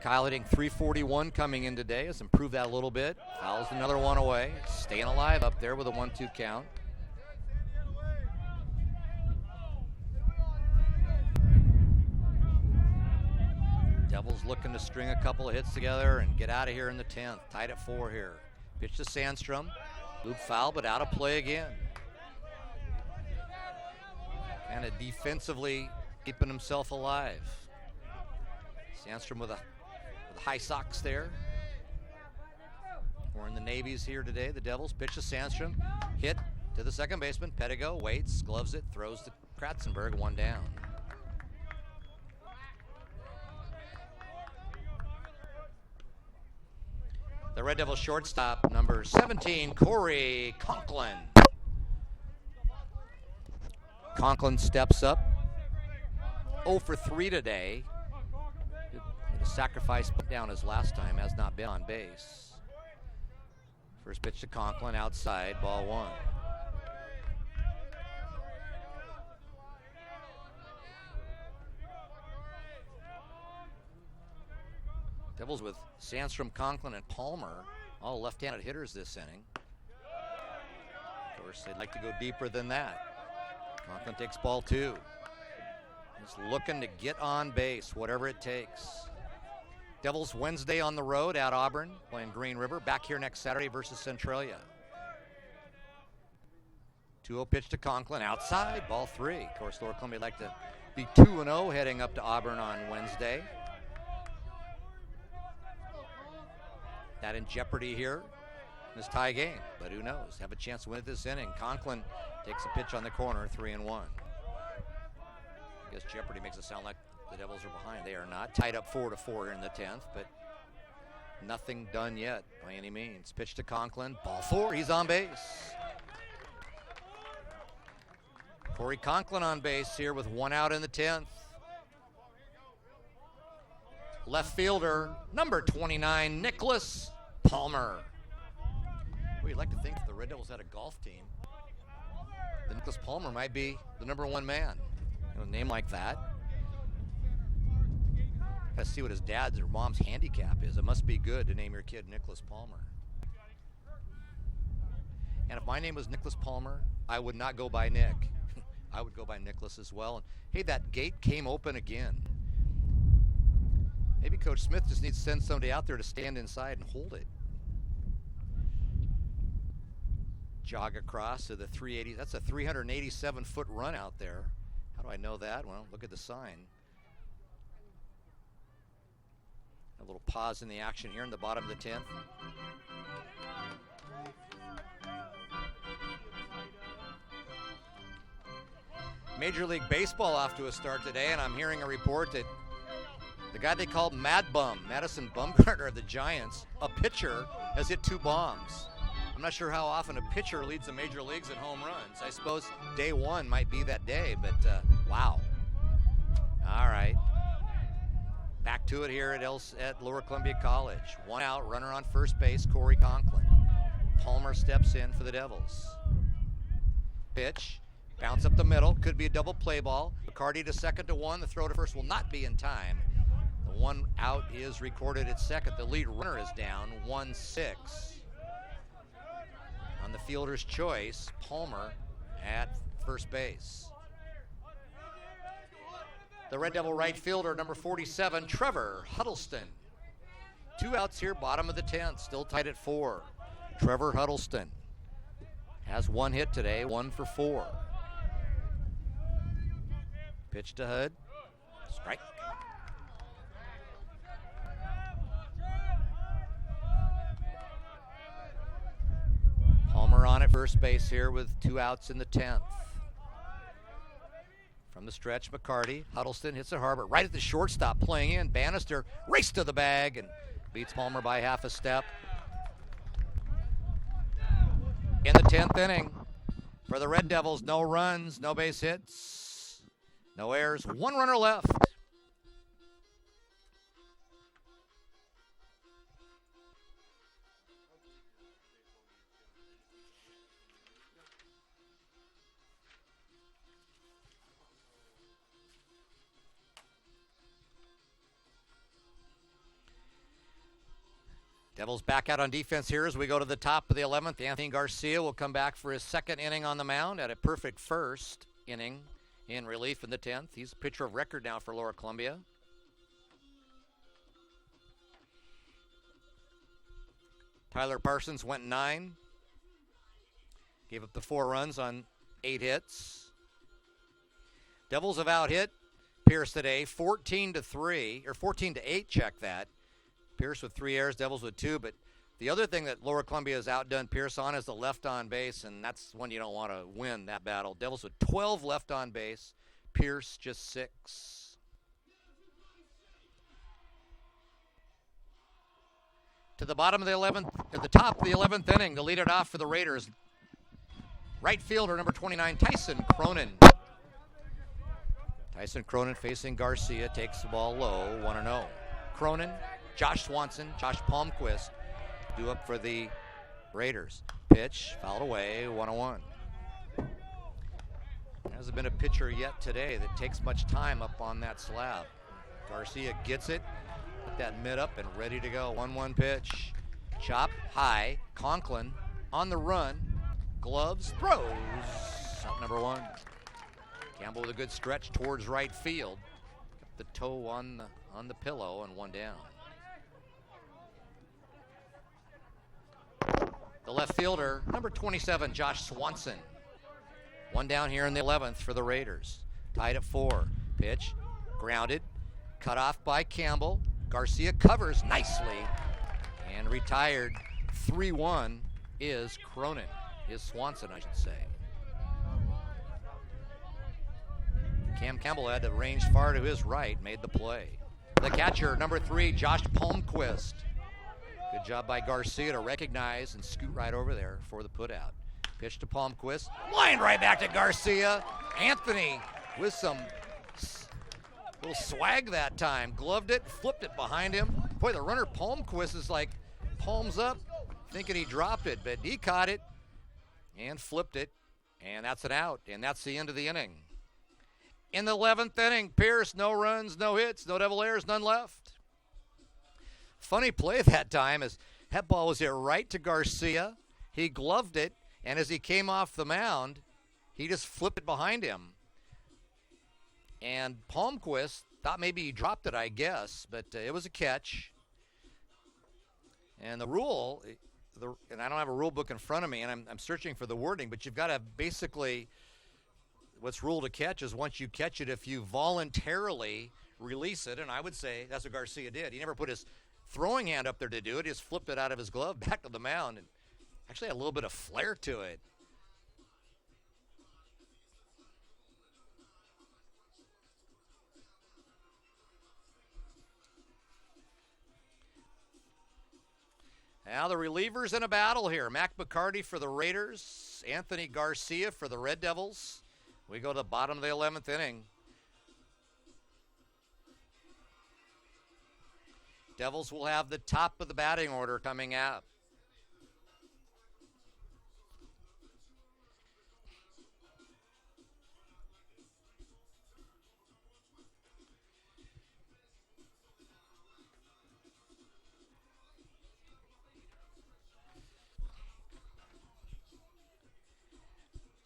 Kyle hitting .341 coming in today. Has improved that a little bit. Fouls another one away. Staying alive up there with a 1-2 count. Devils looking to string a couple of hits together and get out of here in the 10th. Tied at 4 here. Pitch to Sandstrom. Loop foul, but out of play again. Kind of defensively keeping himself alive. Sandstrom with a high socks there. We're in the navies here today. The Devils. Pitch to Sandstrom. Hit to the second baseman. Pettigo waits, gloves it, throws to Kratzenberg. 1 down. The Red Devil shortstop, number 17, Corey Conklin. Conklin steps up. 0 for 3 today. Did a sacrifice put down his last time, has not been on base. First pitch to Conklin, outside, ball 1. Devils with Sandstrom, Conklin, and Palmer, all left-handed hitters this inning. Of course, they'd like to go deeper than that. Conklin takes ball 2. He's looking to get on base, whatever it takes. Devils Wednesday on the road at Auburn, playing Green River. Back here next Saturday versus Centralia. 2-0 pitch to Conklin, outside, ball 3. Of course, Lower Columbia would like to be 2-0 heading up to Auburn on Wednesday. That in jeopardy here in this tie game, but who knows? Have a chance to win it this inning. Conklin takes a pitch on the corner, 3-1. I guess jeopardy makes it sound like the Devils are behind. They are not. Tied up 4-4 here in the 10th, but nothing done yet by any means. Pitch to Conklin, ball 4, he's on base. Corey Conklin on base here with 1 out in the 10th. Left fielder, number 29, Nicholas Palmer. Well, you'd like to think if the Red Devils had a golf team, then Nicholas Palmer might be the number 1 man. A name like that. Gotta see what his dad's or mom's handicap is. It must be good to name your kid Nicholas Palmer. And if my name was Nicholas Palmer, I would not go by Nick. I would go by Nicholas as well. And hey, that gate came open again. Maybe Coach Smith just needs to send somebody out there to stand inside and hold it. Jog across to the 380. That's a 387-foot run out there. How do I know that? Well, look at the sign. A little pause in the action here in the bottom of the 10th. Major League Baseball off to a start today, and I'm hearing a report that the guy they call Mad Bum, Madison Bumgarner of the Giants, a pitcher, has hit 2 bombs. I'm not sure how often a pitcher leads the major leagues in home runs. I suppose day 1 might be that day, but wow. All right. Back to it here at Lower Columbia College. 1 out, runner on first base, Corey Conklin. Palmer steps in for the Devils. Pitch. Bounce up the middle, could be a double play ball. McCarty to second to 1. The throw to first will not be in time. The 1 out is recorded at second. The lead runner is down, 1-6. On the fielder's choice, Palmer at first base. The Red Devil right fielder, number 47, Trevor Huddleston. 2 outs here, bottom of the 10th, still tied at 4. Trevor Huddleston has 1 hit today, 1 for 4. Pitch to Hud. Strike. Palmer on at first base here with 2 outs in the 10th. From the stretch, McCarty. Huddleston hits a harbor right at the shortstop, playing in. Bannister race to the bag and beats Palmer by half a step. In the 10th inning for the Red Devils, no runs, no base hits. No errors, 1 runner left. Devils back out on defense here as we go to the top of the 11th. Anthony Garcia will come back for his 2nd inning on the mound at a perfect 1st inning in relief in the 10th. He's a pitcher of record now for Lower Columbia. Tyler Parsons went 9. Gave up the 4 runs on 8 hits. Devils have out-hit Pierce today, 14-3, or 14-8, check that. Pierce with 3 errors, Devils with 2, but the other thing that Lower Columbia has outdone Pierce on is the left on base, and that's when you don't want to win that battle. Devils with 12 left on base, Pierce just 6. To the bottom of the 11th, at the top of the 11th inning, to lead it off for the Raiders, right fielder number 29, Tyson Cronin. Tyson Cronin facing Garcia, takes the ball low, 1-0. Cronin, Josh Swanson, Josh Palmquist due up for the Raiders. Pitch, fouled away, 1-1. There hasn't been a pitcher yet today that takes much time up on that slab. Garcia gets it, put that mid up and ready to go. 1-1 pitch. Chop high. Conklin on the run. Gloves, throws. Out number 1. Campbell with a good stretch towards right field. Kept the toe on the pillow and 1 down. the left fielder, number 27, Josh Swanson. One down here in the 11th for the Raiders. Tied at 4. Pitch, grounded, cut off by Campbell. Garcia covers nicely and retired. 3-1 is Cronin, is Swanson, I should say. Cam Campbell had the range far to his right, made the play. The catcher, number 3, Josh Palmquist. Good job by Garcia to recognize and scoot right over there for the putout. Pitch to Palmquist, lined right back to Garcia. Anthony with some little swag that time. Gloved it, flipped it behind him. Boy, the runner Palmquist is like palms up, thinking he dropped it, but he caught it and flipped it, and that's an out, and that's the end of the inning. In the 11th inning, Pierce, no runs, no hits, no double errors, none left. Funny play that time is that ball was hit right to Garcia. He gloved it, and as he came off the mound, he just flipped it behind him. And Palmquist thought maybe he dropped it, I guess, but it was a catch. And the rule, and I don't have a rule book in front of me, and I'm searching for the wording, but you've got to basically, what's ruled a catch is once you catch it, if you voluntarily release it, and I would say that's what Garcia did. He never put his throwing hand up there to do it. He just flipped it out of his glove back to the mound, and actually had a little bit of flair to it. Now the relievers in a battle here. Mac McCarty for the Raiders, Anthony Garcia for the Red Devils. We go to the bottom of the 11th inning. Devils will have the top of the batting order coming out.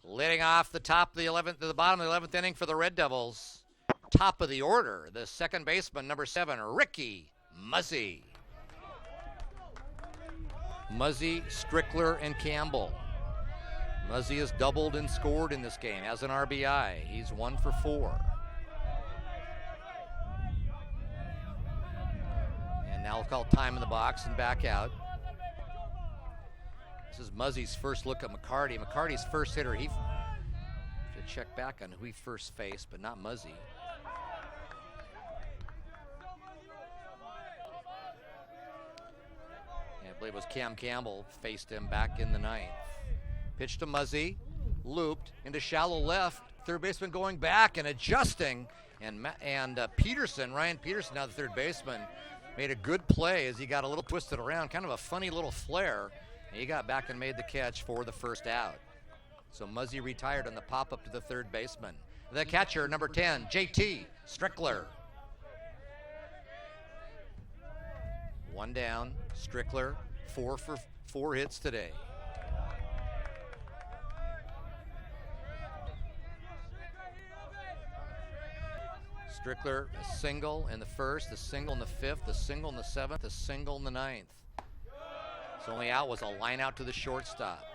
Leading off the top of the 11th, to the bottom of the 11th inning for the Red Devils. Top of the order, the second baseman, number 7, Ricky Muzzy. Muzzy, Strickler, and Campbell. Muzzy has doubled and scored in this game, has an RBI. He's 1 for 4. And now we'll call time in the box and back out. This is Muzzy's first look at McCarty. McCarty's first hitter. He should check back on who he first faced, but not Muzzy. And I believe it was Cam Campbell faced him back in the 9th. Pitch to Muzzy, looped into shallow left. Third baseman going back and adjusting. And Peterson, Ryan Peterson, now the third baseman, made a good play as he got a little twisted around. Kind of a funny little flare. He got back and made the catch for the first out. So Muzzy retired on the pop-up to the third baseman. The catcher, number 10, JT Strickler. One down, Strickler, 4 for 4 hits today. Strickler, a single in the first, a single in the 5th, a single in the 7th, a single in the 9th. His only out was a line out to the shortstop.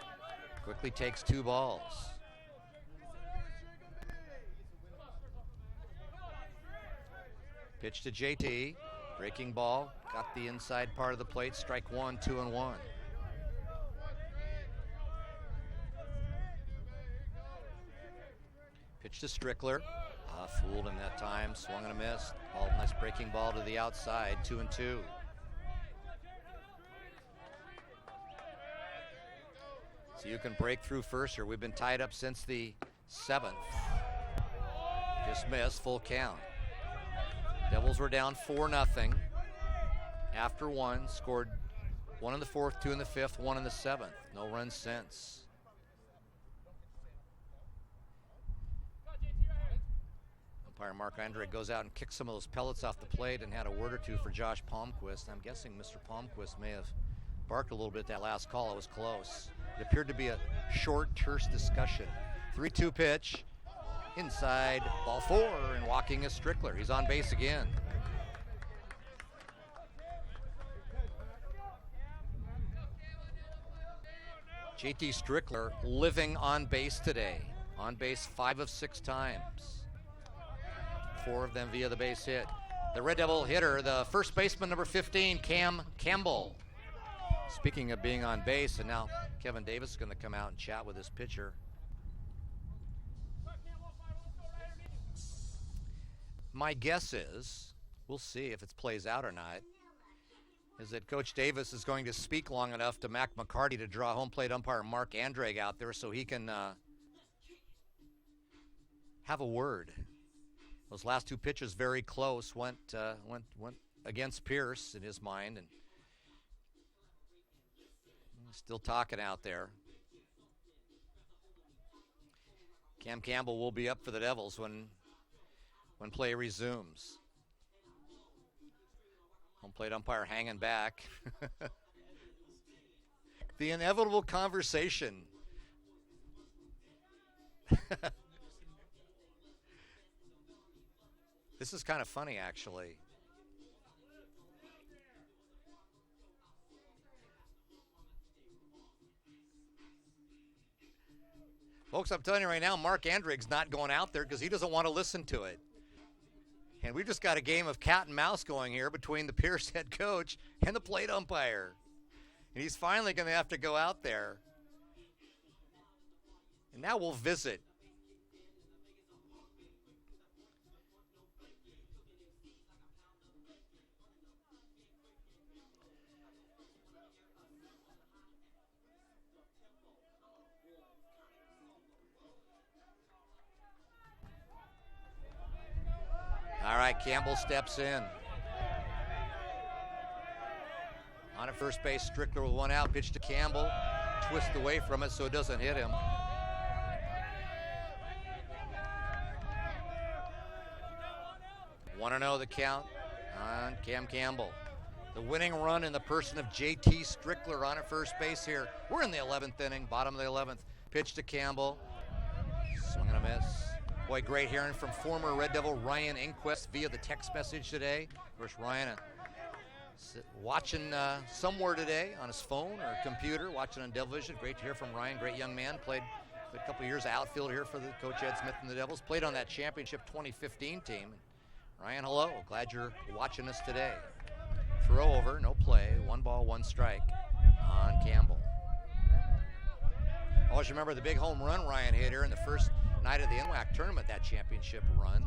Quickly takes 2 balls. Pitch to JT. Breaking ball. Got the inside part of the plate. Strike 1, 2-1. Pitch to Strickler. Fooled him that time. Swung and a miss. Nice breaking ball to the outside. 2-2. So you can break through first here. We've been tied up since the 7th. Just missed, full count. Devils were down 4-0 after 1. Scored 1 in the 4th, 2 in the 5th, 1 in the 7th. No runs since. Umpire Mark Andre goes out and kicks some of those pellets off the plate and had a word or two for Josh Palmquist. I'm guessing Mr. Palmquist may have barked a little bit that last call. It was close. It appeared to be a short, terse discussion. 3-2 pitch. Inside, ball 4, and walking is Strickler. He's on base again. JT Strickler living on base today. On base 5 of 6 times. 4 of them via the base hit. The Red Devil hitter, the first baseman, number 15, Cam Campbell. Speaking of being on base, and now Kevin Davis is going to come out and chat with his pitcher. My guess is, we'll see if it plays out or not, is that Coach Davis is going to speak long enough to Mac McCarty to draw home plate umpire Mark Andrade out there so he can have a word. Those last 2 pitches very close, went against Pierce in his mind, and still talking out there. Cam Campbell will be up for the Devils when play resumes. Home plate umpire hanging back. The inevitable conversation. This is kind of funny, actually. Folks, I'm telling you right now, Mark Andrick's not going out there because he doesn't want to listen to it. And we've just got a game of cat and mouse going here between the Pierce head coach and the plate umpire. And he's finally going to have to go out there. And now we'll visit. All right, Campbell steps in. On at first base, Strickler with 1 out. Pitch to Campbell. Twist away from it so it doesn't hit him. One 1-0 the count on Cam Campbell. The winning run in the person of JT Strickler on at first base here. We're in the 11th inning, bottom of the 11th. Pitch to Campbell. Swing and a miss. Boy, great hearing from former Red Devil Ryan Inquest via the text message today. Of course, Ryan watching somewhere today on his phone or computer, watching on Devil Vision. Great to hear from Ryan, great young man. Played a couple of years outfield here for the Coach Ed Smith and the Devils. Played on that championship 2015 team. Ryan, hello. Glad you're watching us today. Throw over, no play. 1 ball, 1 strike on Campbell. Always remember the big home run Ryan hit here in the first night of the NWAC tournament, that championship run.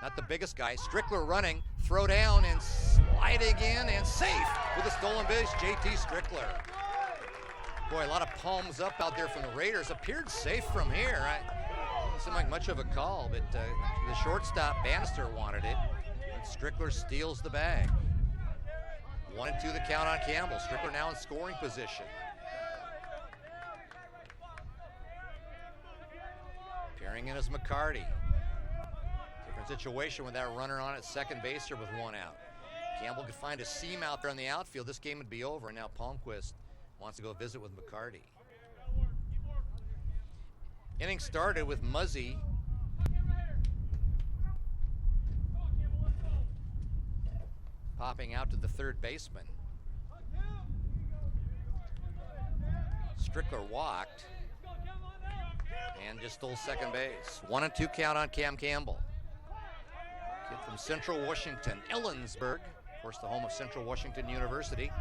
Not the biggest guy. Strickler running, throw down and sliding in and safe with a stolen base, JT Strickler. Boy, a lot of palms up out there from the Raiders. Appeared safe from here. Didn't seem like much of a call, but the shortstop Bannister wanted it. And Strickler steals the bag. 1-2 the count on Campbell. Strickler now in scoring position. Appearing in as McCarty. Different situation with that runner on at second base here with 1 out. Campbell could find a seam out there in the outfield. This game would be over. And now Palmquist wants to go visit with McCarty. Inning started with Muzzy popping out to the third baseman. Strickler walked and just stole second base. 1-2 count on Cam Campbell. Kid from Central Washington, Ellensburg. Of course, the home of Central Washington University,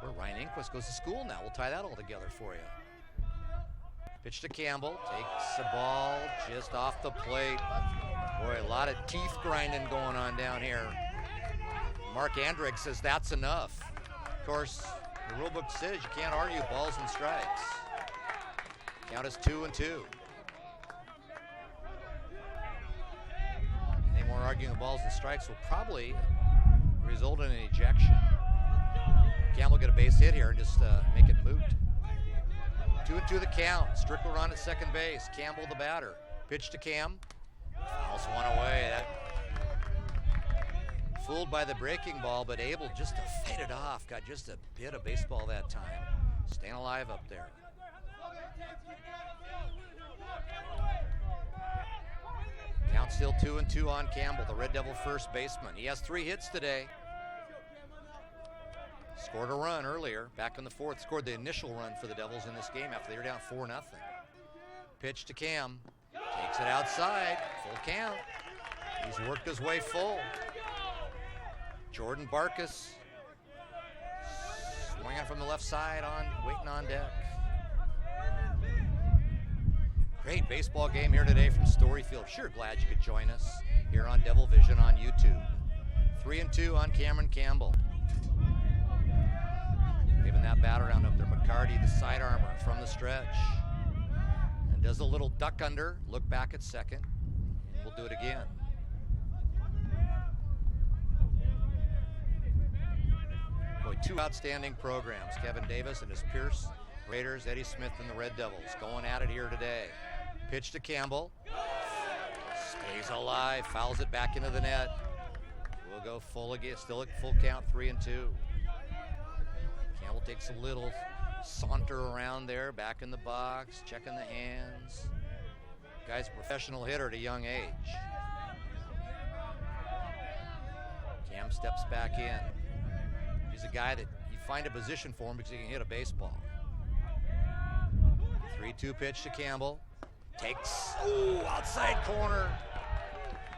where Ryan Inquist goes to school now. We'll tie that all together for you. Pitch to Campbell, takes the ball just off the plate. Boy, a lot of teeth grinding going on down here. Mark Andrick says that's enough. Of course, the rule book says you can't argue balls and strikes. Count is 2-2. Any more arguing the balls and strikes will probably result in an ejection. Campbell get a base hit here and just make it moot. 2-2 the count. Strickler on at second base. Campbell the batter. Pitch to Cam. Fouls one away. Fooled by the breaking ball, but able just to fight it off. Got just a bit of baseball that time. Staying alive up there. Count still 2-2 on Campbell, the Red Devil first baseman. He has 3 hits today. Scored a run earlier, back in the fourth. Scored the initial run for the Devils in this game after they were down 4-0. Pitch to Cam. Takes it outside. Full count. He's worked his way full. Jordan Barkus swinging from the left side, waiting on deck. Great baseball game here today from Storyfield. Sure glad you could join us here on Devil Vision on YouTube. 3-2 on Cameron Campbell. Giving that bat around up there. McCarty, the side armor from the stretch. And does a little duck under, look back at second. We'll do it again. Boy, two outstanding programs. Kevin Davis and his Pierce Raiders, Eddie Smith and the Red Devils going at it here today. Pitch to Campbell. Stays alive, fouls it back into the net. We'll go full again, still at full count, 3-2. Campbell takes a little saunter around there, back in the box, checking the hands. Guy's a professional hitter at a young age. Cam steps back in. He's a guy that you find a position for him because he can hit a baseball. 3-2 pitch to Campbell. Takes, outside corner.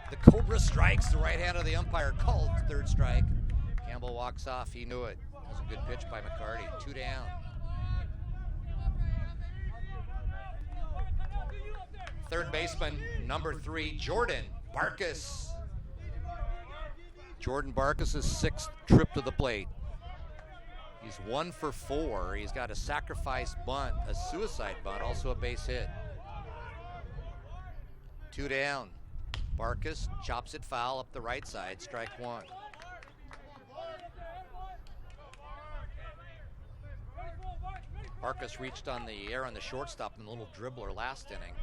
The Cobra strikes. The right hand of the umpire called third strike. Campbell walks off. He knew it. That was a good pitch by McCarty. 2 down. Third baseman, number 3, Jordan Barkus. Jordan Barkus' 6th trip to the plate. He's 1 for 4. He's got a sacrifice bunt, a suicide bunt, also a base hit. 2 down. Barkus chops it foul up the right side, strike 1. Barkus reached on the air on the shortstop in a little dribbler last inning.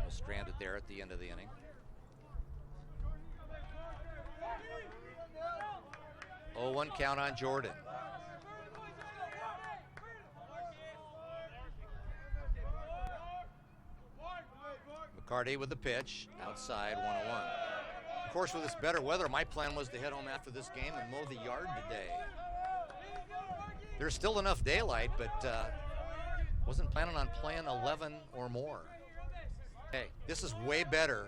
Was stranded there at the end of the inning. 0-1 count on Jordan. McCarty with the pitch, outside, 1-1. Of course, with this better weather, my plan was to head home after this game and mow the yard today. There's still enough daylight, but wasn't planning on playing 11 or more. Hey, this is way better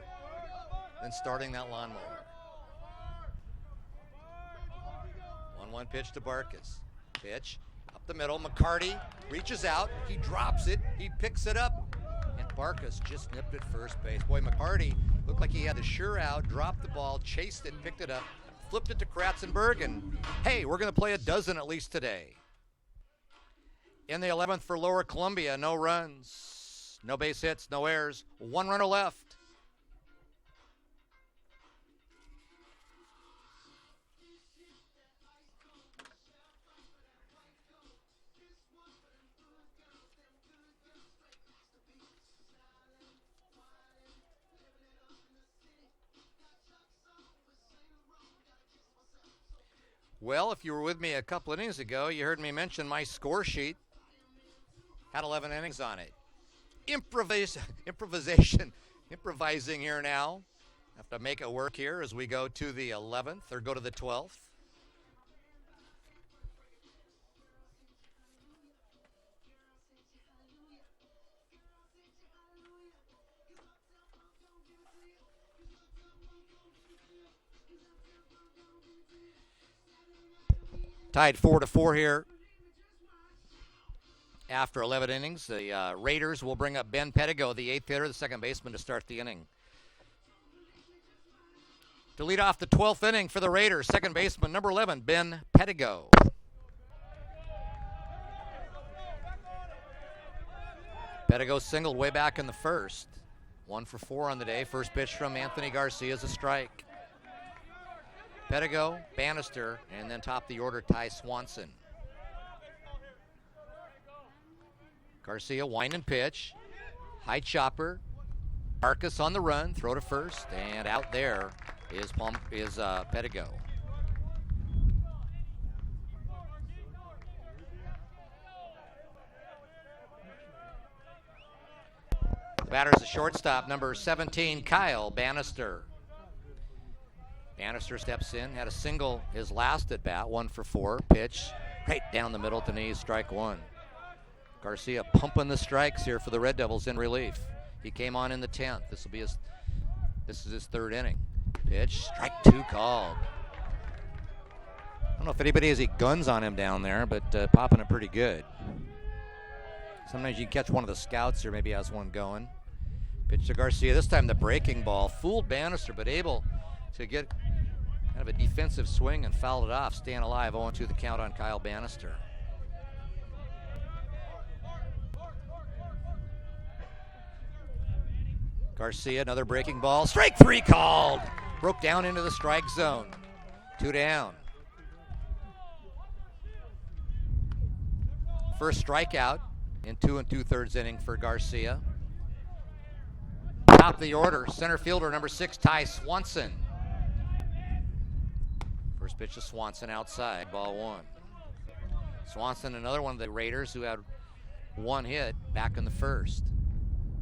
than starting that lawnmower. 1-1 pitch to Barkus. Pitch up the middle. McCarty reaches out. He drops it. He picks it up. And Barkus just nipped it first base. Boy, McCarty looked like he had the sure out, dropped the ball, chased it, picked it up, flipped it to Kratzenberg, and hey, we're going to play a dozen at least today. In the 11th for Lower Columbia, no runs, no base hits, no errors, 1 runner left. Well, if you were with me a couple innings ago, you heard me mention my score sheet. Had 11 innings on it. Improvising here now. Have to make it work here as we go to the 11th or go to the 12th. Tied 4-4 here after 11 innings. The Raiders will bring up Ben Pettigo, the 8th hitter, the second baseman, to start the inning. To lead off the 12th inning for the Raiders, second baseman, number 11, Ben Pettigo. Pettigo singled way back in the first. 1 for 4 on the day. First pitch from Anthony Garcia is a strike. Pettigo, Bannister, and then top the order, Ty Swanson. Garcia, wind and pitch. High chopper. Barkus on the run, throw to first, and out there is Pettigo. The batter's a shortstop, number 17, Kyle Bannister. Bannister steps in, had a single his last at bat, 1 for 4. Pitch right down the middle to knees, strike one. Garcia pumping the strikes here for the Red Devils in relief. He came on in the 10th. This is his third inning. Pitch, strike two called. I don't know if anybody has any guns on him down there, but popping it pretty good. Sometimes you can catch one of the scouts or maybe has one going. Pitch to Garcia. This time the breaking ball. Fooled Bannister, but able to get kind of a defensive swing and fouled it off. Staying alive, 0-2 the count on Kyle Bannister. Garcia, another breaking ball. Strike three called. Broke down into the strike zone. 2 down. First strikeout in 2 2/3 inning for Garcia. Top of the order, center fielder number 6, Ty Swanson. First pitch to Swanson outside, ball one. Swanson, another one of the Raiders who had one hit back in the first.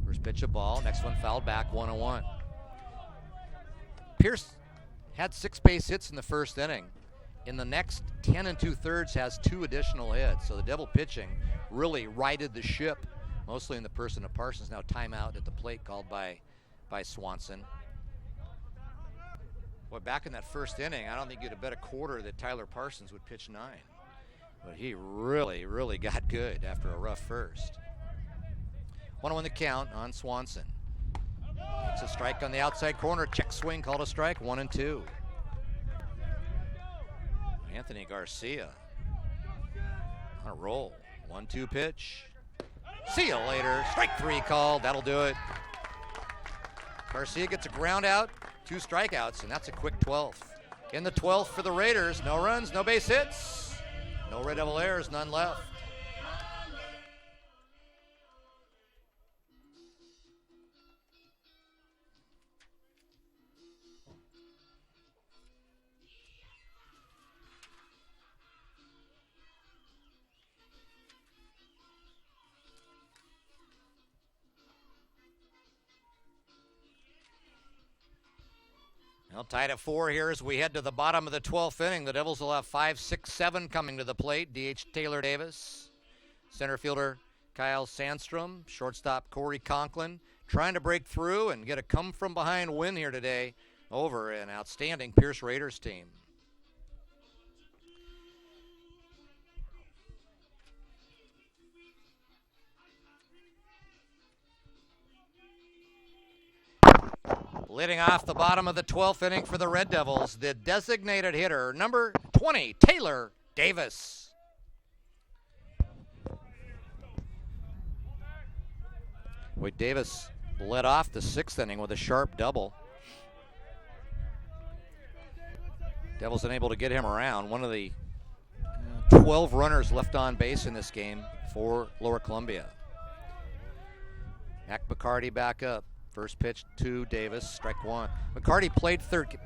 First pitch a ball, next one fouled back, 1-1. Pierce had 6 base hits in the first inning. In the next 10 2/3 has 2 additional hits. So the Devil pitching really righted the ship, mostly in the person of Parsons. Now timeout at the plate called by Swanson. Boy, back in that first inning, I don't think you'd have bet a quarter that Tyler Parsons would pitch 9. But he really got good after a rough first. 1-1 the count on Swanson. It's a strike on the outside corner. Check swing called a strike. 1-2. Anthony Garcia on a roll. 1-2 pitch. See you later. Strike 3 called. That'll do it. Garcia gets a ground out, 2 strikeouts, and that's a quick 12th. In the 12th for the Raiders, no runs, no base hits, no Red Devil errors, none left. Well, tied at 4 here as we head to the bottom of the 12th inning. The Devils will have 5, 6, 7 coming to the plate. DH Taylor Davis, center fielder Kyle Sandstrom, shortstop Corey Conklin, trying to break through and get a come-from-behind win here today over an outstanding Pierce Raiders team. Leading off the bottom of the 12th inning for the Red Devils, the designated hitter, number 20, Taylor Davis. Boy, Davis led off the 6th inning with a sharp double. Devils unable to get him around. One of the 12 runners left on base in this game for Lower Columbia. Mac McCarty back up. First pitch to Davis, strike 1. McCarty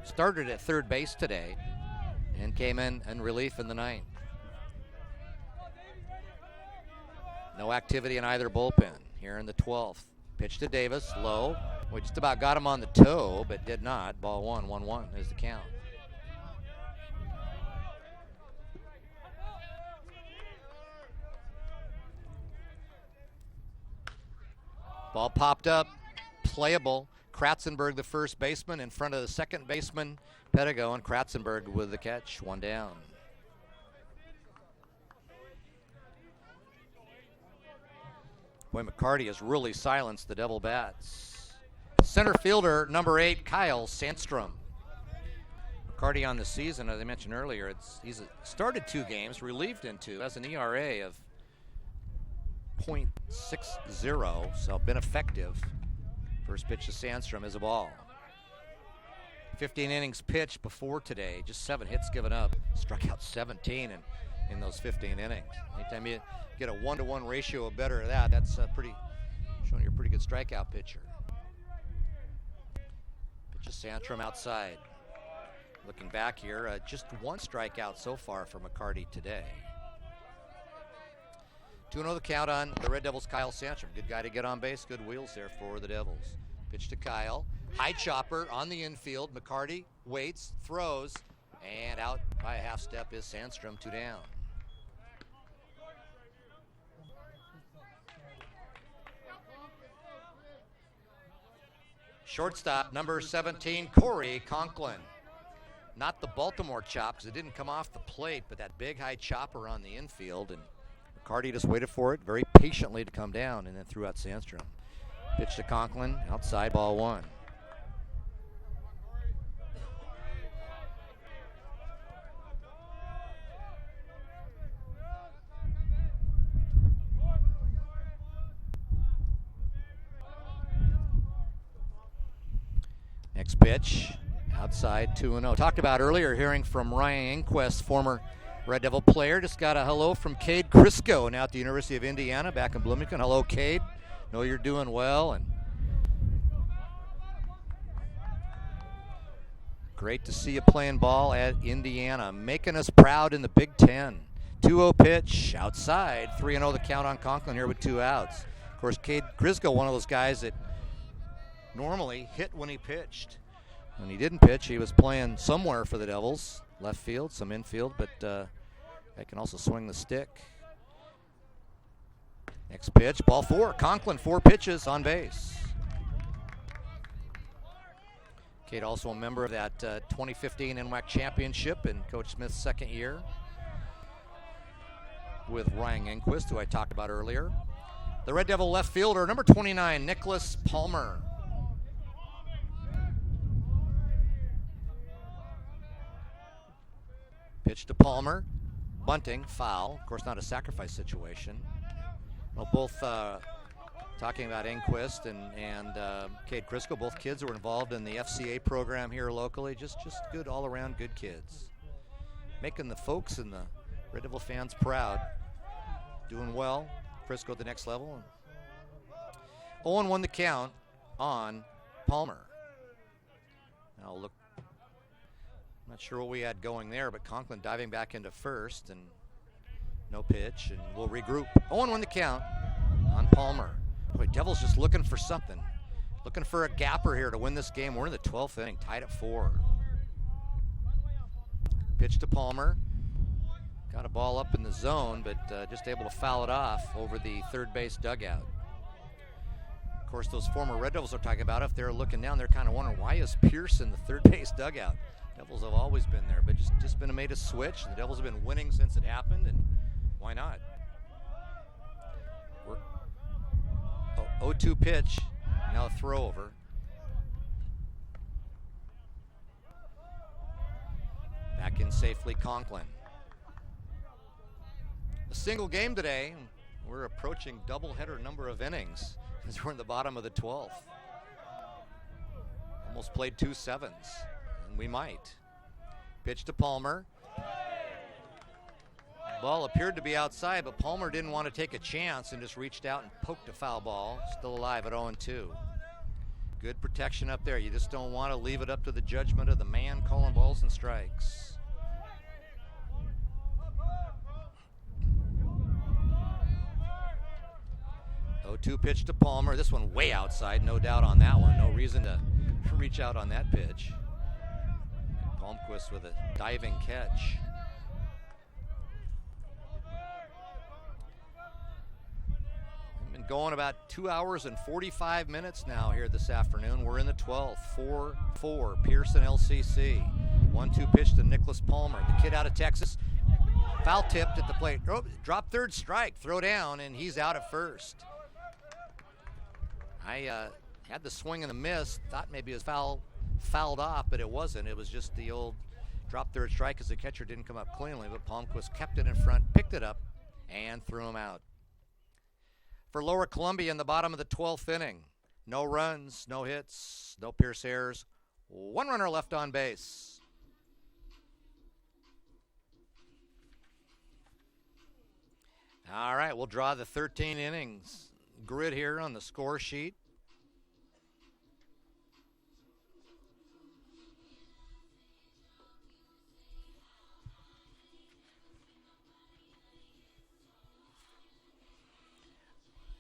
started at third base today and came in relief in the 9th. No activity in either bullpen here in the 12th. Pitch to Davis, low. We just about got him on the toe, but did not. Ball 1, 1-1 is the count. Ball popped up. Playable. Kratzenberg, the first baseman, in front of the second baseman, Pedigo, and Kratzenberg with the catch. 1 down. Boy, McCarty has really silenced the Devil bats. Center fielder, number 8, Kyle Sandstrom. McCarty on the season, as I mentioned earlier, he's started 2 games, relieved in 2, has an ERA of .60, so been effective. First pitch to Sandstrom is a ball. 15 innings pitched before today, just 7 hits given up. Struck out 17 in those 15 innings. Anytime you get a 1-to-1 ratio or better of that, that's showing you're a pretty good strikeout pitcher. Pitch to Sandstrom outside. Looking back here, just 1 strikeout so far for McCarty today. 2-0 the count on the Red Devils' Kyle Sandstrom. Good guy to get on base. Good wheels there for the Devils. Pitch to Kyle. High chopper on the infield. McCarty waits, throws, and out by a half step is Sandstrom. 2 down. Shortstop, number 17, Corey Conklin. Not the Baltimore chop, because it didn't come off the plate, but that big high chopper on the infield. And McCarty just waited for it very patiently to come down and then threw out Sandstrom. Pitch to Conklin, outside, ball one. Next pitch, outside, 2-0. Talked about earlier, hearing from Ryan Inquist, former Red Devil player. Just got a hello from Cade Crisco, now at the University of Indiana, back in Bloomington. Hello, Cade. Know you're doing well, and great to see you playing ball at Indiana, making us proud in the Big Ten. 2-0 pitch, outside, 3-0 the count on Conklin here with 2 outs. Of course, Cade Crisco, one of those guys that normally hit when he pitched. When he didn't pitch, he was playing somewhere for the Devils. Left field, some infield, but they can also swing the stick. Next pitch, ball 4. Conklin, 4 pitches on base. Cade also a member of that 2015 NWAC championship in Coach Smith's second year with Ryan Enquist, who I talked about earlier. The Red Devil left fielder, number 29, Nicholas Palmer. Pitch to Palmer, bunting, foul. Of course, not a sacrifice situation. Well, both talking about Enquist and Cade Crisco, both kids who were involved in the FCA program here locally. Just good all-around good kids. Making the folks and the Red Devil fans proud. Doing well. Crisco at the next level. 0-1 the count on Palmer. Now look. Not sure what we had going there, but Conklin diving back into first, and no pitch, and we'll regroup. 0-1 the count on Palmer. Boy, Devils just looking for something. Looking for a gapper here to win this game. We're in the 12th inning, tied at 4. Pitch to Palmer. Got a ball up in the zone, but just able to foul it off over the third base dugout. Of course, those former Red Devils are talking about, if they're looking down, they're kind of wondering, why is Pierce in the third base dugout? Devils have always been there, but just been made a switch. The Devils have been winning since it happened, and why not? 0-2 pitch, now a throw over. Back in safely, Conklin. A single game today. We're approaching doubleheader number of innings as we're in the bottom of the 12th. Almost played 2 sevens. We might. Pitch to Palmer. Ball appeared to be outside, but Palmer didn't want to take a chance and just reached out and poked a foul ball. Still alive at 0-2. Good protection up there. You just don't want to leave it up to the judgment of the man calling balls and strikes. Oh, 0-2 pitch to Palmer. This one way outside, no doubt on that one. No reason to reach out on that pitch. Palmquist with a diving catch. We've been going about 2 hours and 45 minutes now here this afternoon. We're in the 12th, 4-4, Pearson LCC. 1-2 pitch to Nicholas Palmer, the kid out of Texas. Foul tipped at the plate. Oh, drop third strike, throw down, and he's out at first. I had the swing and the miss, thought maybe it was fouled off, but it wasn't. It was just the old drop third strike because the catcher didn't come up cleanly, but Palmquist kept it in front, picked it up, and threw him out. For Lower Columbia in the bottom of the 12th inning, no runs, no hits, no Pierce errors, 1 runner left on base. All right, we'll draw the 13 innings grid here on the score sheet.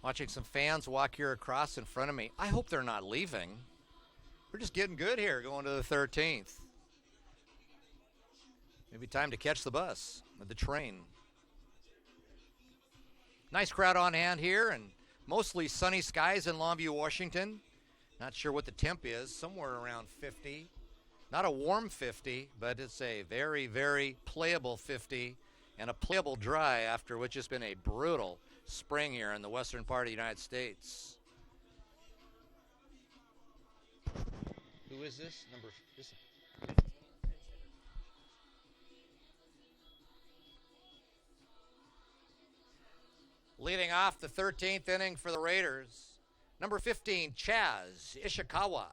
Watching some fans walk here across in front of me. I hope they're not leaving. We're just getting good here going to the 13th. Maybe time to catch the bus or the train. Nice crowd on hand here, and mostly sunny skies in Longview, Washington. Not sure what the temp is, somewhere around 50. Not a warm 50, but it's a very, very playable 50 and a playable dry after which has been a brutal spring here in the western part of the United States. Who is this? This. Leading off the 13th inning for the Raiders, number 15, Chaz Ishikawa.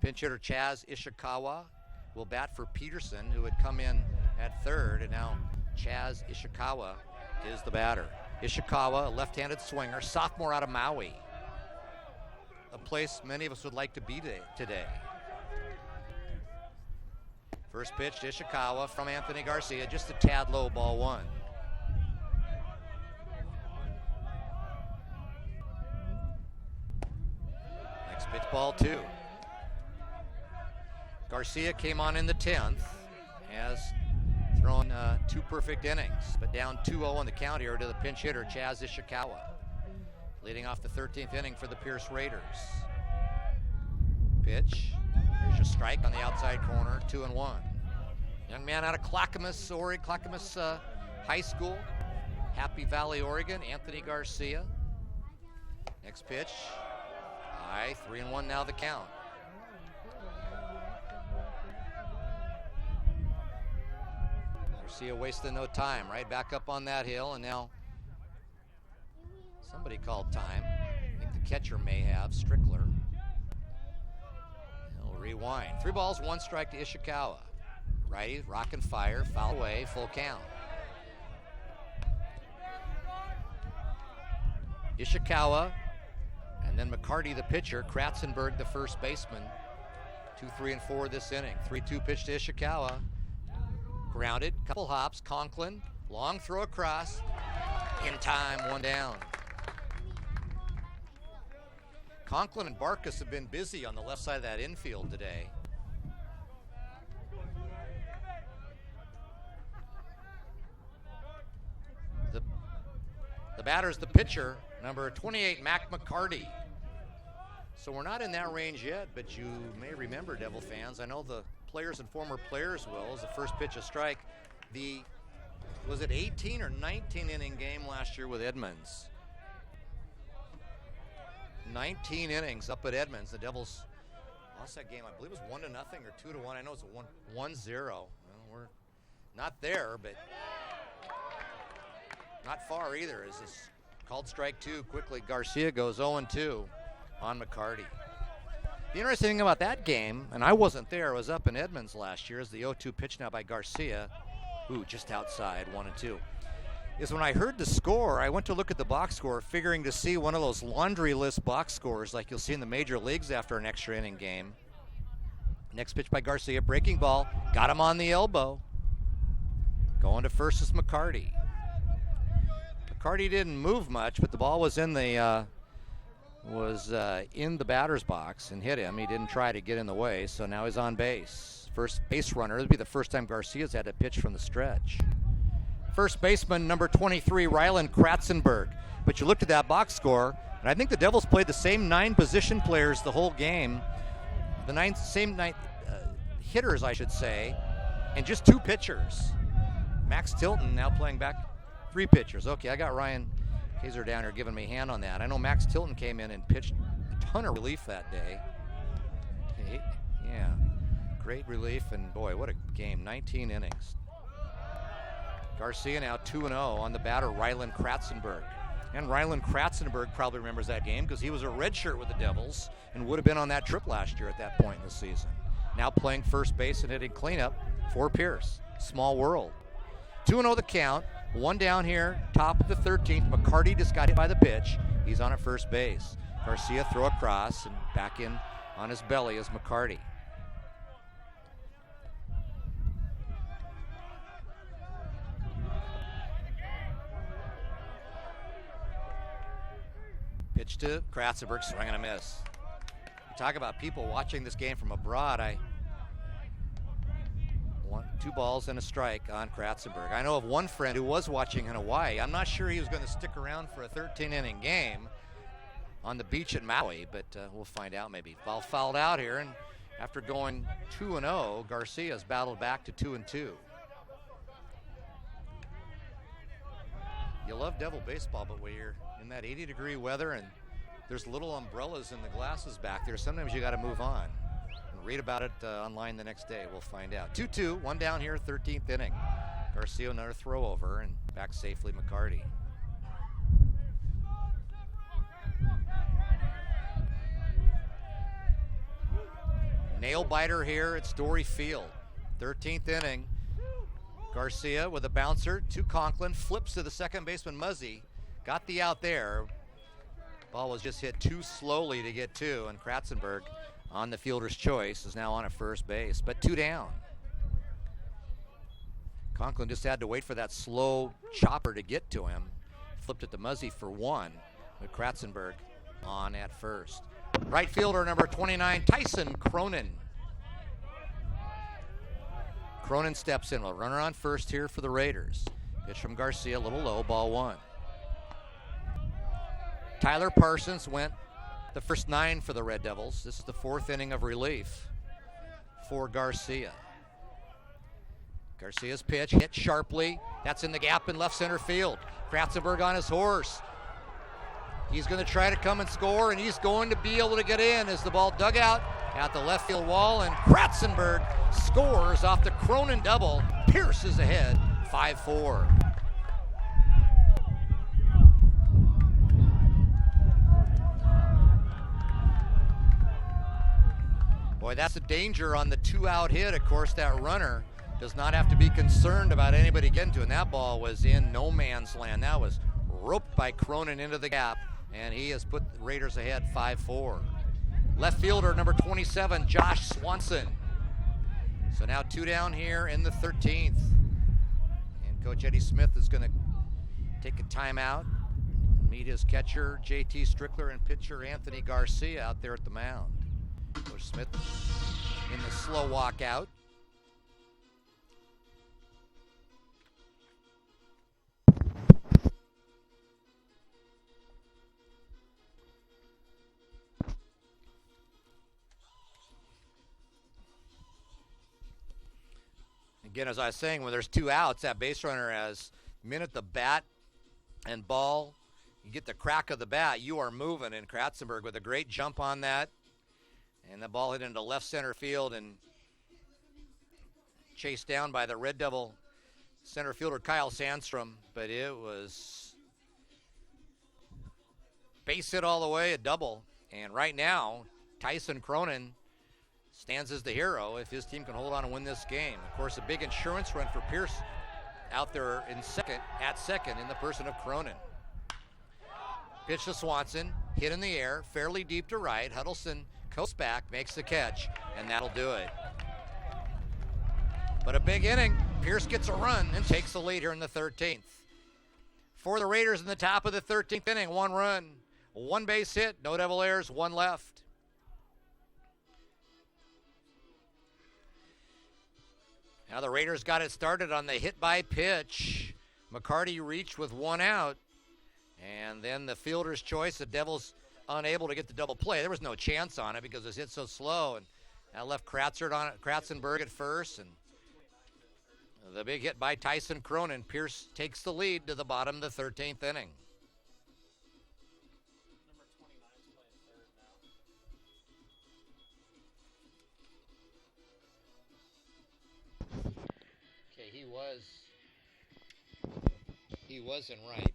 Pinch hitter Chaz Ishikawa will bat for Peterson, who had come in at third, and now Chaz Ishikawa is the batter. Ishikawa, a left-handed swinger, sophomore out of Maui, a place many of us would like to be today. First pitch to Ishikawa from Anthony Garcia, just a tad low, ball one. Next pitch, ball two. Garcia came on in the 10th, has thrown 2 perfect innings, but down 2-0 on the count here to the pinch hitter, Chaz Ishikawa. Leading off the 13th inning for the Pierce Raiders. Pitch, there's your strike on the outside corner, 2-1. Young man out of Clackamas High School, Happy Valley, Oregon, Anthony Garcia. Next pitch, high, 3-1 now the count. Garcia wasting no time, right back up on that hill, and now somebody called time. I think the catcher may have, Strickler. He'll rewind. 3 balls, 1 strike to Ishikawa. Righty, rock and fire, foul away, full count. Ishikawa, and then McCarty the pitcher, Kratzenberg the first baseman. 2, 3, and 4 this inning. 3-2 pitch to Ishikawa. Grounded, couple hops, Conklin, long throw across, in time, 1 down. Conklin and Barkas have been busy on the left side of that infield today. The batter's the pitcher, number 28, Mac McCarty. So we're not in that range yet, but you may remember, Devil fans, I know the players and former players will, as the first pitch a strike. Was it 18 or 19 inning game last year with Edmonds? 19 innings up at Edmonds. The Devils lost that game, I believe it was 1-0 or 2-1. I know it's a 1-0. Well, we're not there, but not far either. As this called strike 2 quickly, Garcia goes 0-2 on McCarty. The interesting thing about that game, and I wasn't there, I was up in Edmonds last year, is the 0-2 pitch now by Garcia, just outside, 1-2, is when I heard the score, I went to look at the box score, figuring to see one of those laundry list box scores like you'll see in the major leagues after an extra inning game. Next pitch by Garcia, breaking ball, got him on the elbow. Going to first is McCarty. McCarty didn't move much, but the ball was in the batter's box and hit him. He didn't try to get in the way, so now he's on base. First base runner. It'll be the first time Garcia's had a pitch from the stretch. First baseman, number 23, Rylan Kratzenberg. But you looked at that box score, and I think the Devils played the same 9 position players the whole game. The same 9 hitters, I should say, and just 2 pitchers. Max Tilton now playing back 3 pitchers. Okay, I got Ryan Kaiser down here giving me a hand on that. I know Max Tilton came in and pitched a ton of relief that day. Yeah, great relief, and boy, what a game. 19 innings. Garcia now 2-0 on the batter, Rylan Kratzenberg. And Rylan Kratzenberg probably remembers that game because he was a redshirt with the Devils and would have been on that trip last year at that point in the season. Now playing first base and hitting cleanup for Pierce. Small world. 2-0 the count. 1 down here, top of the 13th. McCarty just got hit by the pitch. He's on at first base. Garcia throw across and back in on his belly is McCarty. Pitch to Kratzenberg, swing and a miss. You talk about people watching this game from abroad. 2 balls and a strike on Kratzenberg. I know of one friend who was watching in Hawaii. I'm not sure he was going to stick around for a 13-inning game, on the beach at Maui, but we'll find out maybe. Ball fouled out here, and after going 2-0, Garcia's battled back to 2-2. You love Devil baseball, but when you're in that 80-degree weather and there's little umbrellas in the glasses back there, sometimes you got to move on. And read about it online the next day. We'll find out. 2-2, one down here, 13th inning. Garcia another throw over, and back safely McCarty. Nail biter here at Story Field. 13th inning. Garcia with a bouncer to Conklin, flips to the second baseman Muzzy. Got the out there. Ball was just hit too slowly to get to, and Kratzenberg on the fielder's choice is now on at first base, but 2 down. Conklin just had to wait for that slow chopper to get to him. Flipped it to Muzzy for 1, with Kratzenberg on at first. Right fielder number 29, Tyson Cronin. Cronin steps in. A runner on first here for the Raiders. Pitch from Garcia, a little low, ball 1. Tyler Parsons went the first 9 for the Red Devils. This is the 4th inning of relief for Garcia. Garcia's pitch hit sharply. That's in the gap in left center field. Kratzenberg on his horse. He's going to try to come and score, and he's going to be able to get in as the ball dug out at the left field wall, and Kratzenberg scores off the Cronin double. Pierce is ahead, 5-4. Boy, that's a danger on the 2-out hit. Of course, that runner does not have to be concerned about anybody getting to it. And that ball was in no man's land. That was roped by Cronin into the gap, and he has put the Raiders ahead 5-4. Left fielder number 27, Josh Swanson. So now 2 down here in the 13th. And Coach Eddie Smith is going to take a timeout, meet his catcher, JT Strickler, and pitcher Anthony Garcia out there at the mound. Coach Smith in the slow walk out. Again, as I was saying, when there's 2 outs, that base runner has minute the bat and ball. You get the crack of the bat, you are moving. And Kratzenberg with a great jump on that. And the ball hit into left center field and chased down by the Red Devil center fielder Kyle Sandstrom. But it was base hit all the way, a double. And right now, Tyson Cronin stands as the hero if his team can hold on and win this game. Of course, a big insurance run for Pierce out there at second in the person of Cronin. Pitch to Swanson, hit in the air, fairly deep to right. Huddleston coasts back, makes the catch, and that'll do it. But a big inning. Pierce gets a run and takes the lead here in the 13th. For the Raiders in the top of the 13th inning, 1 run, 1 base hit, no double errors, 1 left. Now the Raiders got it started on the hit by pitch. McCarty reached with 1 out. And then the fielder's choice, the Devils unable to get the double play. There was no chance on it because it was hit so slow. And that left Kratzenberg at first. And the big hit by Tyson Cronin. Pierce takes the lead to the bottom of the 13th inning. Okay, he was in right.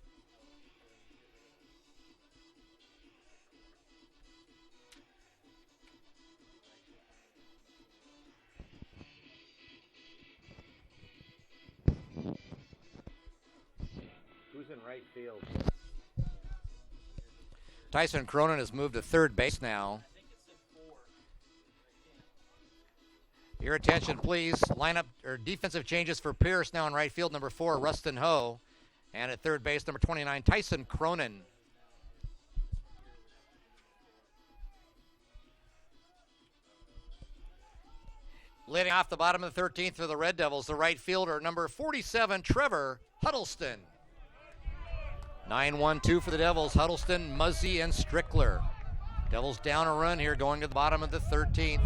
Who's in right field? Tyson Cronin has moved to third base now. Your attention, please. Lineup or defensive changes for Pierce now in right field. Number 4, Rustin Ho. And at third base, number 29, Tyson Cronin. Leading off the bottom of the 13th for the Red Devils, the right fielder, number 47, Trevor Huddleston. 9-1-2 for the Devils. Huddleston, Muzzy, and Strickler. Devils down a run here going to the bottom of the 13th.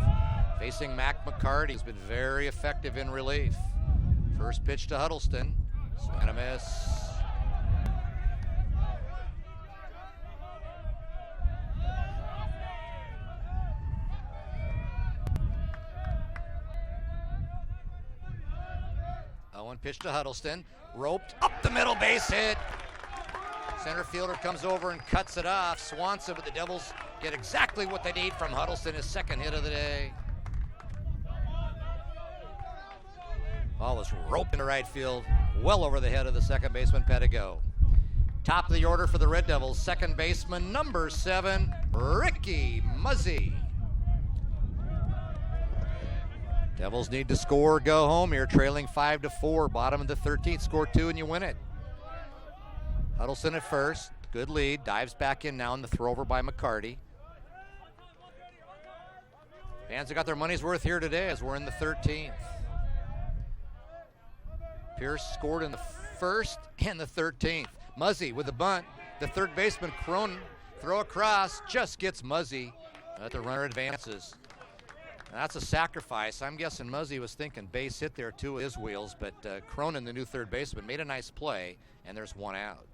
Facing Mac McCarty, who's been very effective in relief. First pitch to Huddleston. Swing and a miss. One pitch to Huddleston. Roped up the middle, base hit. Center fielder comes over and cuts it off. Swanson, but the Devils get exactly what they need from Huddleston, his second hit of the day. Ball was roped into right field, well over the head of the second baseman, Pettigo. Top of the order for the Red Devils, second baseman, number 7, Ricky Muzzy. Devils need to score, go home here, trailing 5-4, bottom of the 13th. Score 2 and you win it. Huddleston at first, good lead, dives back in now in the throw over by McCarty. Fans have got their money's worth here today as we're in the 13th. Pierce scored in the first and the 13th. Muzzy with the bunt. The third baseman, Cronin, throw across, just gets Muzzy. Let the runner advances. That's a sacrifice. I'm guessing Muzzy was thinking base hit there, two of his wheels, but Cronin, the new third baseman, made a nice play, and there's one out.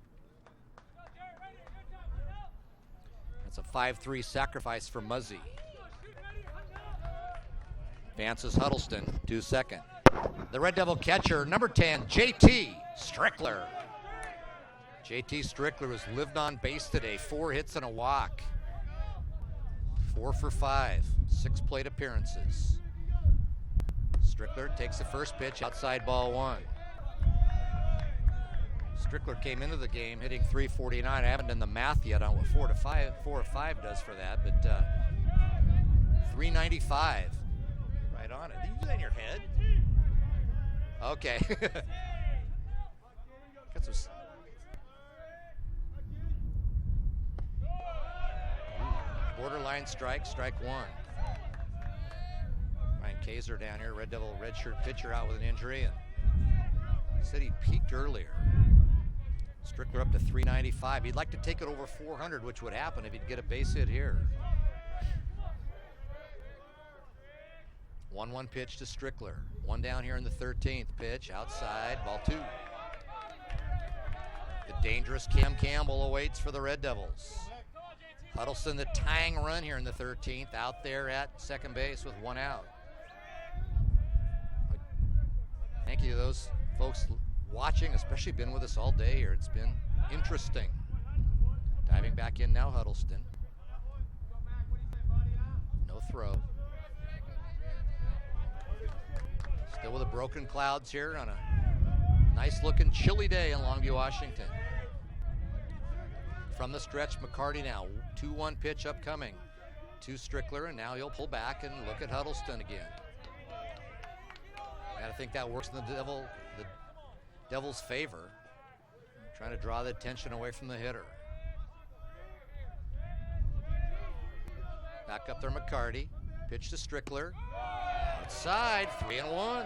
That's a 5-3 sacrifice for Muzzy. Advances Huddleston, 2 second. The Red Devil catcher, number 10, JT Strickler. JT Strickler has lived on base today, 4 hits and a walk. 4 for 5, 6 plate appearances. Strickler takes the first pitch, outside ball 1. Strickler came into the game hitting .349. I haven't done the math yet on what 4 or 5 does for that, but .395. Right on it. Did you do that in your head? Okay. Got some. Borderline strike, strike 1. Ryan Kaiser down here, Red Devil redshirt pitcher out with an injury, and said he peaked earlier. Strickler up to .395. He'd like to take it over 400, which would happen if he'd get a base hit here. 1-1 pitch to Strickler. One down here in the 13th. Pitch outside, ball 2. The dangerous Cam Campbell awaits for the Red Devils. Huddleston, the tying run here in the 13th, out there at second base with 1 out. Thank you to those folks watching, especially been with us all day here. It's been interesting. Diving back in now, Huddleston. No throw. Still with the broken clouds here on a nice looking chilly day in Longview, Washington. From the stretch, McCarty now. 2-1 pitch upcoming to Strickler, and now he'll pull back and look at Huddleston again. I think that works in the Devils' favor. Trying to draw the attention away from the hitter. Back up there, McCarty. Pitch to Strickler. Outside, 3-1.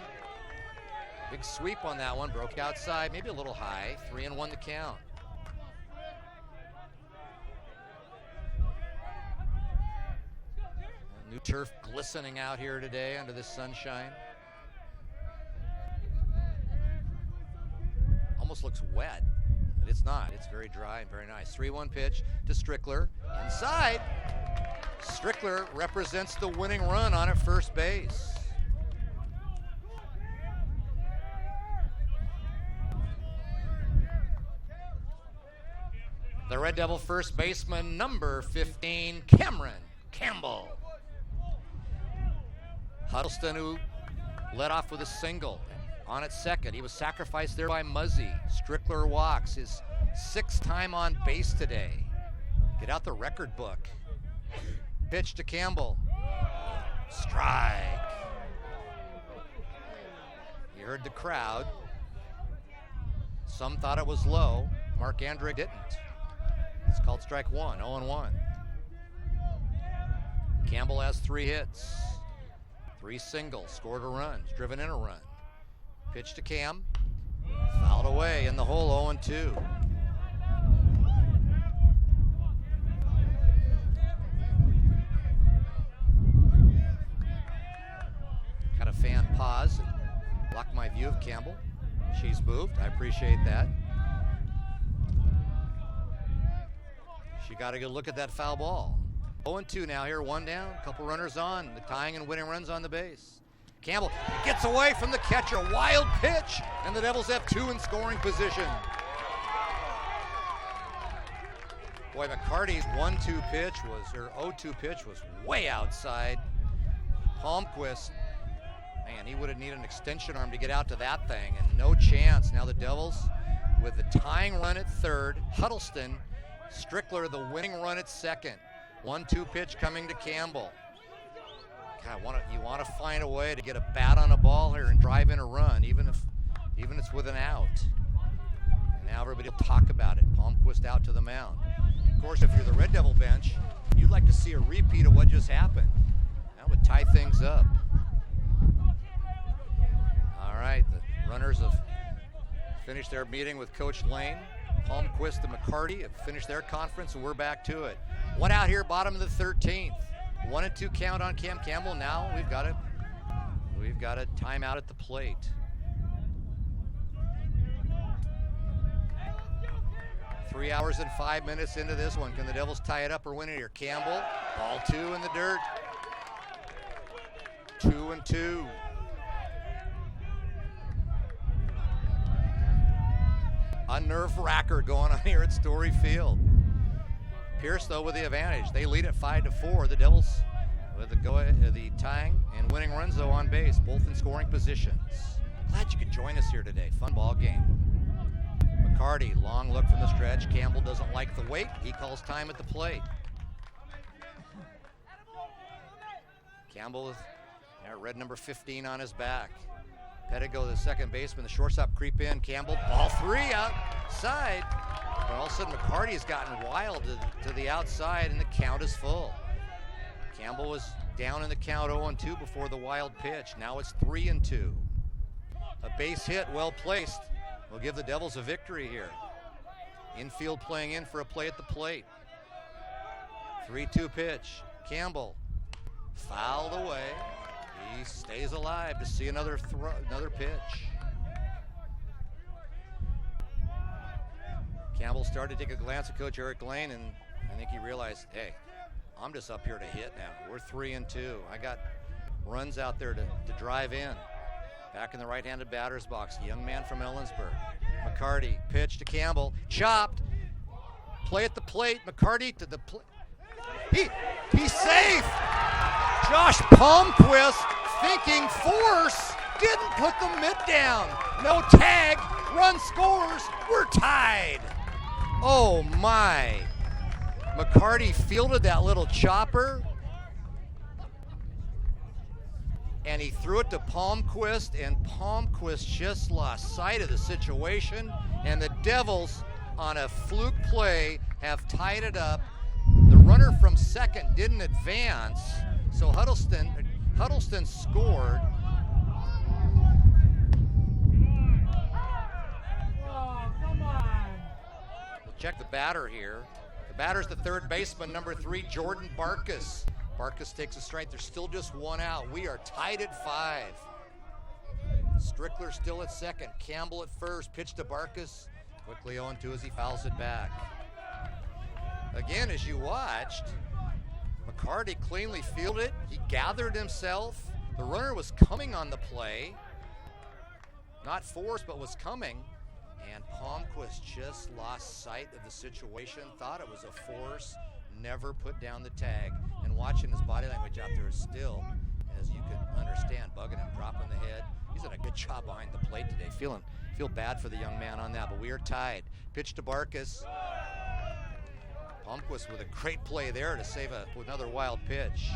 Big sweep on that one. Broke outside, maybe a little high. 3-1 to count. New turf glistening out here today under the sunshine. Almost looks wet, but it's not. It's very dry and very nice. 3-1 pitch to Strickler. Inside. Strickler represents the winning run on at first base. The Red Devil first baseman, number 15, Cameron Campbell. Huddleston, who led off with a single on at second. He was sacrificed there by Muzzy. Strickler walks, his 6th time on base today. Get out the record book. Pitch to Campbell. Strike. You heard the crowd. Some thought it was low. Mark Andre didn't. It's called strike 1, 0-1. Campbell has 3 hits. 3 singles, scored a run, driven in a run. Pitch to Cam, fouled away in the hole, 0-2. appreciate that. She got a good look at that foul ball. 0-2 now here, one down, couple runners on, the tying and winning runs on the base. Campbell gets away from the catcher, wild pitch, and the Devils have two in scoring position. Boy, McCarty's 1-2 pitch or 0-2 pitch was way outside. Palmquist, man, he would have needed an extension arm to get out to that thing, and no chance. Now the Devils with the tying run at third, Huddleston, Strickler the winning run at second. 1-2 pitch coming to Campbell. God, you want to find a way to get a bat on a ball here and drive in a run, even if it's with an out. And now everybody will talk about it. Palmquist out to the mound. Of course, if you're the Red Devil bench, you'd like to see a repeat of what just happened. That would tie things up. All right, the runners have finished their meeting with Coach Lane. Palmquist and McCarty have finished their conference, and we're back to it. One out here, bottom of the 13th. 1-2 count on Cam Campbell. Now we've got a timeout at the plate. Three hours and 5 minutes into this one. Can the Devils tie it up or win it here? Campbell, ball two in the dirt. 2-2. A nerve wracker going on here at Story Field. Pierce, though, with the advantage. They lead at 5-4. The Devils with the tying and winning runs, though, on base, both in scoring positions. Glad you could join us here today. Fun ball game. McCarty, long look from the stretch. Campbell doesn't like the wait. He calls time at the plate. Campbell with red number 15 on his back. Pettigo, the second baseman, the shortstop creep in. Campbell, ball three outside. But all of a sudden, McCarty has gotten wild to the outside, and the count is full. Campbell was down in the count 0-2 before the wild pitch. Now it's 3-2. A base hit, well placed, will give the Devils a victory here. Infield playing in for a play at the plate. 3-2 pitch. Campbell fouled away. He stays alive to see another pitch. Campbell started to take a glance at Coach Eric Lane, and I think he realized, hey, I'm just up here to hit now. We're 3-2. I got runs out there to drive in. Back in the right-handed batter's box, young man from Ellensburg. McCarty, pitch to Campbell, chopped. Play at the plate. McCarty to the plate. He's safe. Josh Palmquist, thinking force, didn't put the mitt down. No tag, run scores, we're tied. Oh my. McCarty fielded that little chopper, and he threw it to Palmquist, and Palmquist just lost sight of the situation, and the Devils, on a fluke play, have tied it up. The runner from second didn't advance, so Huddleston scored. We'll check the batter here. The batter's the third baseman, number 3, Jordan Barkus. Barkus takes a strike. There's still just one out. We are tied at 5. Strickler still at second. Campbell at first. Pitch to Barkus. Quickly 0-2 as he fouls it back. Again, as you watched, McCarty cleanly fielded. He gathered himself. The runner was coming on the play. Not forced, but was coming. And Palmquist just lost sight of the situation, thought it was a force, never put down the tag. And watching his body language out there is still, as you can understand, bugging him, dropping the head. He's done a good job behind the plate today. Feel bad for the young man on that, but we are tied. Pitch to Barkus. Palmquist with a great play there to save another wild pitch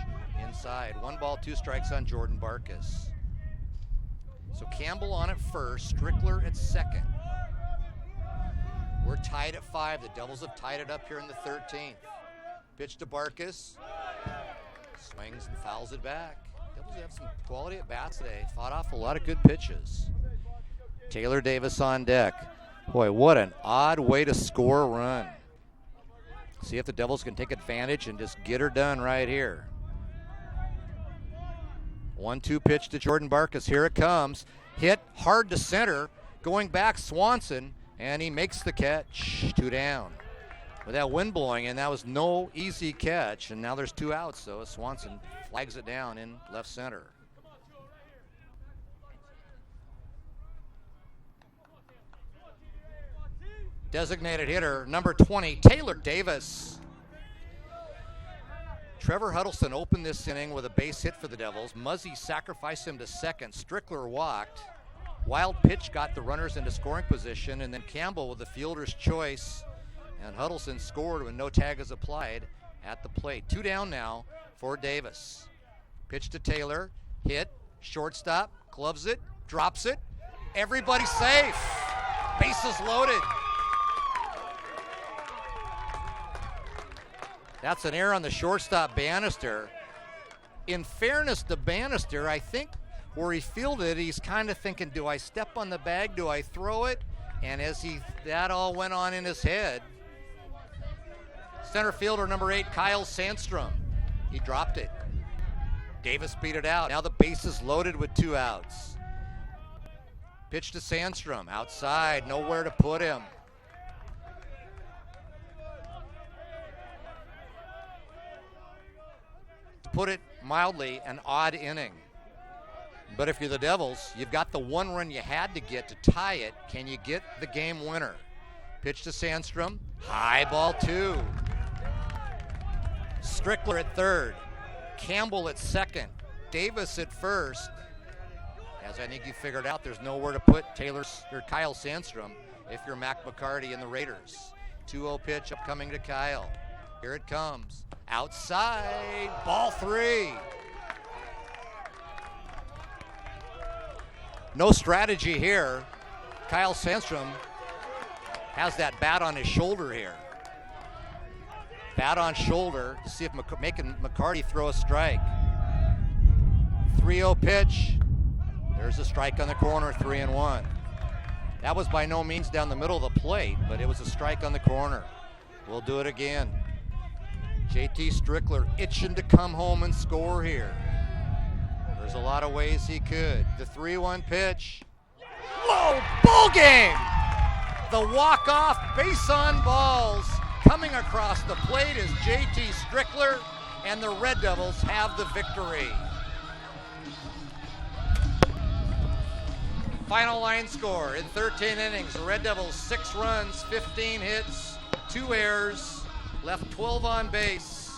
inside. 1 ball, 2 strikes on Jordan Barkus. So Campbell on at first, Strickler at second. We're tied at 5. The Devils have tied it up here in the 13th. Pitch to Barkus. Swings and fouls it back. Devils have some quality at bats today. Fought off a lot of good pitches. Taylor Davis on deck. Boy, what an odd way to score a run. See if the Devils can take advantage and just get her done right here. 1-2 pitch to Jordan Barkus. Here it comes. Hit hard to center. going back, Swanson, and he makes the catch. 2 down. With that wind blowing in, that was no easy catch, and now there's 2 outs, so Swanson flags it down in left center. Designated hitter, number 20, Taylor Davis. Trevor Huddleston opened this inning with a base hit for the Devils. Muzzy sacrificed him to second. Strickler walked. Wild pitch got the runners into scoring position, and then Campbell with the fielder's choice. And Huddleston scored when no tag is applied at the plate. 2 down now for Davis. Pitch to Taylor, hit, shortstop, gloves it, drops it. Everybody safe. Bases loaded. That's an error on the shortstop, Bannister. In fairness to Bannister, I think where he fielded, he's kind of thinking, do I step on the bag? Do I throw it? And as that all went on in his head. Center fielder number 8, Kyle Sandstrom. He dropped it. Davis beat it out. Now the base is loaded with 2 outs. Pitch to Sandstrom. Outside, nowhere to put him. To put it mildly, an odd inning. But if you're the Devils, you've got the 1 run you had to get to tie it. Can you get the game winner? Pitch to Sandstrom. High ball 2. Strickler at third. Campbell at second. Davis at first. As I think you figured out, there's nowhere to put Kyle Sandstrom if you're Mac McCarty and the Raiders. 2-0 pitch upcoming to Kyle. Here it comes. Outside. Ball 3. No strategy here. Kyle Sandstrom has that bat on his shoulder here. Bat on shoulder to see if making McCarty throw a strike. 3-0 pitch. There's a strike on the corner, 3-1. That was by no means down the middle of the plate, but it was a strike on the corner. We'll do it again. JT Strickler itching to come home and score here. There's a lot of ways he could. The 3-1 pitch. Whoa, ball game! The walk-off base on balls coming across the plate is JT Strickler, and the Red Devils have the victory. Final line score in 13 innings. The Red Devils 6 runs, 15 hits, 2 errors, left 12 on base.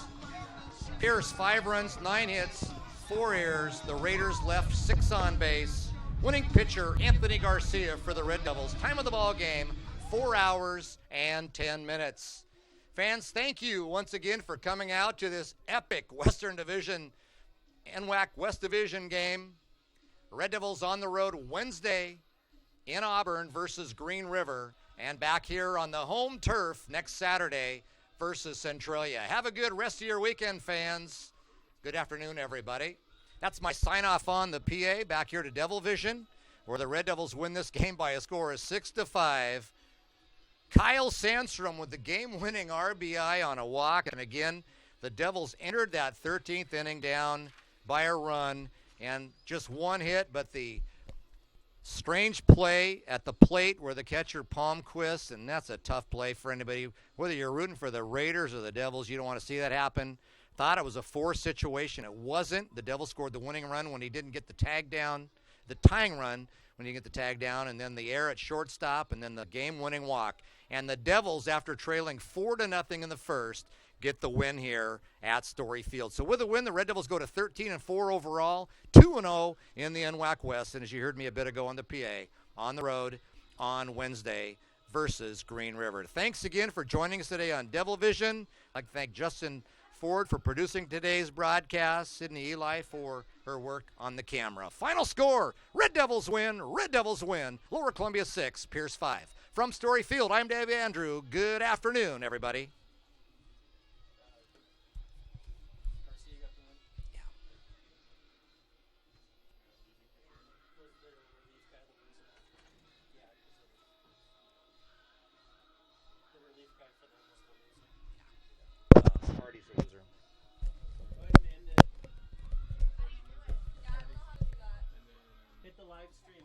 Pierce 5 runs, 9 hits, 4 errors. The Raiders left 6 on base. Winning pitcher Anthony Garcia for the Red Devils. Time of the ball game, 4 hours and 10 minutes. Fans, thank you once again for coming out to this epic Western Division NWAC West Division game. Red Devils on the road Wednesday in Auburn versus Green River, and back here on the home turf next Saturday versus Centralia. Have a good rest of your weekend, fans. Good afternoon, everybody. That's my sign-off on the PA back here to Devil Vision, where the Red Devils win this game by a score of 6-5. Kyle Sandstrom with the game-winning RBI on a walk, and again, the Devils entered that 13th inning down by a run. And just 1 hit, but the strange play at the plate where the catcher Palmquist, and that's a tough play for anybody. Whether you're rooting for the Raiders or the Devils, you don't want to see that happen. Thought it was a forced situation. It wasn't. The Devils scored the winning run when he didn't get the tag down, the tying run when he didn't get the tag down, and then the error at shortstop, and then the game-winning walk. And the Devils, after trailing 4-0 in the first, get the win here at Story Field. So with a win, the Red Devils go to 13-4 overall, 2-0 in the NWAC West. And as you heard me a bit ago on the PA, on the road on Wednesday versus Green River. Thanks again for joining us today on Devil Vision. I'd like to thank Justin Ford for producing today's broadcast, Sydney Eli for her work on the camera. Final score, Red Devils win, Lower Columbia 6, Pierce 5. From Story Field, I'm Dave Andrew. Good afternoon, everybody. Hit the live stream.